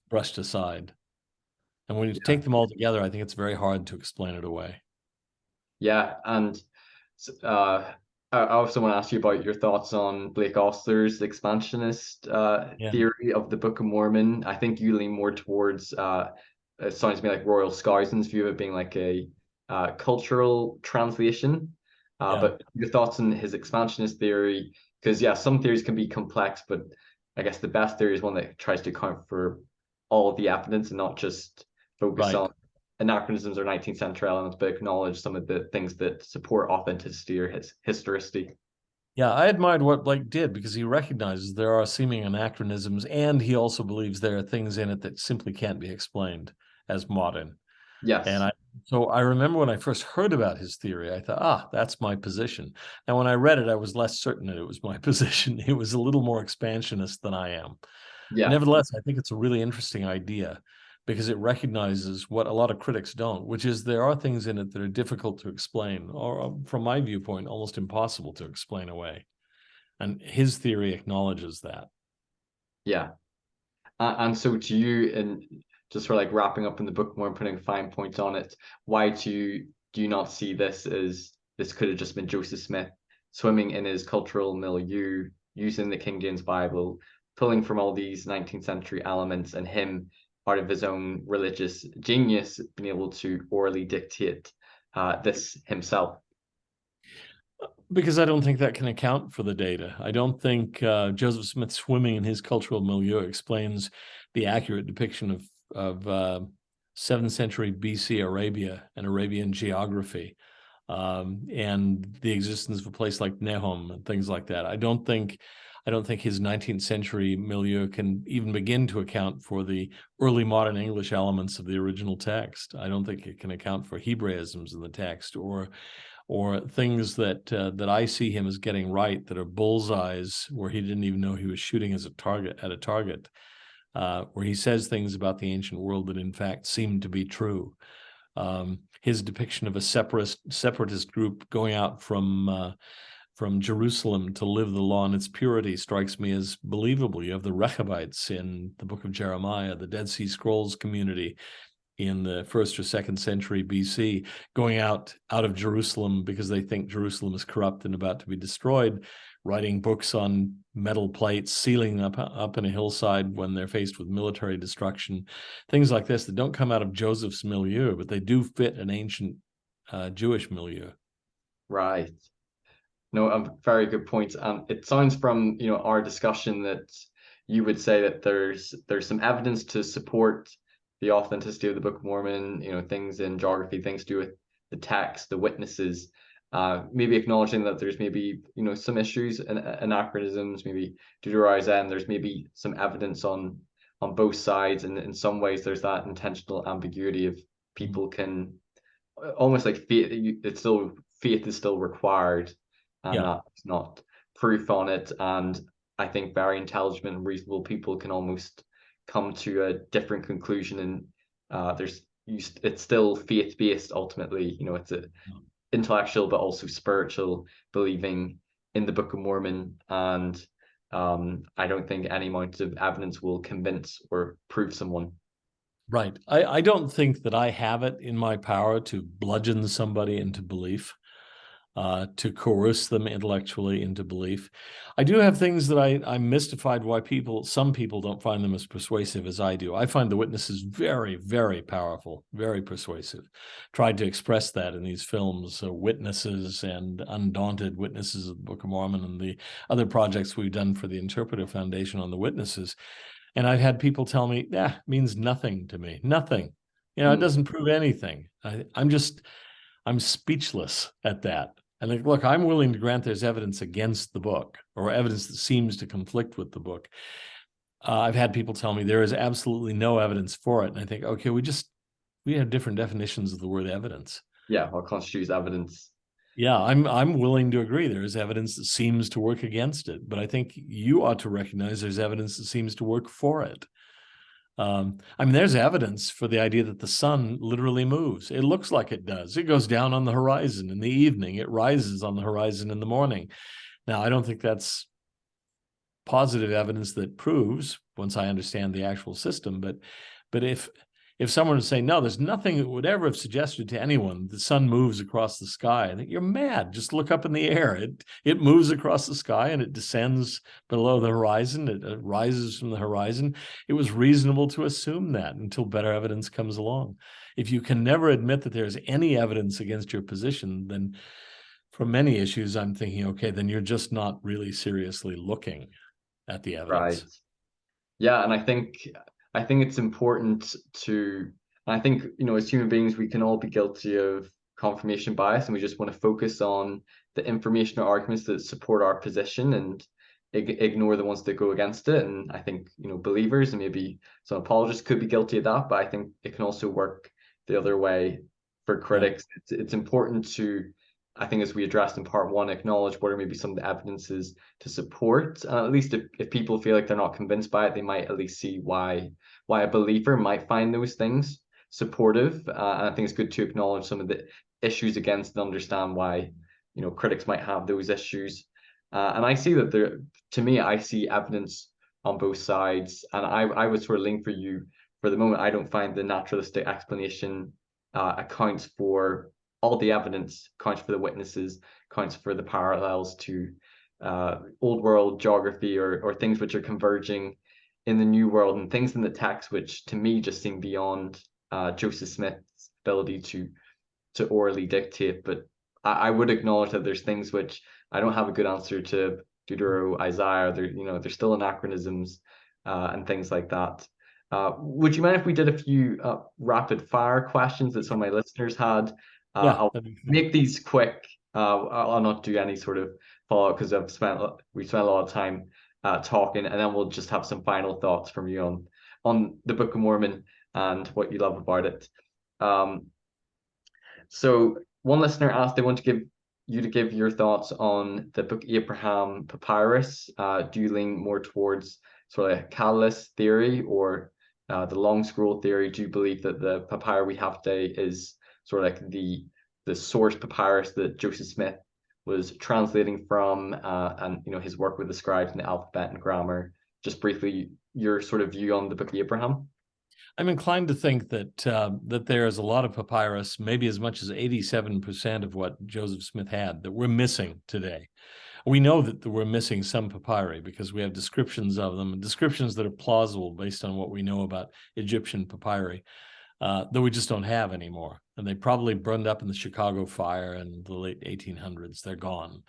brushed aside. And when you take them all together, I think it's very hard to explain it away. Yeah, and I also want to ask you about your thoughts on Blake Ostler's expansionist theory of the Book of Mormon. I think you lean more towards, it sounds to me like Royal Scousen's view of it being like a cultural translation. But your thoughts on his expansionist theory, because yeah, some theories can be complex, but I guess the best theory is one that tries to account for all of the evidence and not just focus on anachronisms or 19th century elements, but acknowledge some of the things that support authenticity or historicity. Yeah, I admired what Blake did because he recognizes there are seeming anachronisms, and he also believes there are things in it that simply can't be explained as modern. Yes. And so I remember when I first heard about his theory, I thought, that's my position. And when I read it, I was less certain that it was my position. It was a little more expansionist than I am. Yeah. Nevertheless, I think it's a really interesting idea because it recognizes what a lot of critics don't, which is there are things in it that are difficult to explain, or from my viewpoint, almost impossible to explain away. And his theory acknowledges that. Yeah. And so to you, and just for like wrapping up in the book more and putting a fine point on it, why do you not see this as this could have just been Joseph Smith swimming in his cultural milieu, using the King James Bible, pulling from all these 19th century elements, and him out of his own religious genius being able to orally dictate this himself? Because I don't think that can account for the data. I don't think Joseph Smith swimming in his cultural milieu explains the accurate depiction of 7th century BC Arabia and Arabian geography, and the existence of a place like Nahum and things like that. I don't think his 19th century milieu can even begin to account for the early modern English elements of the original text. I don't think it can account for Hebraisms in the text or things that I see him as getting right that are bullseyes where he didn't even know he was shooting as a target, where he says things about the ancient world that in fact seem to be true. His depiction of a separatist group going out from Jerusalem to live the law in its purity strikes me as believable. You have the Rechabites in the book of Jeremiah, the Dead Sea Scrolls community in the 1st or 2nd century BC, going out of Jerusalem because they think Jerusalem is corrupt and about to be destroyed, writing books on metal plates, sealing up in a hillside when they're faced with military destruction, things like this that don't come out of Joseph's milieu, but they do fit an ancient Jewish milieu. Right. No, a very good point. It sounds from our discussion that you would say that there's some evidence to support the authenticity of the Book of Mormon, things in geography, things to do with the text, the witnesses, maybe acknowledging that there's maybe, some issues and anachronisms, maybe Deutero-Isaiah, and there's maybe some evidence on both sides. And in some ways, there's that intentional ambiguity of people can almost like faith is still required, and that's not proof on it. And I think very intelligent and reasonable people can almost come to a different conclusion, and it's still faith-based ultimately. It's a intellectual but also spiritual believing in the Book of Mormon, and I don't think any amount of evidence will convince or prove someone. Right. I don't think that I have it in my power to bludgeon somebody into belief, to coerce them intellectually into belief. I do have things that I'm mystified why some people don't find them as persuasive as I do. I find the witnesses very, very powerful, very persuasive. Tried to express that in these films, Witnesses and Undaunted Witnesses of the Book of Mormon and the other projects we've done for the Interpretive Foundation on the witnesses. And I've had people tell me, it means nothing to me, nothing. It doesn't prove anything. I'm speechless at that. And like, look, I'm willing to grant there's evidence against the book or evidence that seems to conflict with the book. I've had people tell me there is absolutely no evidence for it. And I think, okay, we have different definitions of the word evidence. Yeah, what constitutes evidence? Yeah, I'm willing to agree there is evidence that seems to work against it, but I think you ought to recognize there's evidence that seems to work for it. There's evidence for the idea that the sun literally moves. It looks like it does. It goes down on the horizon in the evening. It rises on the horizon in the morning. Now, I don't think that's positive evidence that proves, once I understand the actual system. But if someone would say, no, there's nothing that would ever have suggested to anyone the sun moves across the sky, I think you're mad. Just look up in the air. It moves across the sky and it descends below the horizon. It rises from the horizon. It was reasonable to assume that until better evidence comes along. If you can never admit that there's any evidence against your position, then for many issues, I'm thinking, okay, then you're just not really seriously looking at the evidence. Right. Yeah, and I think it's important to, I think, as human beings, we can all be guilty of confirmation bias, and we just want to focus on the information or arguments that support our position and ignore the ones that go against it. And I think, believers and maybe some apologists could be guilty of that, but I think it can also work the other way for critics. Yeah. It's important to, I think, as we addressed in part one, acknowledge what are maybe some of the evidences to support. At least if people feel like they're not convinced by it, they might at least see why a believer might find those things supportive. And I think it's good to acknowledge some of the issues against and understand why, critics might have those issues. And I see that to me, I see evidence on both sides. And I would sort of lean for you for the moment. I don't find the naturalistic explanation accounts for all the evidence, accounts for the witnesses, accounts for the parallels to old world geography or things which are converging in the new world, and things in the text which to me just seem beyond Joseph Smith's ability to orally dictate. But I would acknowledge that there's things which I don't have a good answer to. Deutero-Isaiah, there's still anachronisms and things like that. Would you mind if we did a few rapid fire questions that some of my listeners had? I'll make these quick. I'll not do any sort of follow-up because we spent a lot of time talking, and then we'll just have some final thoughts from you on the Book of Mormon and what you love about it. So one listener asked they want to give your thoughts on the Book of Abraham papyrus. Do you lean more towards sort of a catalyst theory or the long scroll theory? Do you believe that the papyrus we have today is sort of like the source papyrus that Joseph Smith was translating from, and his work with the scribes and the alphabet and grammar? Just briefly, your sort of view on the Book of Abraham. I'm inclined to think that that there is a lot of papyrus, maybe as much as 87% of what Joseph Smith had, that we're missing today. We know that we're missing some papyri because we have descriptions of them, descriptions that are plausible based on what we know about Egyptian papyri, that we just don't have anymore. And they probably burned up in the Chicago fire in the late 1800s. They're gone.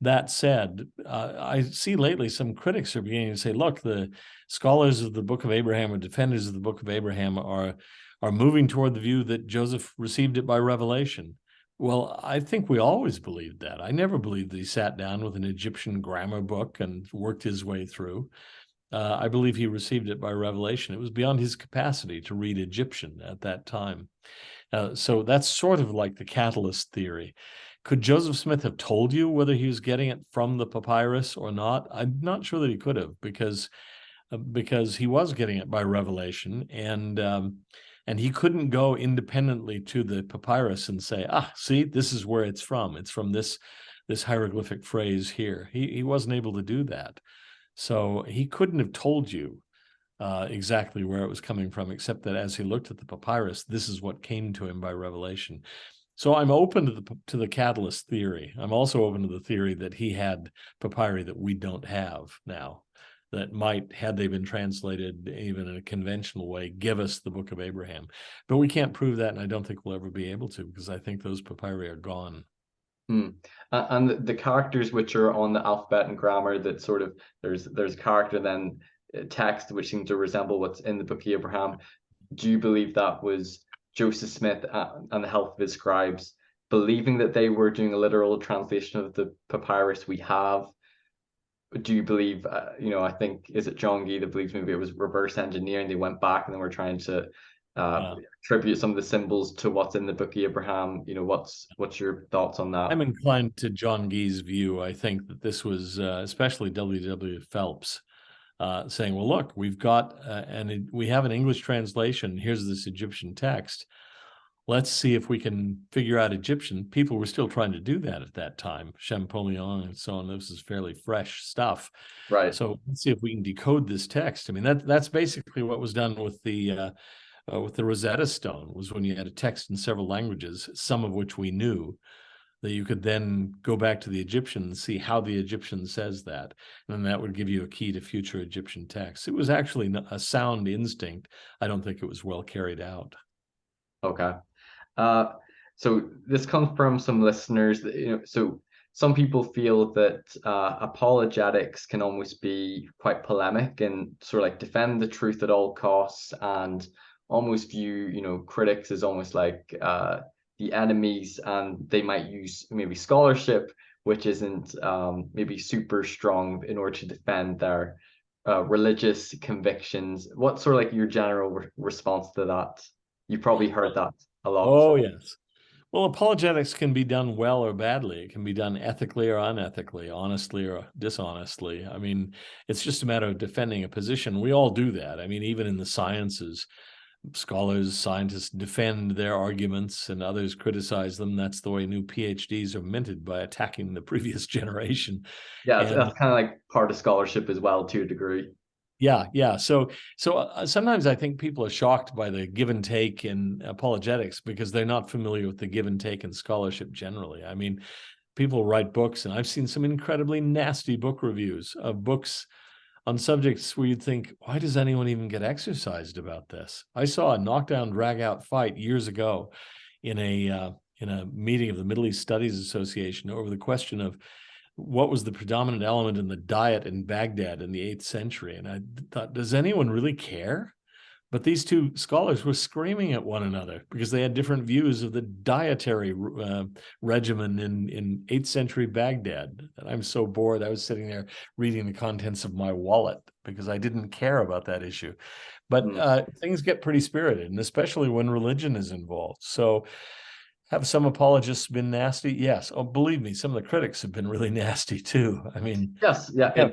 That said, I see lately some critics are beginning to say, look, the scholars of the Book of Abraham or defenders of the Book of Abraham are moving toward the view that Joseph received it by revelation. Well, I think we always believed that. I never believed that he sat down with an Egyptian grammar book and worked his way through. I believe he received it by revelation. It was beyond his capacity to read Egyptian at that time. So that's sort of like the catalyst theory. Could Joseph Smith have told you whether he was getting it from the papyrus or not? I'm not sure that he could have, because he was getting it by revelation, and he couldn't go independently to the papyrus and say, see, this is where it's from. It's from this hieroglyphic phrase here. He wasn't able to do that. So he couldn't have told you exactly where it was coming from, except that as he looked at the papyrus, this is what came to him by revelation. So I'm open to the catalyst theory. I'm also open to the theory that he had papyri that we don't have now, that might, had they been translated even in a conventional way, give us the Book of Abraham. But we can't prove that, and I don't think we'll ever be able to, because I think those papyri are gone. And the characters which are on the alphabet and grammar, that sort of there's character then text which seem to resemble what's in the Book of Abraham. Do you believe that was Joseph Smith and the help of his scribes believing that they were doing a literal translation of the papyrus we have? Do you believe, I think, is it John Gee that believes maybe it was reverse engineering? They went back and then were trying to attribute some of the symbols to what's in the Book of Abraham. What's your thoughts on that? I'm inclined to John Gee's view. I think that this was especially W.W. Phelps saying, well, look, we've got we have an English translation. Here's this Egyptian text. let's see if we can figure out Egyptian. People were still trying to do that at that time. Champollion and so on. This is fairly fresh stuff. Right. So let's see if we can decode this text. I mean, that's basically what was done with the Rosetta Stone, was when you had a text in several languages, some of which we knew, that you could then go back to the Egyptian and see how the Egyptian says that. And then that would give you a key to future Egyptian texts. It was actually a sound instinct. I don't think it was well carried out. Okay. Uh, so this comes from some listeners that, so some people feel that apologetics can almost be quite polemic and sort of like defend the truth at all costs and almost view, critics as almost like the enemies, and they might use maybe scholarship, which isn't maybe super strong in order to defend their religious convictions. What's sort of like your general response to that? You've probably heard that a lot. Oh, yes. Well, apologetics can be done well or badly. It can be done ethically or unethically, honestly or dishonestly. I mean, it's just a matter of defending a position. We all do that. I mean, even in the sciences, scholars, scientists defend their arguments and others criticize them. That's the way new PhDs are minted, by attacking the previous generation. Yeah, And that's kind of like part of scholarship as well, to a degree. yeah. So sometimes I think people are shocked by the give and take in apologetics because they're not familiar with the give and take in scholarship generally. I mean, people write books, and I've seen some incredibly nasty book reviews of books on subjects where you'd think, why does anyone even get exercised about this? I saw a knockdown, drag out fight years ago in a meeting of the Middle East Studies Association over the question of what was the predominant element in the diet in Baghdad in the 8th century. And I thought, does anyone really care? But these two scholars were screaming at one another because they had different views of the dietary regimen in 8th century Baghdad. And I'm so bored. I was sitting there reading the contents of my wallet because I didn't care about that issue. But things get pretty spirited, and especially when religion is involved. So have some apologists been nasty? Yes. Oh, believe me, some of the critics have been really nasty too. I mean, Yes, yeah, yeah,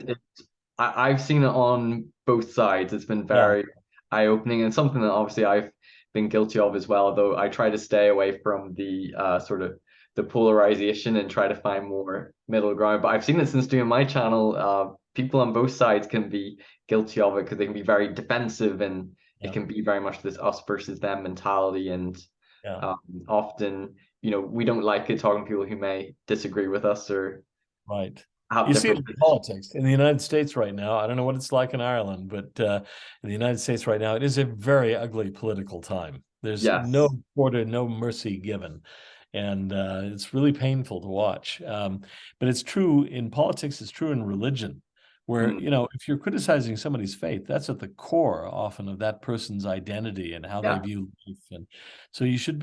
I've seen it on both sides. It's been yeah, very eye-opening and something that obviously I've been guilty of as well, though I try to stay away from the sort of the polarization and try to find more middle ground. But I've seen it since doing my channel. People on both sides can be guilty of it because they can be very defensive, and it yeah, can be very much this us versus them mentality. And yeah. often, we don't like it talking to people who may disagree with us or Right. have You see it different in positions. politics in the United States right now. I don't know what it's like in Ireland, but in the United States right now, it is a very ugly political time. There's no Yes. quarter, no mercy given. And it's really painful to watch. But it's true in politics, it's true in religion, where, Mm. if you're criticizing somebody's faith, that's at the core often of that person's identity and how they Yeah. view life. And so you shouldn't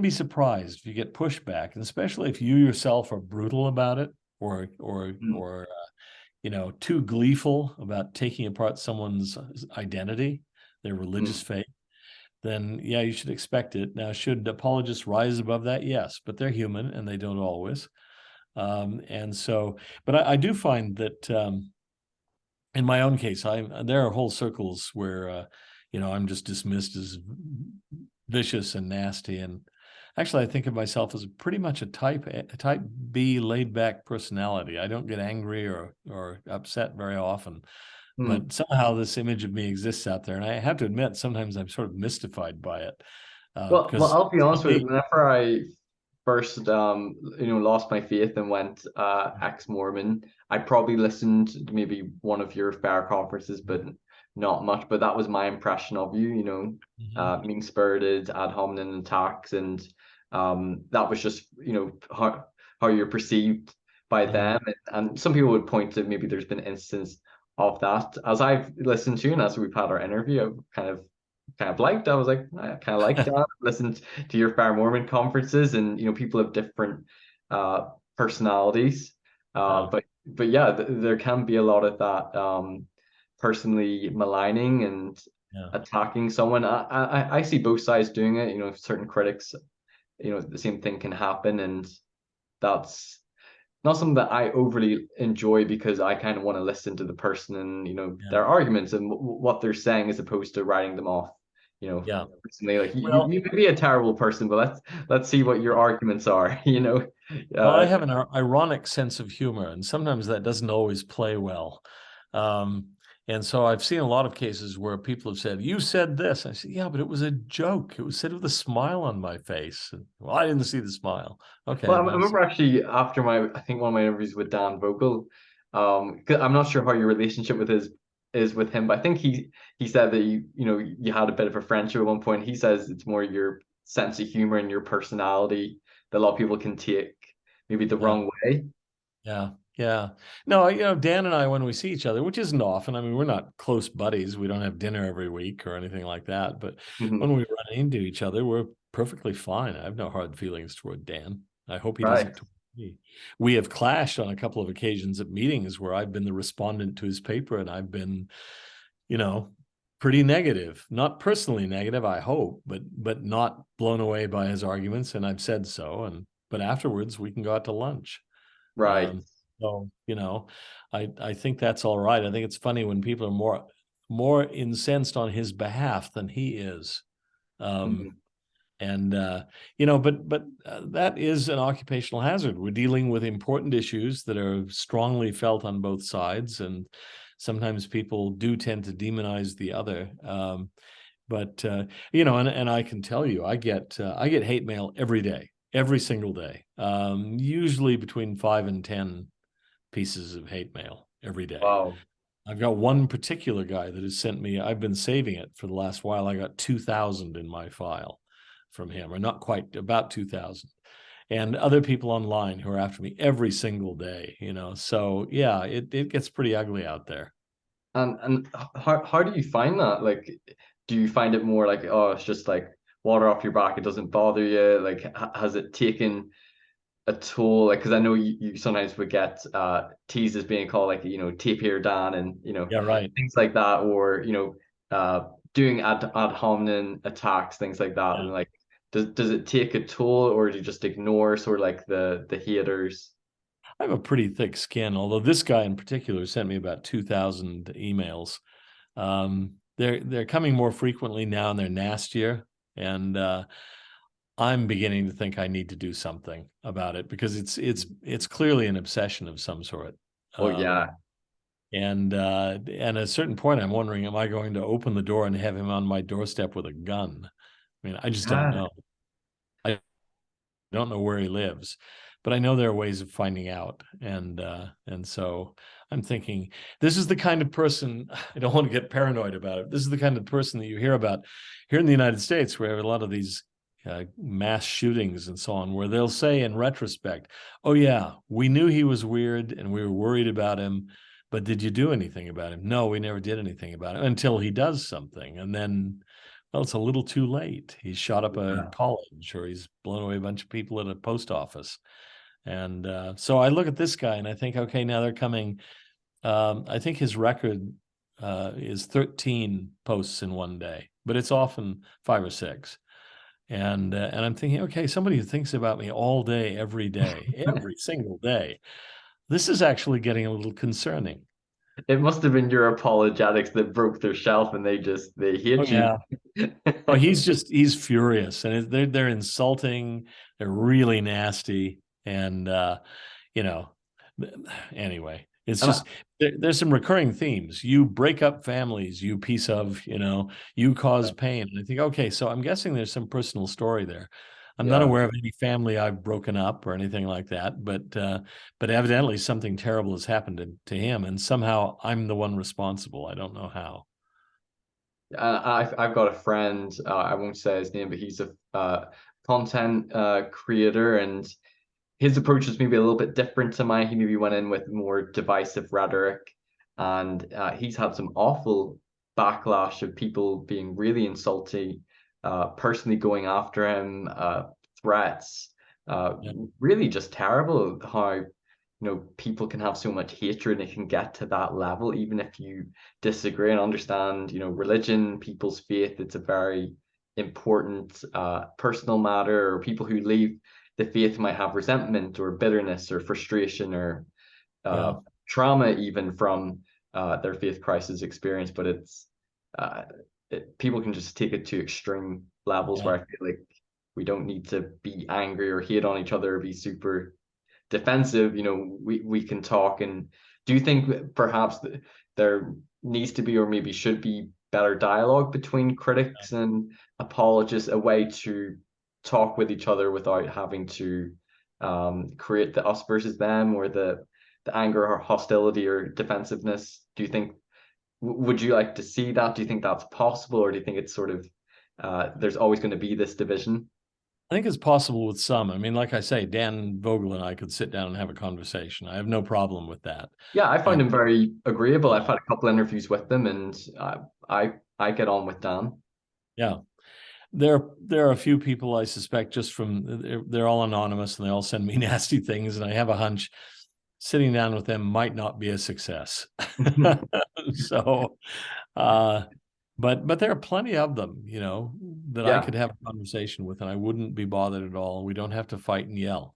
be surprised if you get pushback, and especially if you yourself are brutal about it, Mm. or too gleeful about taking apart someone's identity, their religious Mm. faith. Then yeah, you should expect it. Now, should apologists rise above that? Yes, but they're human and they don't always. And so, but I do find that in my own case, there are whole circles where I'm just dismissed as vicious and nasty. And actually, I think of myself as pretty much a type B laid back personality. I don't get angry or upset very often, Mm. but somehow this image of me exists out there, and I have to admit, sometimes I'm sort of mystified by it Well, because I'll be honest with you. me, Whenever I first, lost my faith and went ex-Mormon, I probably listened to maybe one of your fair conferences, but not much. But that was my impression of you. Mhm. Mean-spirited, ad hominem attacks, and that was just how you're perceived by Mhm. them. And some people would point to maybe there's been instances of that. As I've listened to you and as we've had our interview, I've kind of liked. I was like, I kind of like that. Listened to your Fair Mormon conferences, and people have different personalities. Yeah, But yeah, there can be a lot of that personally maligning and yeah, attacking someone. I see both sides doing it. Certain critics, the same thing can happen, and that's not something that I overly enjoy because I kind of want to listen to the person and yeah. their arguments and what they're saying as opposed to writing them off Yeah. personally, like Well, you could be a terrible person, but let's see what your arguments are, I Uh, have an ironic sense of humor, and sometimes that doesn't always play well. Um, and so I've seen a lot of cases where people have said, "You said this." I said, "Yeah, but it was a joke. It was said with a smile on my face." And, well, I didn't see the smile. Okay, well, I well, remember actually after I think one of my interviews with Dan Vogel, 'cause I'm not sure how your relationship with his is with him, but I think he said that you had a bit of a friendship at one point. He says it's more your sense of humor and your personality that a lot of people can take maybe the yeah. wrong way. Yeah, yeah. No, Dan and I, when we see each other, which isn't often, I mean, we're not close buddies. We don't have dinner every week or anything like that. But when Mhm. we run into each other, we're perfectly fine. I have no hard feelings toward Dan. I hope he Right. doesn't toward me. We have clashed on a couple of occasions at meetings where I've been the respondent to his paper and I've been, you know, pretty negative. Not personally negative, I hope, but not blown away by his arguments. And I've said so. But afterwards we can go out to lunch. Right. Um, so, I think that's all right. I think it's funny when people are more incensed on his behalf than he is. Um, Mhm. and but that is an occupational hazard. We're dealing with important issues that are strongly felt on both sides, and sometimes people do tend to demonize the other. And I can tell you, I get hate mail every day, every single day, usually between 5 and 10 pieces of hate mail every day. Wow. I've got one particular guy that has sent me, I've been saving it for the last while. I got 2,000 in my file from him, or not quite, about 2,000. And other people online who are after me every single day. So yeah, it gets pretty ugly out there. And how do you find that? Like, do you find it more like, oh, it's just like water off your back, it doesn't bother you? Like, has it taken a toll? Like, because I know you sometimes would get teases being called like, tape here, Dan, and Yeah, right. things like that, or doing ad hominem attacks, things like that. And Yeah. like, does it take a toll, or do you just ignore sort of like the haters? I have a pretty thick skin, although this guy in particular sent me about 2,000 emails. They're coming more frequently now, and they're nastier. And I'm beginning to think I need to do something about it because it's clearly an obsession of some sort. Oh Um, yeah. and at a certain point, I'm wondering, am I going to open the door and have him on my doorstep with a gun? I mean, I just don't Yeah. know. I don't know where he lives, but I know there are ways of finding out. And so I'm thinking, this is the kind of person, I don't want to get paranoid about it. This is the kind of person that you hear about here in the United States, where a lot of these mass shootings and so on, where they'll say in retrospect, "Oh yeah, we knew he was weird and we were worried about him, but did you do anything about him?" No, we never did anything about him until he does something, and then, well, it's a little too late. He's shot up a Yeah. college, or he's blown away a bunch of people at a post office. And so I look at this guy and I think, okay, now they're coming. I think his record is 13 posts in one day, but it's often 5 or 6. And I'm thinking, okay, somebody who thinks about me all day, every single day. This is actually getting a little concerning. It must have been your apologetics that broke their shelf and they Oh hate you. yeah. Oh, he's furious, and they're insulting. They're really nasty, and you know, anyway, it's And just there's some recurring themes. You break up families, you piece of, you cause pain. And I think, okay, so I'm guessing there's some personal story there. I'm not yeah, aware of any family I've broken up or anything like that, but evidently something terrible has happened to him, and somehow I'm the one responsible. I don't know how. I've got a friend. I won't say his name, but he's a content creator, and his approach is maybe a little bit different to mine. He maybe went in with more divisive rhetoric, and he's had some awful backlash of people being really insulting, personally going after him, threats, Yeah, really just terrible how people can have so much hatred and it can get to that level, even if you disagree and understand, religion, people's faith, it's a very important personal matter, or people who leave the faith might have resentment or bitterness or frustration or uh, yeah. trauma even from their faith crisis experience. But it's uh, people can just take it to extreme levels Yeah. where I feel like we don't need to be angry or hate on each other or be super defensive. We can talk. And do you think perhaps there needs to be, or maybe should be, better dialogue between critics and apologists, a way to talk with each other without having to create the us versus them, or the anger or hostility or defensiveness? Do you think, would you like to see that? Do you think that's possible, or do you think it's sort of there's always going to be this division? I think it's possible with some. I mean, like I say, Dan Vogel and I could sit down and have a conversation. I have no problem with that. Yeah, I find And him very agreeable. I've yeah, had a couple interviews with him, and I get on with Dan. yeah. There are a few people I suspect just from they're all anonymous and they all send me nasty things, and I have a hunch sitting down with them might not be a success. So, but there are plenty of them, that I Yeah, could have a conversation with, and I wouldn't be bothered at all. We don't have to fight and yell.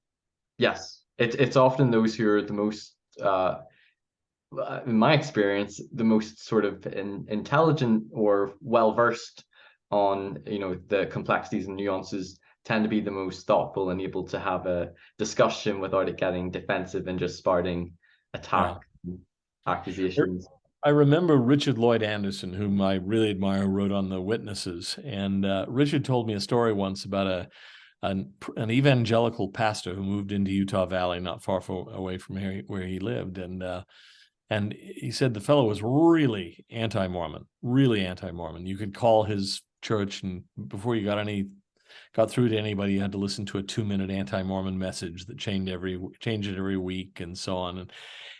yes. It's often those who are the most, in my experience, the most sort of intelligent or well versed on, the complexities and nuances, tend to be the most thoughtful and able to have a discussion without it getting defensive and just starting Yeah. attack accusations. I remember Richard Lloyd Anderson, whom I really admire, wrote on the Witnesses. And Richard told me a story once about an evangelical pastor who moved into Utah Valley, not far away from here where he lived. And he said the fellow was really anti-Mormon, really anti-Mormon. You could call his church, and before you got through to anybody, you had to listen to a 2-minute anti-Mormon message that changed it every week, and so on.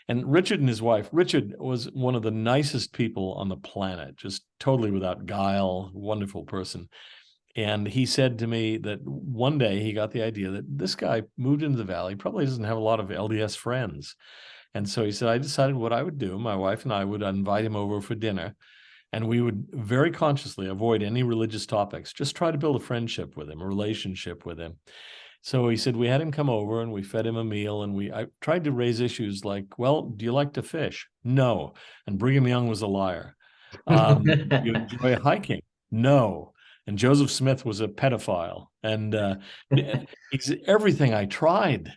And Richard and his wife, Richard was one of the nicest people on the planet, just totally without guile, wonderful person. And he said to me that one day he got the idea that this guy moved into the valley, probably doesn't have a lot of LDS friends. And so he said, I decided what I would do. My wife and I would invite him over for dinner, and we would very consciously avoid any religious topics, just try to build a friendship with him, a relationship with him. So he said we had him come over and we fed him a meal, and I tried to raise issues like, well, do you like to fish? No. And Brigham Young was a liar. You enjoy hiking? No. And Joseph Smith was a pedophile. And everything I tried.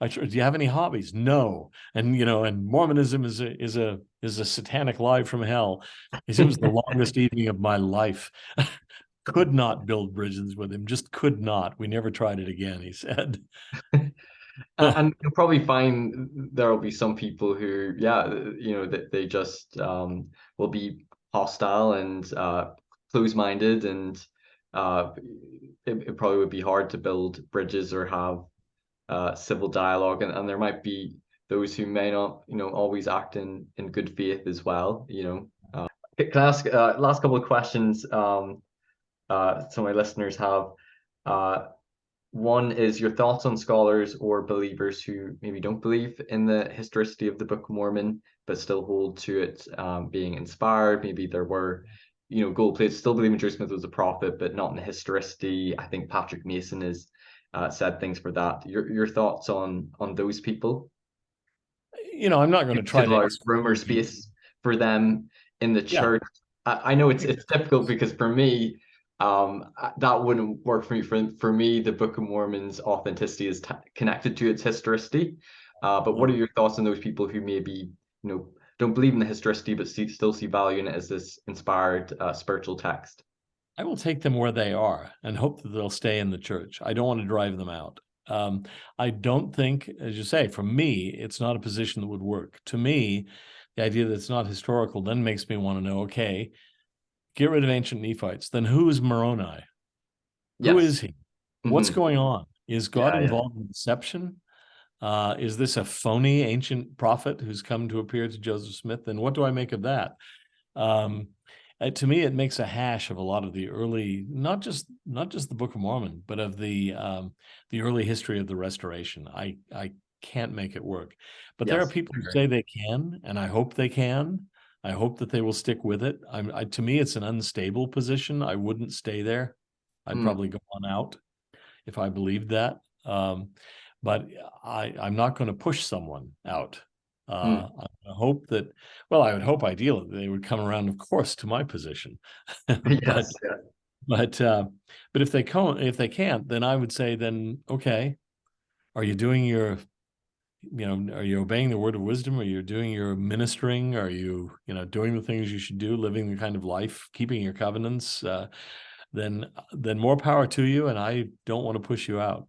Do you have any hobbies? No. And and Mormonism is a satanic lie from hell. He said it was the longest evening of my life. Could not build bridges with him, just could not. We never tried it again, he said. And you'll probably find there will be some people who, yeah, that they just will be hostile and close-minded, and it probably would be hard to build bridges or have civil dialogue, and there might be those who may not, always act in good faith as well. Can I ask last couple of questions some of my listeners have? Uh, One is your thoughts on scholars or believers who maybe don't believe in the historicity of the Book of Mormon, but still hold to it being inspired. Maybe there were, gold plates, still believing Joseph Smith was a prophet, but not in the historicity. I think Patrick Mason has said things for that. Your thoughts on those people? I'm not going to try To to allow room or exclude people. space for them in the Yeah. church. I know it's difficult because for me, that wouldn't work for me. For me, the Book of Mormon's authenticity is connected to its historicity. But what are your thoughts on those people who maybe don't believe in the historicity but still see value in it as this inspired spiritual text? I will take them where they are and hope that they'll stay in the church. I don't want to drive them out. I don't think, as you say, for me, it's not a position that would work. To me, the idea that it's not historical then makes me want to know, okay, get rid of ancient Nephites. Then who is Moroni? Who Yes. is he? What's Hmm. going on? Is God Yeah, yeah. involved in deception? Is this a phony ancient prophet who's come to appear to Joseph Smith? And what do I make of that? Um, to me, it makes a hash of a lot of the early, not just the Book of Mormon, but of the early history of the Restoration. I can't make it work, but there are Yes. people I who agree. say they can, and I hope they can. I hope that they will stick with it. To me, it's an unstable position. I wouldn't stay there. I'd Mm. probably go on out if I believed that. But I'm not going to push someone out. Mm. I hope that, well, I would hope ideally they would come around, of course, to my position. but Yes, yeah. but if they can't, then I would say, then okay, are you doing your, are you obeying the word of wisdom? Are you doing your ministering? Are you, doing the things you should do, living the kind of life, keeping your covenants? Then more power to you, and I don't want to push you out.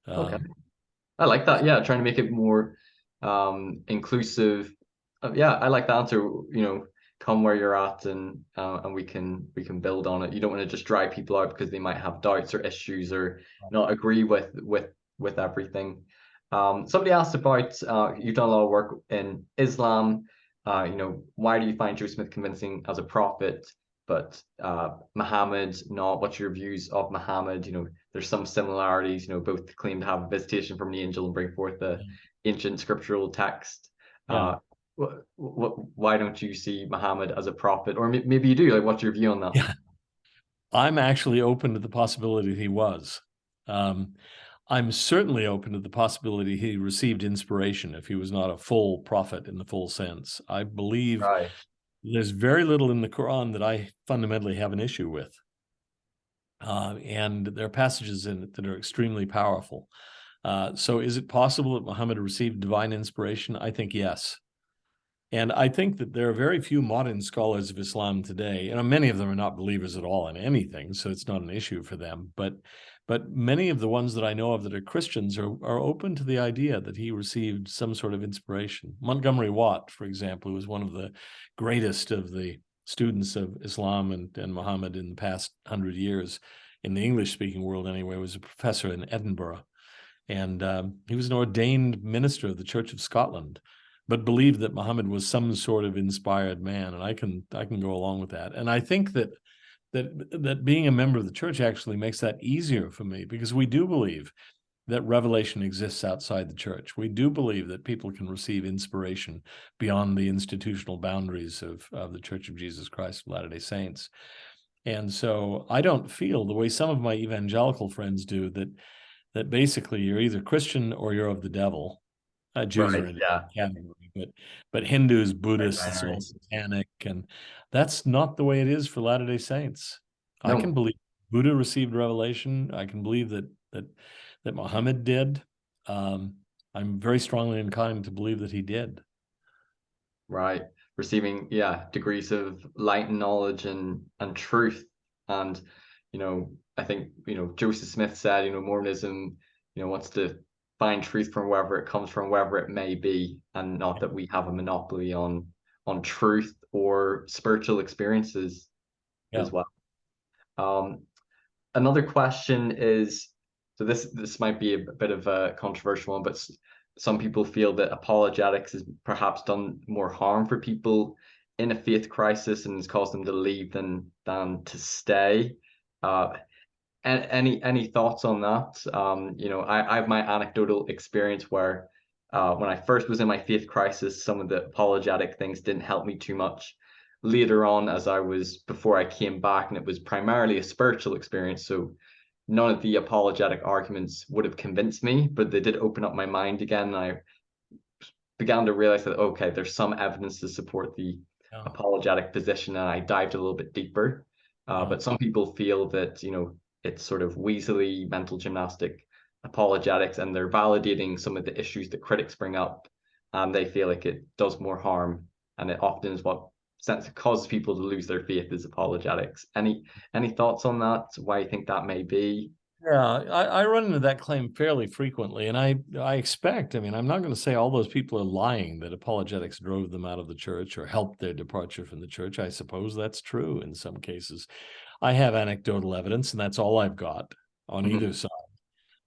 Okay. I like that. Yeah, trying to make it more inclusive. Yeah, I like the answer. Come where you're at, and we can build on it. You don't want to just drive people out because they might have doubts or issues or not agree with everything. Somebody asked about you've done a lot of work in Islam. Why do you find Joseph Smith convincing as a prophet, but Muhammad not? What's your views of Muhammad? There's some similarities. Both claim to have a visitation from an angel and bring forth the ancient scriptural text. Yeah. Why don't you see Muhammad as a prophet? Or maybe you do. Like, what's your view on that? Yeah. I'm actually open to the possibility he was. I'm certainly open to the possibility he received inspiration if he was not a full prophet in the full sense. I believe Right. there's very little in the Quran that I fundamentally have an issue with. And there are passages in it that are extremely powerful. So is it possible that Muhammad received divine inspiration? I think yes. And I think that there are very few modern scholars of Islam today, and many of them are not believers at all in anything, so it's not an issue for them. But many of the ones that I know of that are Christians are open to the idea that he received some sort of inspiration. Montgomery Watt, for example, who was one of the greatest of the students of Islam and Muhammad in the past 100 years, in the English-speaking world anyway, was a professor in Edinburgh. And he was an ordained minister of the Church of Scotland, but believed that Muhammad was some sort of inspired man, and I can go along with that. And I think that being a member of the church actually makes that easier for me, because we do believe that revelation exists outside the church. We do believe that people can receive inspiration beyond the institutional boundaries of the Church of Jesus Christ of Latter-day Saints. And so I don't feel the way some of my evangelical friends do, that basically you're either Christian or you're of the devil. Jews are in Yeah. a category, but Hindus, Buddhists, all satanic, and that's not the way it is for Latter-day Saints. I can No. believe Buddha received revelation. I can believe that Muhammad did. I'm very strongly inclined to believe that he did. Right. Receiving, degrees of light and knowledge and truth. And, I think, Joseph Smith said, Mormonism, wants to find truth from wherever it comes from, wherever it may be, and not that we have a monopoly on truth or spiritual experiences as well. Another question is, so this might be a bit of a controversial one, but some people feel that apologetics has perhaps done more harm for people in a faith crisis and has caused them to leave than to stay. Any thoughts on that? I have my anecdotal experience where when I first was in my faith crisis, some of the apologetic things didn't help me too much. Later on, before I came back, and it was primarily a spiritual experience, so none of the apologetic arguments would have convinced me, but they did open up my mind again. And I began to realize that, okay, there's some evidence to support the apologetic position, and I dived a little bit deeper. But some people feel that, it's sort of weaselly mental gymnastic apologetics, and they're validating some of the issues that critics bring up, and they feel like it does more harm, and it often is what causes people to lose their faith is apologetics. Any thoughts on that? Why you think that may be? Yeah, I run into that claim fairly frequently, and I expect, I'm not going to say all those people are lying that apologetics drove them out of the church or helped their departure from the church. I suppose that's true in some cases. I have anecdotal evidence, and that's all I've got on either side.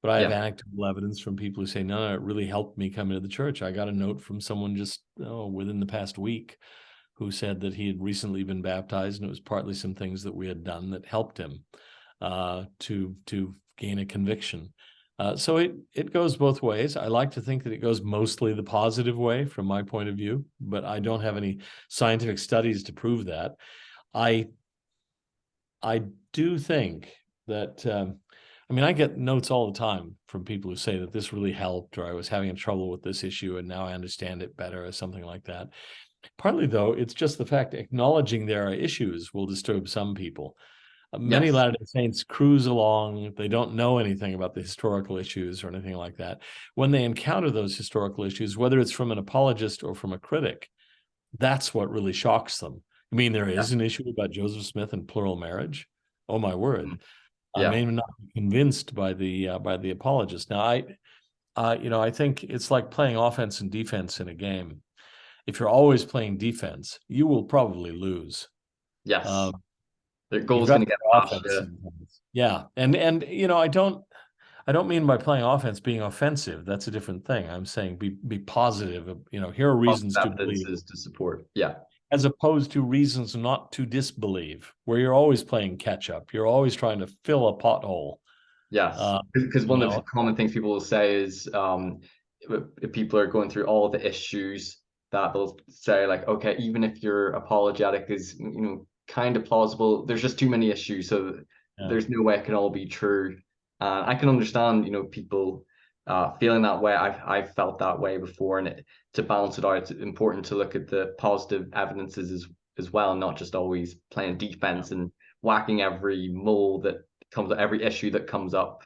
But I have anecdotal evidence from people who say, no, it really helped me come into the church. I got a note from someone just within the past week who said that he had recently been baptized, and it was partly some things that we had done that helped him to gain a conviction. So it goes both ways. I like to think that it goes mostly the positive way from my point of view, but I don't have any scientific studies to prove that. I do think that I mean, I get notes all the time from people who say that this really helped, or I was having trouble with this issue and now I understand it better, or something like that. Partly, though, it's just the fact acknowledging there are issues will disturb some people. Many Yes. Latter-day Saints cruise along. They don't know anything about the historical issues or anything like that. When they encounter those historical issues, whether it's from an apologist or from a critic, that's what really shocks them. I mean, there Yeah. is an issue about Joseph Smith and plural marriage. Oh, my word. I Yeah. may not be convinced by the apologist. Now, I think it's like playing offense and defense in a game. If you're always playing defense, you will probably lose. Yes. Their You've goal's got going to to get play past offense you. sometimes. Yeah, and I don't mean by playing offense being offensive. That's a different thing. I'm saying be positive. Here are Positive reasons to believe, evidences to support. Yeah. as opposed to reasons not to disbelieve, where you're always playing catch up. You're always trying to fill a pothole. Yes. Uh, Because you one of the know, common things people will say is if people are going through all the issues, that they'll say like, okay, even if your apologetic is, kind of plausible, there's just too many issues, so yeah. there's no way it can all be true. I can understand, people feeling that way. I've felt that way before, and to balance it out, it's important to look at the positive evidences as well, not just always playing defense and whacking every mole that comes, every issue that comes up.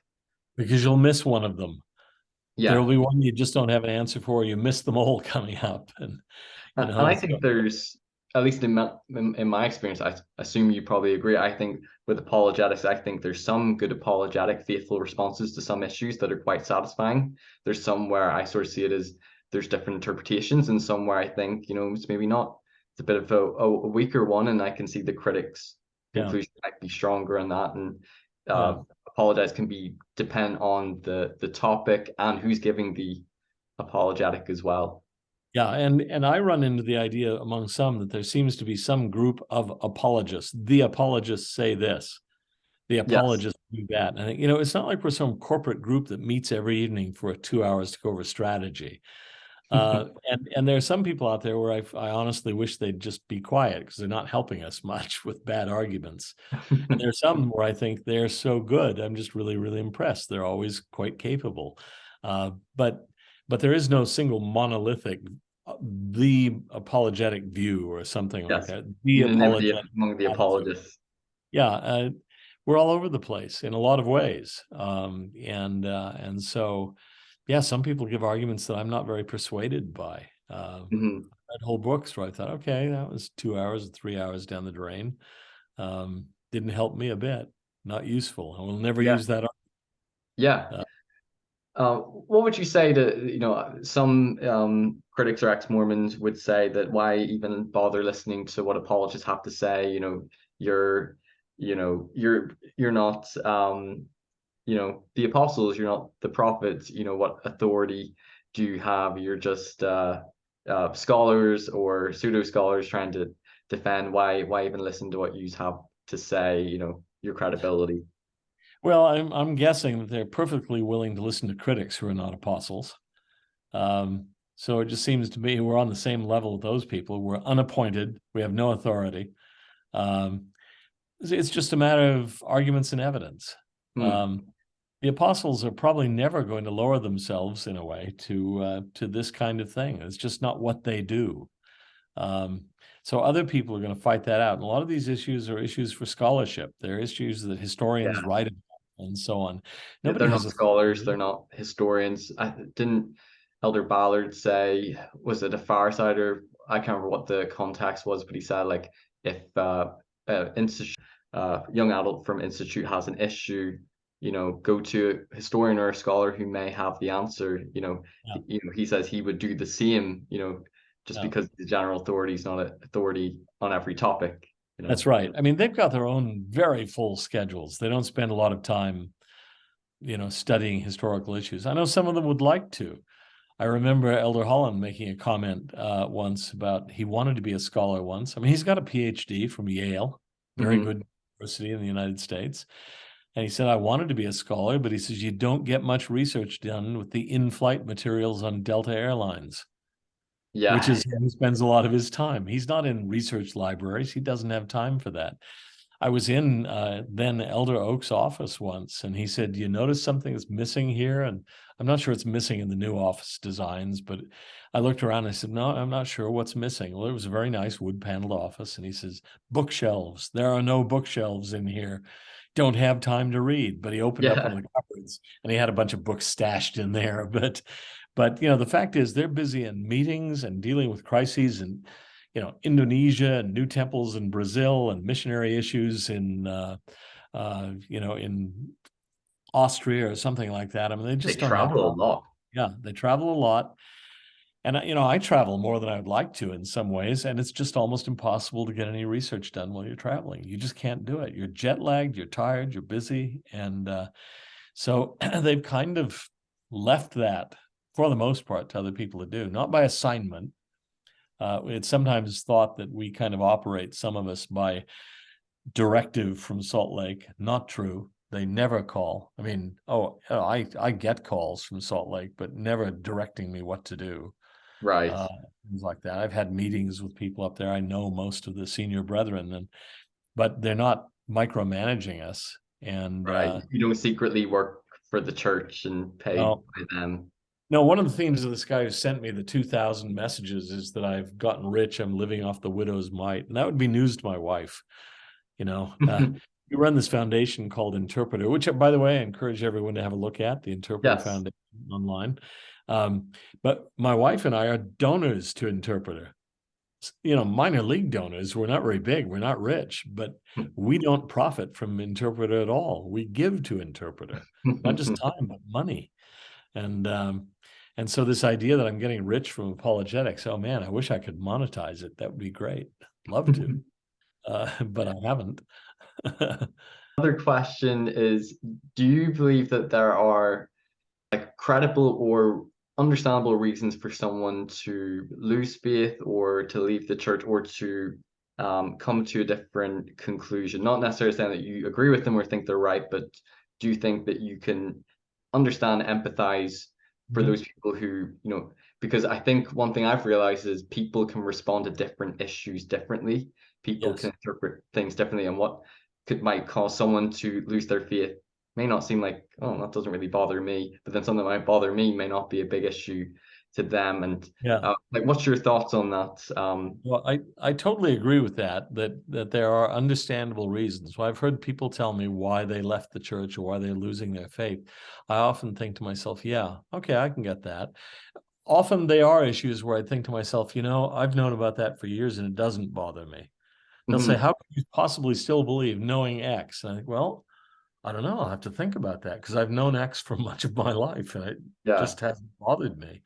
Because you'll miss one of them. There will Yeah. be one you just don't have an answer for. You miss them all coming up, and And I so think there's, at least in my experience, I assume you probably agree. I think with apologetics, I think there's some good apologetic, faithful responses to some issues that are quite satisfying. There's some where I sort of see it as there's different interpretations, and some where I think, it's maybe not. It's a bit of a weaker one, and I can see the critics' yeah, conclusion might be stronger on that. And yeah. apologetics can depend on the topic and who's giving the apologetic as well. Yeah, and I run into the idea among some that there seems to be some group of apologists. The apologists say this, the Yes. apologists do that. And it's not like we're some corporate group that meets every evening for 2 hours to go over strategy. And there are some people out there where I honestly wish they'd just be quiet, because they're not helping us much with bad arguments. And there's some where I think they're so good. I'm just really, really impressed. They're always quite capable. But there is no single monolithic, the apologetic view or something like Yes. that. The Unanimity apologetic among the attitude. apologists. Yeah, we're all over the place in a lot of ways, and so, yeah, some people give arguments that I'm not very persuaded by. Mhm. Read whole books where I thought, okay, that was 2 hours or 3 hours down the drain. Didn't help me a bit. Not useful. I will never Yeah. use that. Yeah. Uh, What would you say to, some critics or ex-Mormons would say that why even bother listening to what apologists have to say? You're, you're not, the apostles, you're not the prophets. What authority do you have? You're just scholars or pseudo scholars trying to defend. Why even listen to what you have to say? Your credibility. well, I'm guessing that they're perfectly willing to listen to critics who are not apostles. So it just seems to me we're on the same level with those people. We're unappointed. We have no authority. Um, it's just a matter of arguments and evidence. Hmm. Um, the apostles are probably never going to lower themselves in a way to this kind of thing. It's just not what they do. So other people are going to fight that out. And a lot of these issues are issues for scholarship. They're issues that historians Yeah. write about and so on. Nobody They're has not a scholars, they're not historians. I didn't Elder Ballard say, was it a Farsighter? I can't remember what the context was, but he said like if institute young adult from institute has an issue, go to a historian or a scholar who may have the answer. yeah, He says he would do the same, just yeah. because the general authority is not an authority on every topic, That's right. I mean, they've got their own very full schedules. They don't spend a lot of time, studying historical issues. I know some of them would like to. I remember Elder Holland making a comment once about he wanted to be a scholar once. I mean, he's got a PhD from Yale, very Hmm. good university in the United States. And he said, I wanted to be a scholar, but he says, you don't get much research done with the in-flight materials on Delta Airlines, which Yeah. is where he spends a lot of his time. He's not in research libraries. He doesn't have time for that. I was in then Elder Oak's office once, and he said, "Do you notice something that's missing here?" And I'm not sure it's missing in the new office designs, but I looked around and I said, "No, I'm not sure what's missing." Well, it was a very nice wood-paneled office, and he says, "Bookshelves. There are no bookshelves in here. Don't have time to read." But he opened up one Yeah. of the cupboards, and he had a bunch of books stashed in there. But the fact is, they're busy in meetings and dealing with crises and Indonesia and new temples in Brazil and missionary issues in in Austria or something like that. I mean, they They just don't have travel a time. lot. Yeah, they travel a lot. And I travel more than I would like to in some ways, and it's just almost impossible to get any research done while you're traveling. You just can't do it. You're jet lagged, you're tired, you're busy, and so they've kind of left that for the most part to other people to do, not by assignment. It's sometimes thought that we kind of operate, some of us, by directive from Salt Lake. Not true. They never call. I mean, I get calls from Salt Lake, but never directing me what to do. Right. Things like that. I've had meetings with people up there. I know most of the senior brethren, but they're not micromanaging us. And Right. You don't secretly work for the church and paid no, by them. no. One of the themes of this guy who sent me the 2,000 messages is that I've gotten rich. I'm living off the widow's mite, and that would be news to my wife. We run this foundation called Interpreter, which, by the way, I encourage everyone to have a look at the Interpreter Yes. Foundation online. But my wife and I are donors to Interpreter. Minor league donors. We're not very big. We're not rich, but we don't profit from Interpreter at all. We give to Interpreter, not just time, but money. And so this idea that I'm getting rich from apologetics, oh man, I wish I could monetize it. That would be great. Love to, but I haven't. Another question is, do you believe that there are credible or understandable reasons for someone to lose faith or to leave the church or to come to a different conclusion? Not necessarily saying that you agree with them or think they're right, but do you think that you can understand, empathize for those people who, because I think one thing I've realized is people can respond to different issues differently. People Yes. can interpret things differently, and what might cause someone to lose their faith may not seem like, oh, that doesn't really bother me, but then something that might bother me may not be a big issue to them. And Yeah. what's your thoughts on that? Well, I totally agree with that there are understandable reasons. Well, I've heard people tell me why they left the church or why they're losing their faith. I often think to myself, yeah, okay, I can get that. Often they are issues where I think to myself, I've known about that for years and it doesn't bother me. They'll say, how can you possibly still believe knowing X? And I think, well, I don't know. I'll have to think about that because I've known X for much of my life and it Yeah. just hasn't bothered me.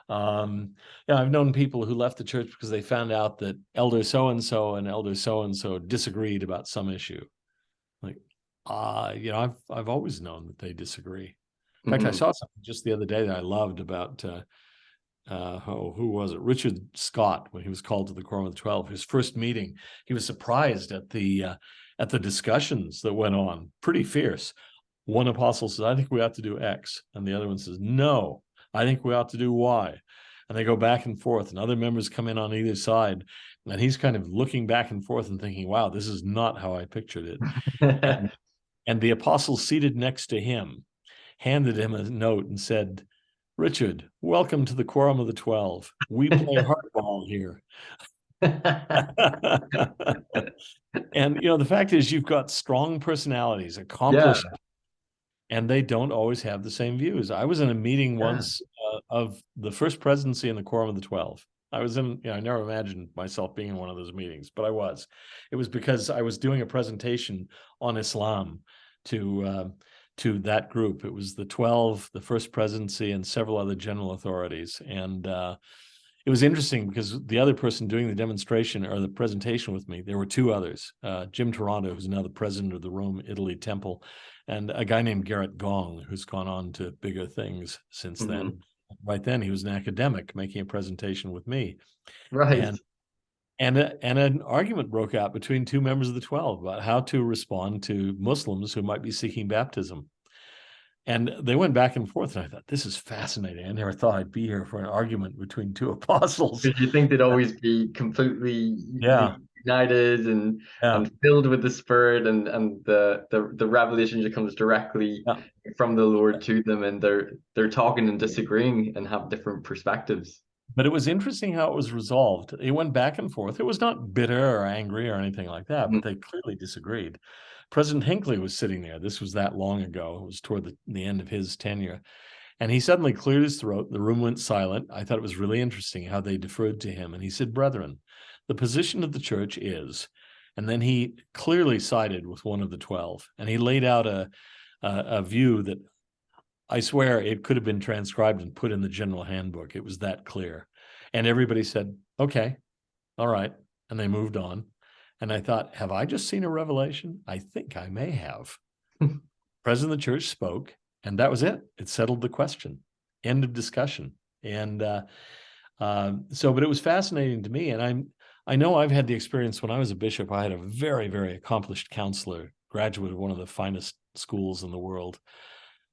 I've known people who left the church because they found out that elder so-and-so and elder so-and-so disagreed about some issue. Like, I've always known that they disagree. In fact, I saw something just the other day that I loved about, who was it? Richard Scott, when he was called to the Quorum of the 12, his first meeting, he was surprised at the discussions that went on, pretty fierce. One apostle says, I think we ought to do X. And the other one says, no, I think we ought to do Y. And they go back and forth, and other members come in on either side. And he's kind of looking back and forth and thinking, wow, this is not how I pictured it. And the apostle seated next to him handed him a note and said, Richard, welcome to the Quorum of the 12. We play hardball here. And, the fact is you've got strong personalities, accomplished, and they don't always have the same views. I was in a meeting once of the first presidency in the Quorum of the 12. I was in, I never imagined myself being in one of those meetings, but I was. It was because I was doing a presentation on Islam to that group. It was the 12, the first presidency, and several other general authorities. And it was interesting because the other person doing the demonstration or the presentation with me, there were two others, Jim Toronto, who's now the president of the Rome, Italy Temple, and a guy named Garrett Gong, who's gone on to bigger things since then. Right then, he was an academic making a presentation with me. Right. And an argument broke out between two members of the 12 about how to respond to Muslims who might be seeking baptism. And they went back and forth, and I thought, this is fascinating. I never thought I'd be here for an argument between two apostles. Because you think they'd always be completely Yeah. united Yeah. and filled with the Spirit, and the revelation just comes directly Yeah. from the Lord to them, and they're talking and disagreeing and have different perspectives. But it was interesting how it was resolved. It went back and forth. It was not bitter or angry or anything like that, but they clearly disagreed. President Hinckley was sitting there. This was that long ago. It was toward the end of his tenure. And he suddenly cleared his throat. The room went silent. I thought it was really interesting how they deferred to him. And he said, "Brethren, the position of the church is," and then he clearly sided with one of the 12. And he laid out a view that I swear it could have been transcribed and put in the general handbook. It was that clear. And everybody said, "Okay, all right." And they moved on. And I thought, have I just seen a revelation? I think I may have. President of the church spoke, and that was it. It settled the question. End of discussion. And but it was fascinating to me. And I know I've had the experience when I was a bishop. I had a very, very accomplished counselor, graduate of one of the finest schools in the world,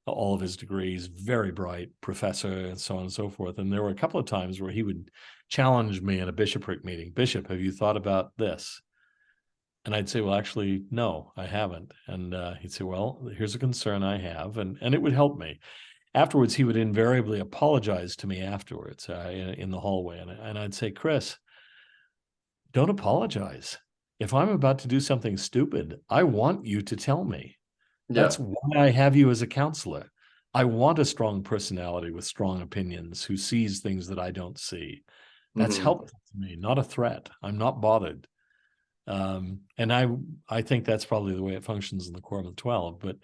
all of his degrees, very bright professor, and so on and so forth. And there were a couple of times where he would challenge me in a bishopric meeting. "Bishop, have you thought about this?" And I'd say, "Well, actually, no, I haven't." And he'd say, "Well, here's a concern I have." And it would help me. Afterwards, he would invariably apologize to me afterwards in the hallway. And I'd say, "Chris, don't apologize. If I'm about to do something stupid, I want you to tell me. That's why I have you as a counselor. I want a strong personality with strong opinions who sees things that I don't see. That's helpful to me, not a threat. I'm not bothered." And I think that's probably the way it functions in the Quorum of the 12. But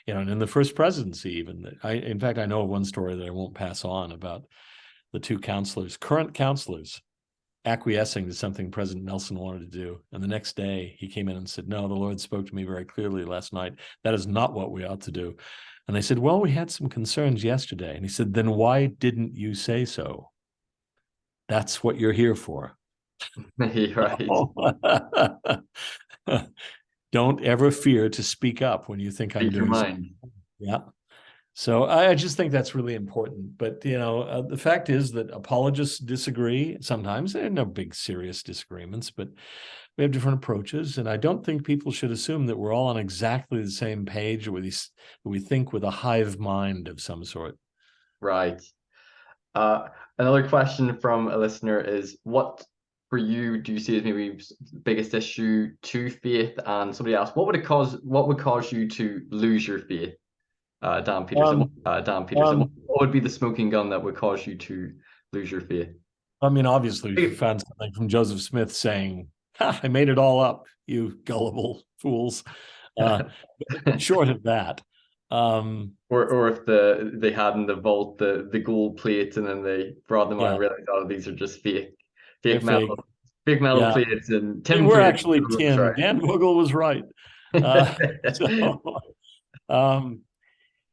and in the first presidency, even in fact, I know of one story that I won't pass on about the two counselors, current counselors, acquiescing to something President Nelson wanted to do. And the next day he came in and said, "No, the Lord spoke to me very clearly last night. That is not what we ought to do." And they said, "Well, we had some concerns yesterday." And he said, "Then why didn't you say so? That's what you're here for." Right. Don't ever fear to speak up when you think I'm Speak your doing something. mind. Yeah. So I just think that's really important. But, the fact is that apologists disagree sometimes. There are no big serious disagreements, but we have different approaches. And I don't think people should assume that we're all on exactly the same page, or we think with a hive mind of some sort. Right. Another question from a listener is, what for you do you see as maybe the biggest issue to faith? And somebody else, what would cause you to lose your faith? Dan Peterson. What would be the smoking gun that would cause you to lose your faith? I mean, obviously, you found something from Joseph Smith saying, "I made it all up, you gullible fools." Short of that. Or if they had in the vault the gold plates, and then they brought them out and realized, oh, these are just fake metal plates, and they tin were plates. actually tin. Right. Dan Vogel was right.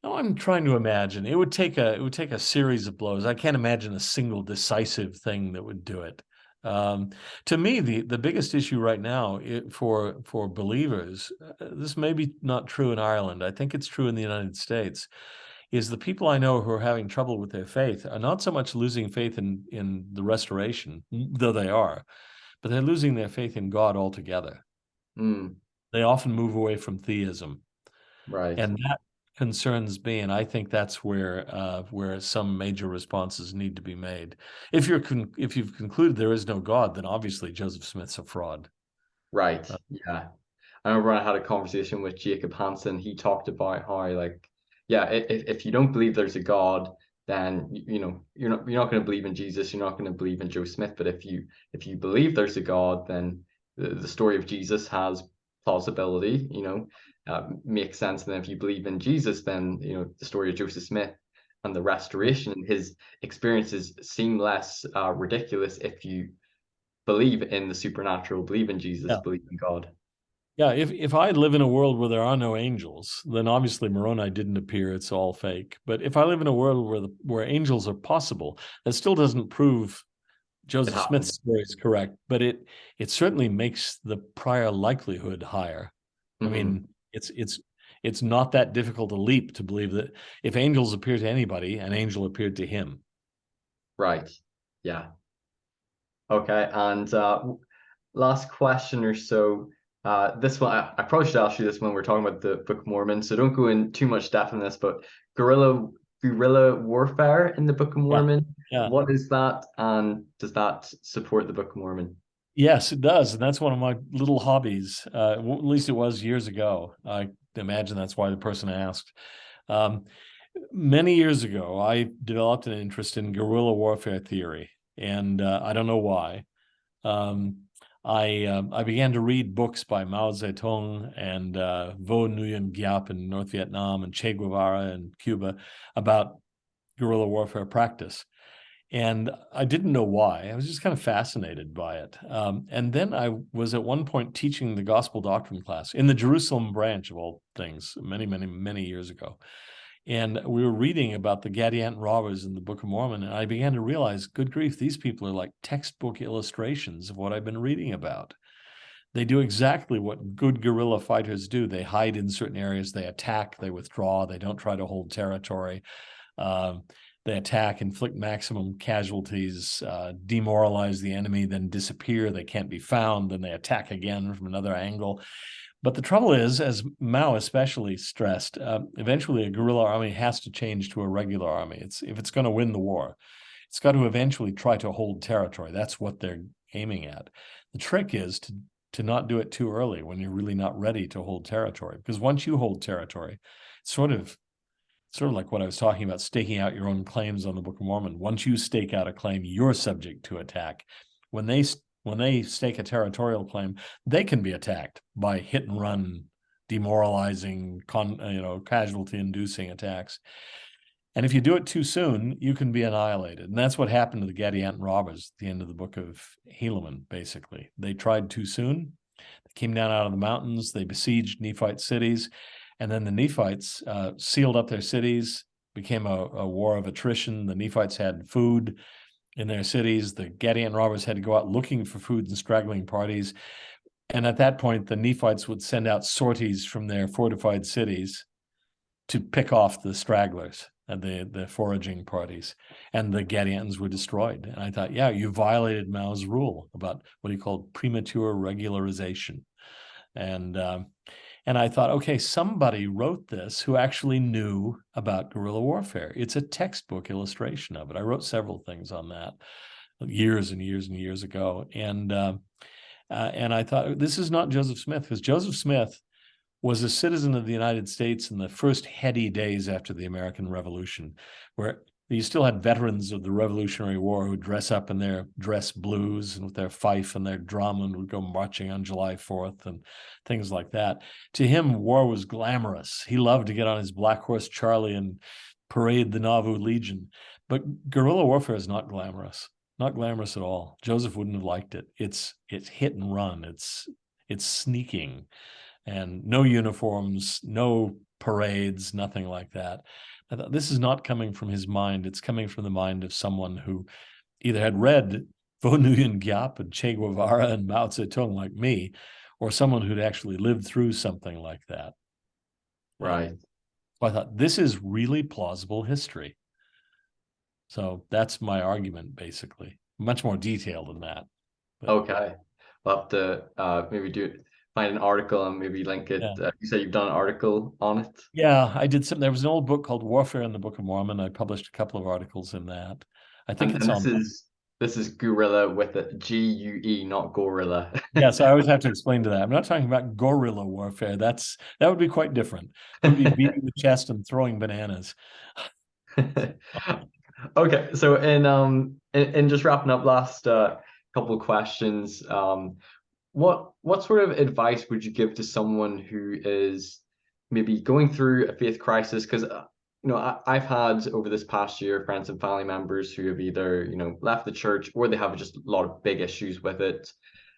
I'm trying to imagine. It would take a series of blows. I can't imagine a single decisive thing that would do it. To me, the biggest issue right now for believers, this may be not true in Ireland, I think it's true in the United States, is the people I know who are having trouble with their faith are not so much losing faith in the restoration, though they are, but they're losing their faith in God altogether. They often move away from theism. Right. And that concerns me, and I think that's where some major responses need to be made. If you've concluded there is no God, then obviously Joseph Smith's a fraud. Right. Yeah. I remember I had a conversation with Jacob Hansen. He talked about how, like, if you don't believe there's a God, then you're not going to believe in Jesus. You're not going to believe in Joe Smith. But if you believe there's a God, then the story of Jesus has plausibility. Makes sense. And then if you believe in Jesus, then the story of Joseph Smith and the restoration and his experiences seem less ridiculous if you believe in the supernatural, believe in Jesus, believe in God. Yeah, if I live in a world where there are no angels, then obviously Moroni didn't appear. It's all fake. But if I live in a world where angels are possible, that still doesn't prove Joseph Smith's story is correct. But it certainly makes the prior likelihood higher. I mean, it's not that difficult a leap to believe that if angels appear to anybody, an angel appeared to him. Right. Yeah. Okay. And last question or so. This one, I probably should ask you this when we're talking about the Book of Mormon, so don't go in too much depth in this, but guerrilla warfare in the Book of Yeah, Mormon, yeah. what is that, and does that support the Book of Mormon? Yes, it does. And that's one of my little hobbies. At least it was years ago. I imagine that's why the person asked. Um, Many years ago, I developed an interest in guerrilla warfare theory, and I don't know why. Um, I began to read books by Mao Zedong and Vo Nguyen Giap in North Vietnam and Che Guevara in Cuba about guerrilla warfare practice. And I didn't know why. I was just kind of fascinated by it. And then I was at one point teaching the gospel doctrine class in the Jerusalem branch of all things, many, many, many years ago. And we were reading about the Gadianton robbers in the Book of Mormon, and I began to realize, good grief, these people are like textbook illustrations of what I've been reading about. They do exactly what good guerrilla fighters do. They hide in certain areas, they attack, they withdraw, they don't try to hold territory. They attack, inflict maximum casualties, demoralize the enemy, then disappear. They can't be found, then they attack again from another angle. But the trouble is, as Mao especially stressed, eventually a guerrilla army has to change to a regular army. If it's going to win the war, it's got to eventually try to hold territory. That's what they're aiming at. The trick is to not do it too early when you're really not ready to hold territory. Because once you hold territory, it's sort of like what I was talking about, staking out your own claims on the Book of Mormon. Once you stake out a claim, you're subject to attack. When they stake a territorial claim, they can be attacked by hit and run, demoralizing, casualty-inducing attacks. And if you do it too soon, you can be annihilated. And that's what happened to the Gadianton robbers at the end of the book of Helaman, basically. They tried too soon. They came down out of the mountains. They besieged Nephite cities. And then the Nephites sealed up their cities, became a war of attrition. The Nephites had food in their cities. The Gadianton robbers had to go out looking for food in straggling parties. And at that point, the Nephites would send out sorties from their fortified cities to pick off the stragglers and the foraging parties. And the Gadiantons were destroyed. And I thought, yeah, you violated Mao's rule about what he called premature regularization. And I thought, okay, somebody wrote this who actually knew about guerrilla warfare. It's a textbook illustration of it. I wrote several things on that years and years and years ago. And I thought, this is not Joseph Smith, because Joseph Smith was a citizen of the United States in the first heady days after the American Revolution, where you still had veterans of the Revolutionary War who dress up in their dress blues and with their fife and their drum and would go marching on July 4th and things like that. To him, war was glamorous. He loved to get on his black horse Charlie and parade the Nauvoo Legion. But guerrilla warfare is not glamorous, not glamorous at all. Joseph wouldn't have liked it. It's hit and run. It's sneaking, and no uniforms, no parades, nothing like that. I thought, this is not coming from his mind. It's coming from the mind of someone who either had read Vo Nguyen Giap and Che Guevara and Mao Zedong like me, or someone who'd actually lived through something like that. Right. And so I thought, this is really plausible history. So that's my argument, basically. Much more detailed than that. But, Okay. We'll have to maybe find an article and maybe link it. yeah. You said you've done an article on it. Yeah, I did some. There was an old book called Warfare in the Book of Mormon. I published a couple of articles in that. I think it's And on. this is Guerilla with a GUE, not Gorilla. Yes, I always have to explain to that. I'm not talking about guerrilla warfare. That would be quite different. It would be beating the chest and throwing bananas. Okay, so in just wrapping up last couple of questions, what sort of advice would you give to someone who is maybe going through a faith crisis? Because I've had over this past year friends and family members who have either left the church or they have just a lot of big issues with it,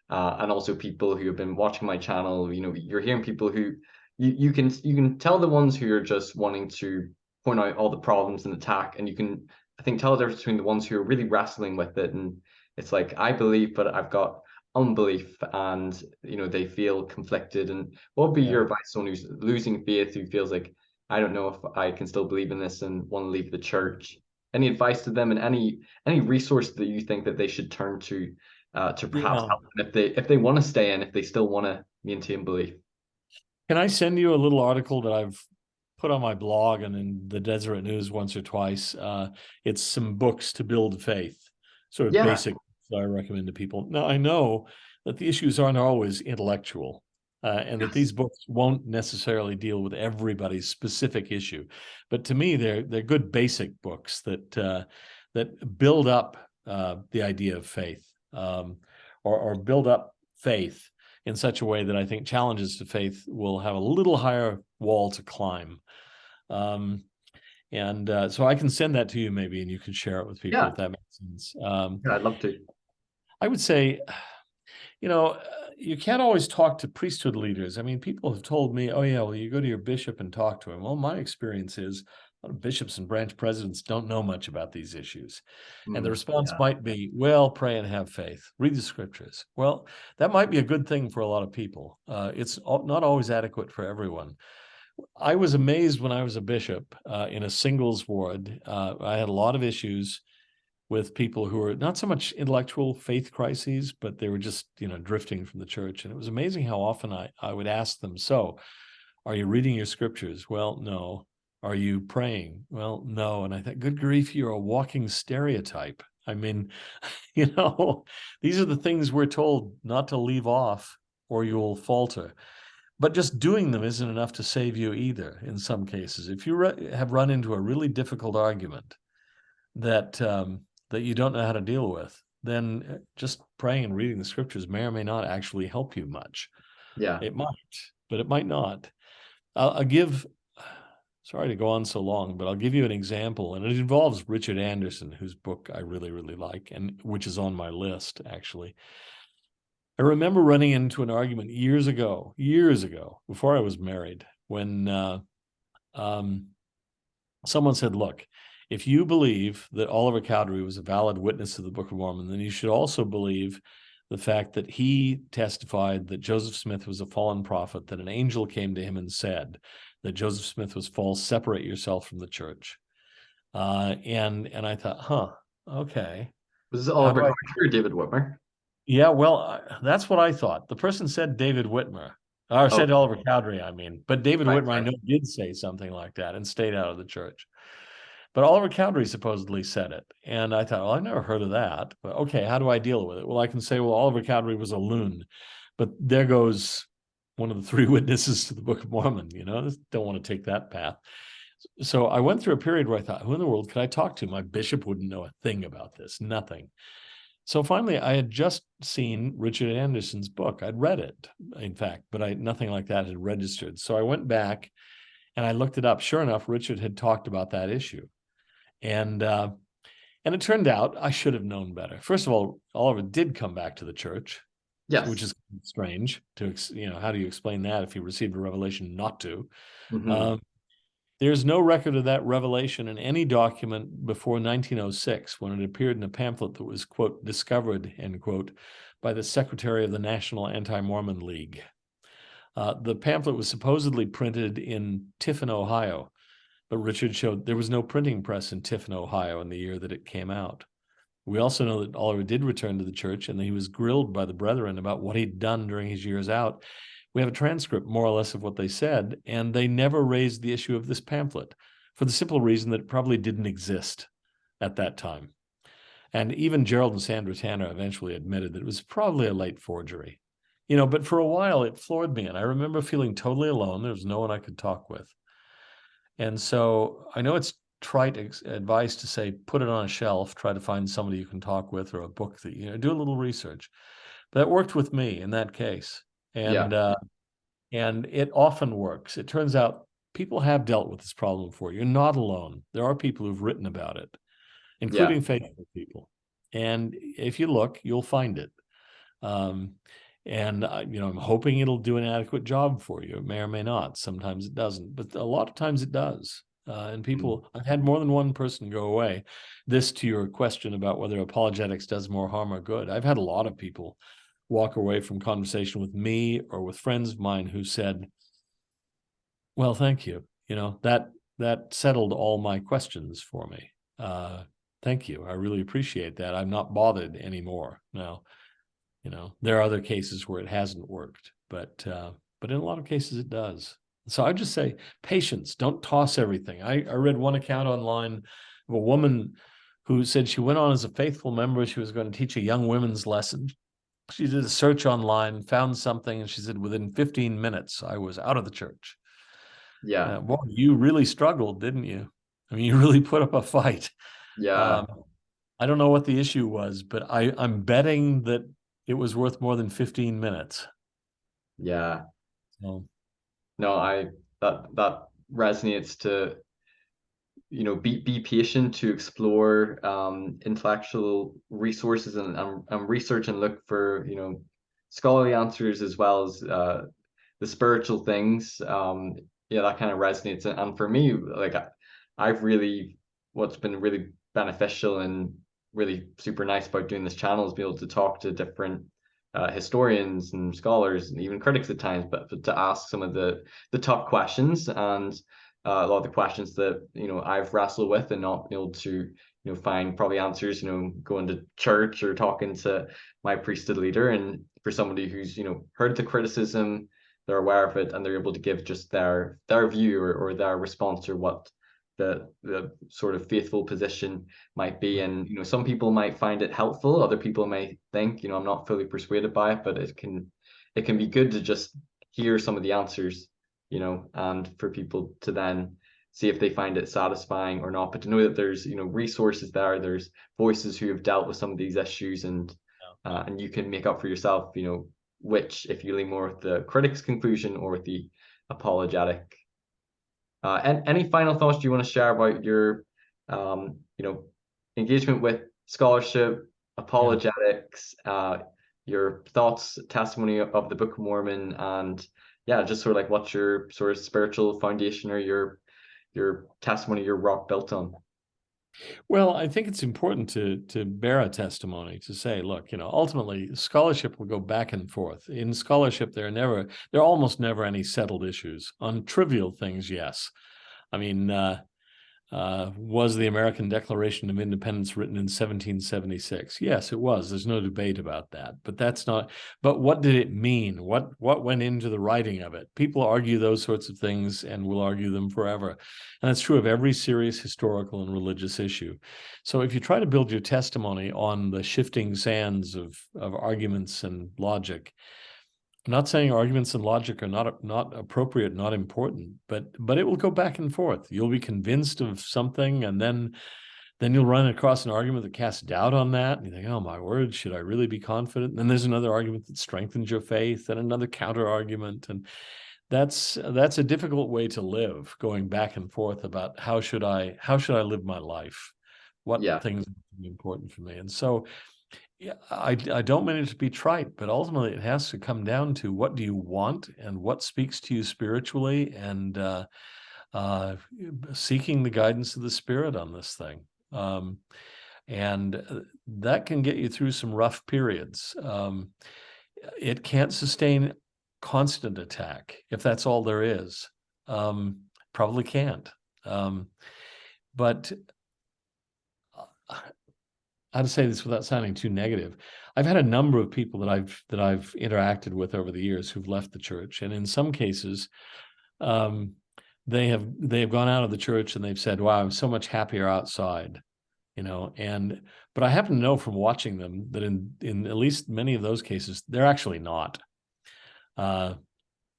and also people who have been watching my channel. You're hearing people who you can tell the ones who are just wanting to point out all the problems and attack, and you can, I think, tell the difference between the ones who are really wrestling with it, and it's like, I believe, but I've got unbelief, and they feel conflicted. And what would be Yeah. your advice to someone who's losing faith, who feels like, I don't know if I can still believe in this and want to leave the church? Any advice to them, and any resource that you think that they should turn to to perhaps Yeah. help them if they want to stay in, if they still want to maintain belief. Can I send you a little article that I've put on my blog and in the Deseret News once or twice? It's some books to build faith, sort of Yeah. basic that I recommend to people. Now, I know that the issues aren't always intellectual, and that Yes. these books won't necessarily deal with everybody's specific issue. But to me, they're good basic books that build up the idea of faith, or build up faith in such a way that I think challenges to faith will have a little higher wall to climb. So I can send that to you maybe, and you can share it with people Yeah. if that makes sense. Yeah, I'd love to. I would say, you can't always talk to priesthood leaders. I mean, people have told me, oh, yeah, well, you go to your bishop and talk to him. Well, my experience is a lot of bishops and branch presidents don't know much about these issues. And the response Yeah. might be, well, pray and have faith, read the scriptures. Well, that might be a good thing for a lot of people. It's not always adequate for everyone. I was amazed when I was a bishop in a singles ward. I had a lot of issues with people who were not so much intellectual faith crises, but they were just, drifting from the church. And it was amazing how often I would ask them, so are you reading your scriptures? Well, no. Are you praying? Well, no. And I thought, good grief, you're a walking stereotype. I mean, these are the things we're told not to leave off or you'll falter. But just doing them isn't enough to save you either in some cases. If you have run into a really difficult argument that you don't know how to deal with, then just praying and reading the scriptures may or may not actually help you much. Yeah. It might, but it might not. I'll give, sorry to go on so long, but I'll give you an example, and it involves Richard Anderson, whose book I really, really like, and which is on my list, actually. I remember running into an argument years ago, before I was married, when someone said, look, if you believe that Oliver Cowdery was a valid witness of the Book of Mormon, then you should also believe the fact that he testified that Joseph Smith was a fallen prophet, that an angel came to him and said that Joseph Smith was false, separate yourself from the church. And I thought, okay. Was it How Oliver do I? Cowdery or David Whitmer? Yeah, well, that's what I thought. The person said David Whitmer, or Oh, said Oliver Cowdery, I mean. But David right, Whitmer, I sorry. know, did say something like that and stayed out of the church. But Oliver Cowdery supposedly said it. And I thought, well, I've never heard of that. But okay, how do I deal with it? Well, I can say, well, Oliver Cowdery was a loon. But there goes one of the three witnesses to the Book of Mormon, don't want to take that path. So I went through a period where I thought, who in the world could I talk to? My bishop wouldn't know a thing about this, nothing. So finally, I had just seen Richard Anderson's book. I'd read it, in fact, but nothing like that had registered. So I went back and I looked it up. Sure enough, Richard had talked about that issue. And it turned out I should have known better. First of all, Oliver did come back to the church, which Yes. is strange. How do you explain that if he received a revelation not to? Mm-hmm. There's no record of that revelation in any document before 1906, when it appeared in a pamphlet that was, quote, discovered, end quote, by the secretary of the National Anti-Mormon League. The pamphlet was supposedly printed in Tiffin, Ohio, but Richard showed there was no printing press in Tiffin, Ohio in the year that it came out. We also know that Oliver did return to the church and that he was grilled by the brethren about what he'd done during his years out. We have a transcript, more or less, of what they said, and they never raised the issue of this pamphlet for the simple reason that it probably didn't exist at that time. And even Gerald and Sandra Tanner eventually admitted that it was probably a late forgery. But for a while it floored me, and I remember feeling totally alone. There was no one I could talk with. And so I know it's trite advice to say, put it on a shelf, try to find somebody you can talk with, or a book that, do a little research. But that worked with me in that case. And Yeah. and it often works. It turns out people have dealt with this problem before. You're not alone. There are people who've written about it, Yeah. including faithful people. And if you look, you'll find it. I'm hoping it'll do an adequate job for you. It may or may not. Sometimes it doesn't, but a lot of times it does. And people, I've had more than one person go away. This to your question about whether apologetics does more harm or good. I've had a lot of people walk away from conversation with me or with friends of mine who said, well, thank you. That settled all my questions for me. Thank you. I really appreciate that. I'm not bothered anymore now. There are other cases where it hasn't worked, but in a lot of cases it does. So I just say patience. Don't toss everything. I read one account online of a woman who said she went on as a faithful member. She was going to teach a young women's lesson. She did a search online, found something, and she said, within 15 minutes, I was out of the church. Yeah. Well, you really struggled, didn't you? I mean, you really put up a fight. Yeah. I don't know what the issue was, but I'm betting that it was worth more than 15 minutes. Yeah. So, No, that resonates to, be patient to explore intellectual resources and research and look for, scholarly answers as well as the spiritual things. Yeah, that kind of resonates. And for me, like I've really, what's been really beneficial and really super nice about doing this channel is be able to talk to different historians and scholars and even critics at times, but to ask some of the tough questions and a lot of the questions that I've wrestled with and not been able to find probably answers, going to church or talking to my priesthood leader. And for somebody who's heard the criticism, they're aware of it, and they're able to give just their view or their response or what the sort of faithful position might be. And some people might find it helpful, other people may think I'm not fully persuaded by it, but it can be good to just hear some of the answers, and for people to then see if they find it satisfying or not, but to know that there's resources there's voices who have dealt with some of these issues, and you can make up for yourself which, if you lean more with the critic's conclusion or with the apologetic. And any final thoughts you want to share about your engagement with scholarship, apologetics, your thoughts, testimony of the Book of Mormon, and yeah, just sort of like what's your sort of spiritual foundation or your testimony, your rock built on? Well, I think it's important to bear a testimony, to say, look, ultimately scholarship will go back and forth. In scholarship, there are almost never any settled issues. On trivial things, yes. I mean, was the American Declaration of Independence written in 1776? Yes, it was. There's no debate about that. But that's not. But what did it mean? What went into the writing of it? People argue those sorts of things and will argue them forever. And that's true of every serious historical and religious issue. So if you try to build your testimony on the shifting sands of arguments and logic, I'm not saying arguments and logic are not appropriate, not important, but it will go back and forth. You'll be convinced of something, and then you'll run across an argument that casts doubt on that, and you think, oh my word, should I really be confident? And then there's another argument that strengthens your faith, and another counter argument, and that's a difficult way to live, going back and forth about how should I live my life, what things are important for me. And so yeah, I don't mean it to be trite, but ultimately it has to come down to what do you want and what speaks to you spiritually, and seeking the guidance of the Spirit on this thing. And that can get you through some rough periods. It can't sustain constant attack if that's all there is. Probably can't. But how to say this without sounding too negative? I've had a number of people that I've interacted with over the years who've left the church, and in some cases, they have gone out of the church and they've said, "Wow, I'm so much happier outside," but I happen to know from watching them that in at least many of those cases, they're actually not.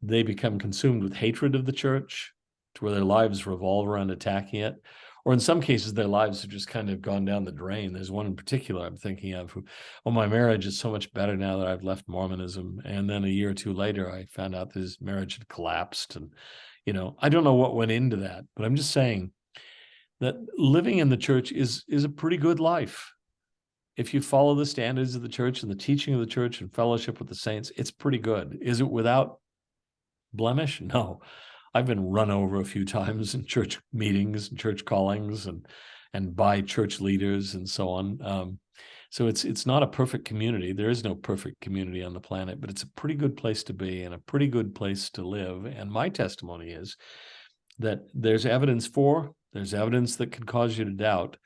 They become consumed with hatred of the church, to where their lives revolve around attacking it. Or in some cases, their lives have just kind of gone down the drain. There's one in particular I'm thinking of who, my marriage is so much better now that I've left Mormonism. And then a year or two later, I found out that his marriage had collapsed. And, I don't know what went into that, but I'm just saying that living in the church is a pretty good life. If you follow the standards of the church and the teaching of the church and fellowship with the saints, it's pretty good. Is it without blemish? No. I've been run over a few times in church meetings and church callings and by church leaders and so on. So it's not a perfect community. There is no perfect community on the planet, but it's a pretty good place to be and a pretty good place to live. And my testimony is that there's evidence that could cause you to doubt.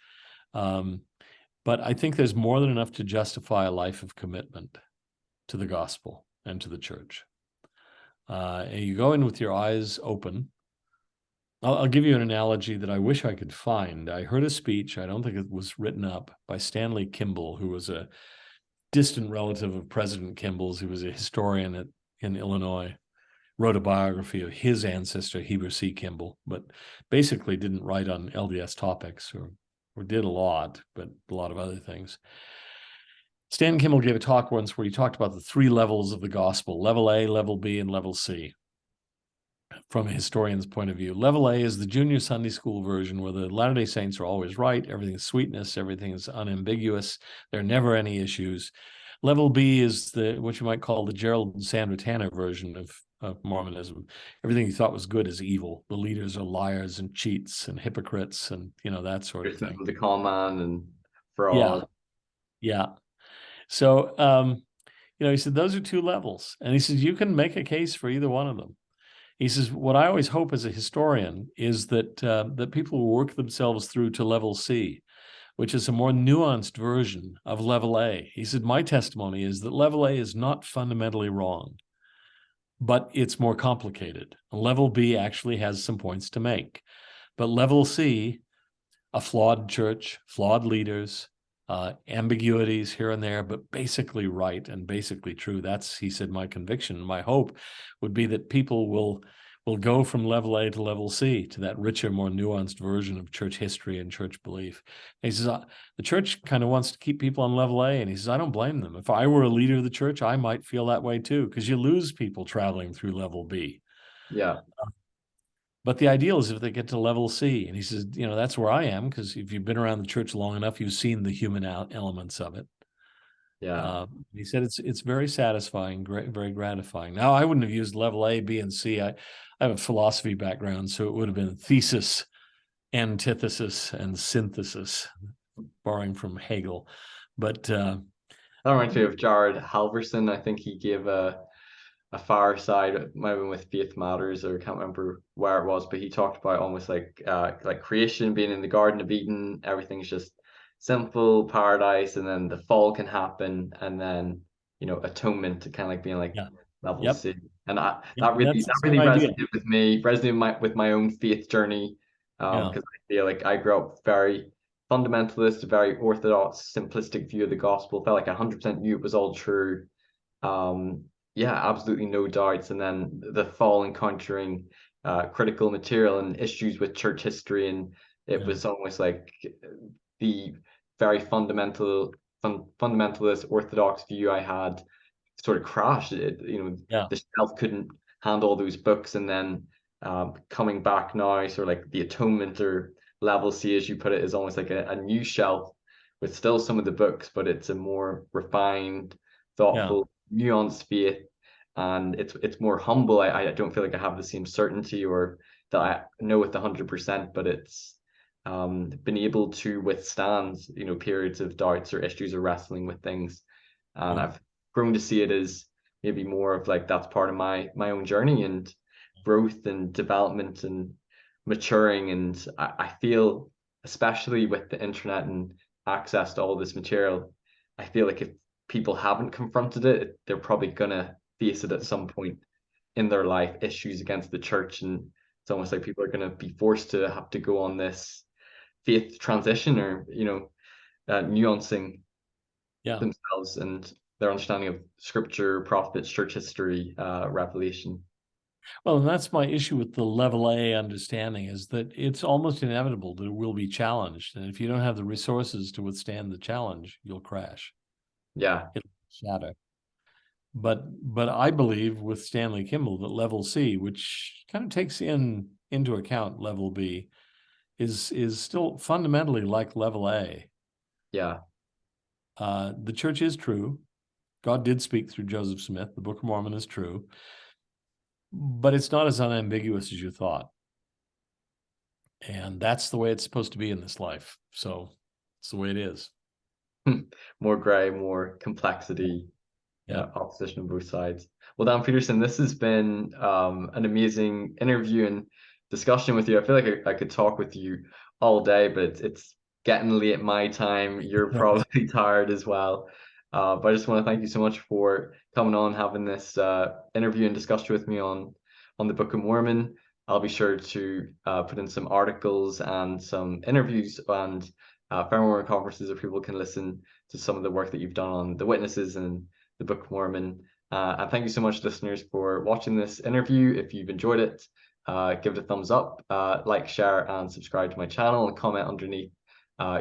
But I think there's more than enough to justify a life of commitment. to the gospel and to the church. And you go in with your eyes open. I'll give you an analogy that I wish I could find. I heard a speech, I don't think it was written up, by Stanley Kimball, who was a distant relative of President Kimball's, who was a historian in Illinois, wrote a biography of his ancestor, Heber C. Kimball, but basically didn't write on LDS topics or did a lot, but a lot of other things. Stan Kimball gave a talk once where he talked about the three levels of the gospel: level A, level B, and level C. From a historian's point of view, level A is the junior Sunday school version where the Latter-day Saints are always right, everything's sweetness, everything is unambiguous, there are never any issues. Level B is what you might call the Gerald and Sandra Tanner version of Mormonism. Everything you thought was good is evil. The leaders are liars and cheats and hypocrites and that sort of thing. The con man and fraud. Yeah. So he said those are two levels, and he says you can make a case for either one of them. He says, what I always hope as a historian is that people will work themselves through to level C, which is a more nuanced version of level A. He said, my testimony is that level A is not fundamentally wrong, but it's more complicated. Level B actually has some points to make. But level C, a flawed church, flawed leaders, ambiguities here and there, but basically right and basically true. That's, he said, my conviction. My hope would be that people will go from level A to level C, to that richer, more nuanced version of church history and church belief. And he says, the church kind of wants to keep people on level A. And he says, I don't blame them. If I were a leader of the church, I might feel that way too, because you lose people traveling through level B. Yeah. But the ideal is if they get to level C. And he says, that's where I am, because if you've been around the church long enough, you've seen the human elements of it. Yeah. He said it's very satisfying, very gratifying. Now, I wouldn't have used level A, B, and C. I have a philosophy background, so it would have been thesis, antithesis, and synthesis, borrowing from Hegel. But that reminds me of Jared Halverson. I think he gave a fireside, maybe with Faith Matters, or I can't remember where it was, but he talked about almost like creation, being in the Garden of Eden, everything's just simple paradise, and then the fall can happen, and then atonement to kind of like being like level C. And that really resonated with me, with my own faith journey, because I feel like I grew up very fundamentalist, very orthodox, simplistic view of the gospel. Felt like 100% knew it was all true. Absolutely no doubts. And then the fall encountering critical material and issues with church history, and it was almost like the very fundamentalist orthodox view I had sort of crashed. The shelf couldn't handle those books, and then coming back now, sort of like the atonement, or level C, as you put it, is almost like a new shelf with still some of the books, but it's a more refined, thoughtful, nuanced faith, and it's more humble. I don't feel like I have the same certainty, or that I know with 100%, but it's been able to withstand periods of doubts or issues or wrestling with things, and I've grown to see it as maybe more of like that's part of my own journey and growth and development and maturing. And I feel, especially with the internet and access to all this material, I feel like if people haven't confronted it, they're probably gonna face it at some point in their life, issues against the church, and it's almost like people are gonna be forced to have to go on this faith transition, or nuancing themselves and their understanding of scripture, prophets, church history, revelation. Well, and that's my issue with the level A understanding, is that it's almost inevitable that it will be challenged. And if you don't have the resources to withstand the challenge, you'll crash. Yeah. It'll shatter. But I believe with Stanley Kimball that level C, which kind of takes into account level B, is still fundamentally like level A. Yeah. The church is true. God did speak through Joseph Smith. The Book of Mormon is true. But it's not as unambiguous as you thought. And that's the way it's supposed to be in this life. So it's the way it is. More gray, more complexity, opposition on both sides. Well, Dan Peterson, this has been an amazing interview and discussion with you. I feel like I could talk with you all day, but it's getting late my time. You're probably tired as well. But I just want to thank you so much for coming on, having this interview and discussion with me on the Book of Mormon. I'll be sure to put in some articles and some interviews and Fair Mormon conferences where people can listen to some of the work that you've done on the witnesses and the Book of Mormon. And thank you so much, listeners, for watching this interview. If you've enjoyed it, give it a thumbs up, like, share, and subscribe to my channel, and comment underneath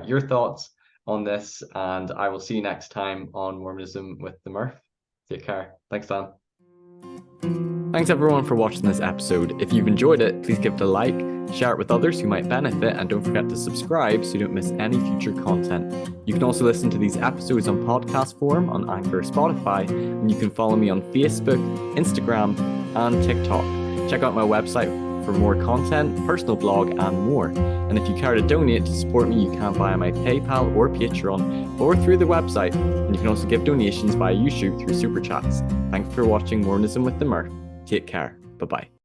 your thoughts on this. And I will see you next time on Mormonism with the Murph. Take care. Thanks, Dan. Thanks everyone for watching this episode. If you've enjoyed it, please give it a like, share it with others who might benefit, and don't forget to subscribe so you don't miss any future content. You can also listen to these episodes on podcast form on Anchor or Spotify, and you can follow me on Facebook, Instagram, and TikTok. Check out my website for more content, personal blog, and more. And if you care to donate to support me, you can via my PayPal or Patreon, or through the website. And you can also give donations via YouTube through Super Chats. Thanks for watching Mormonism with the Murph. Take care. Bye-bye.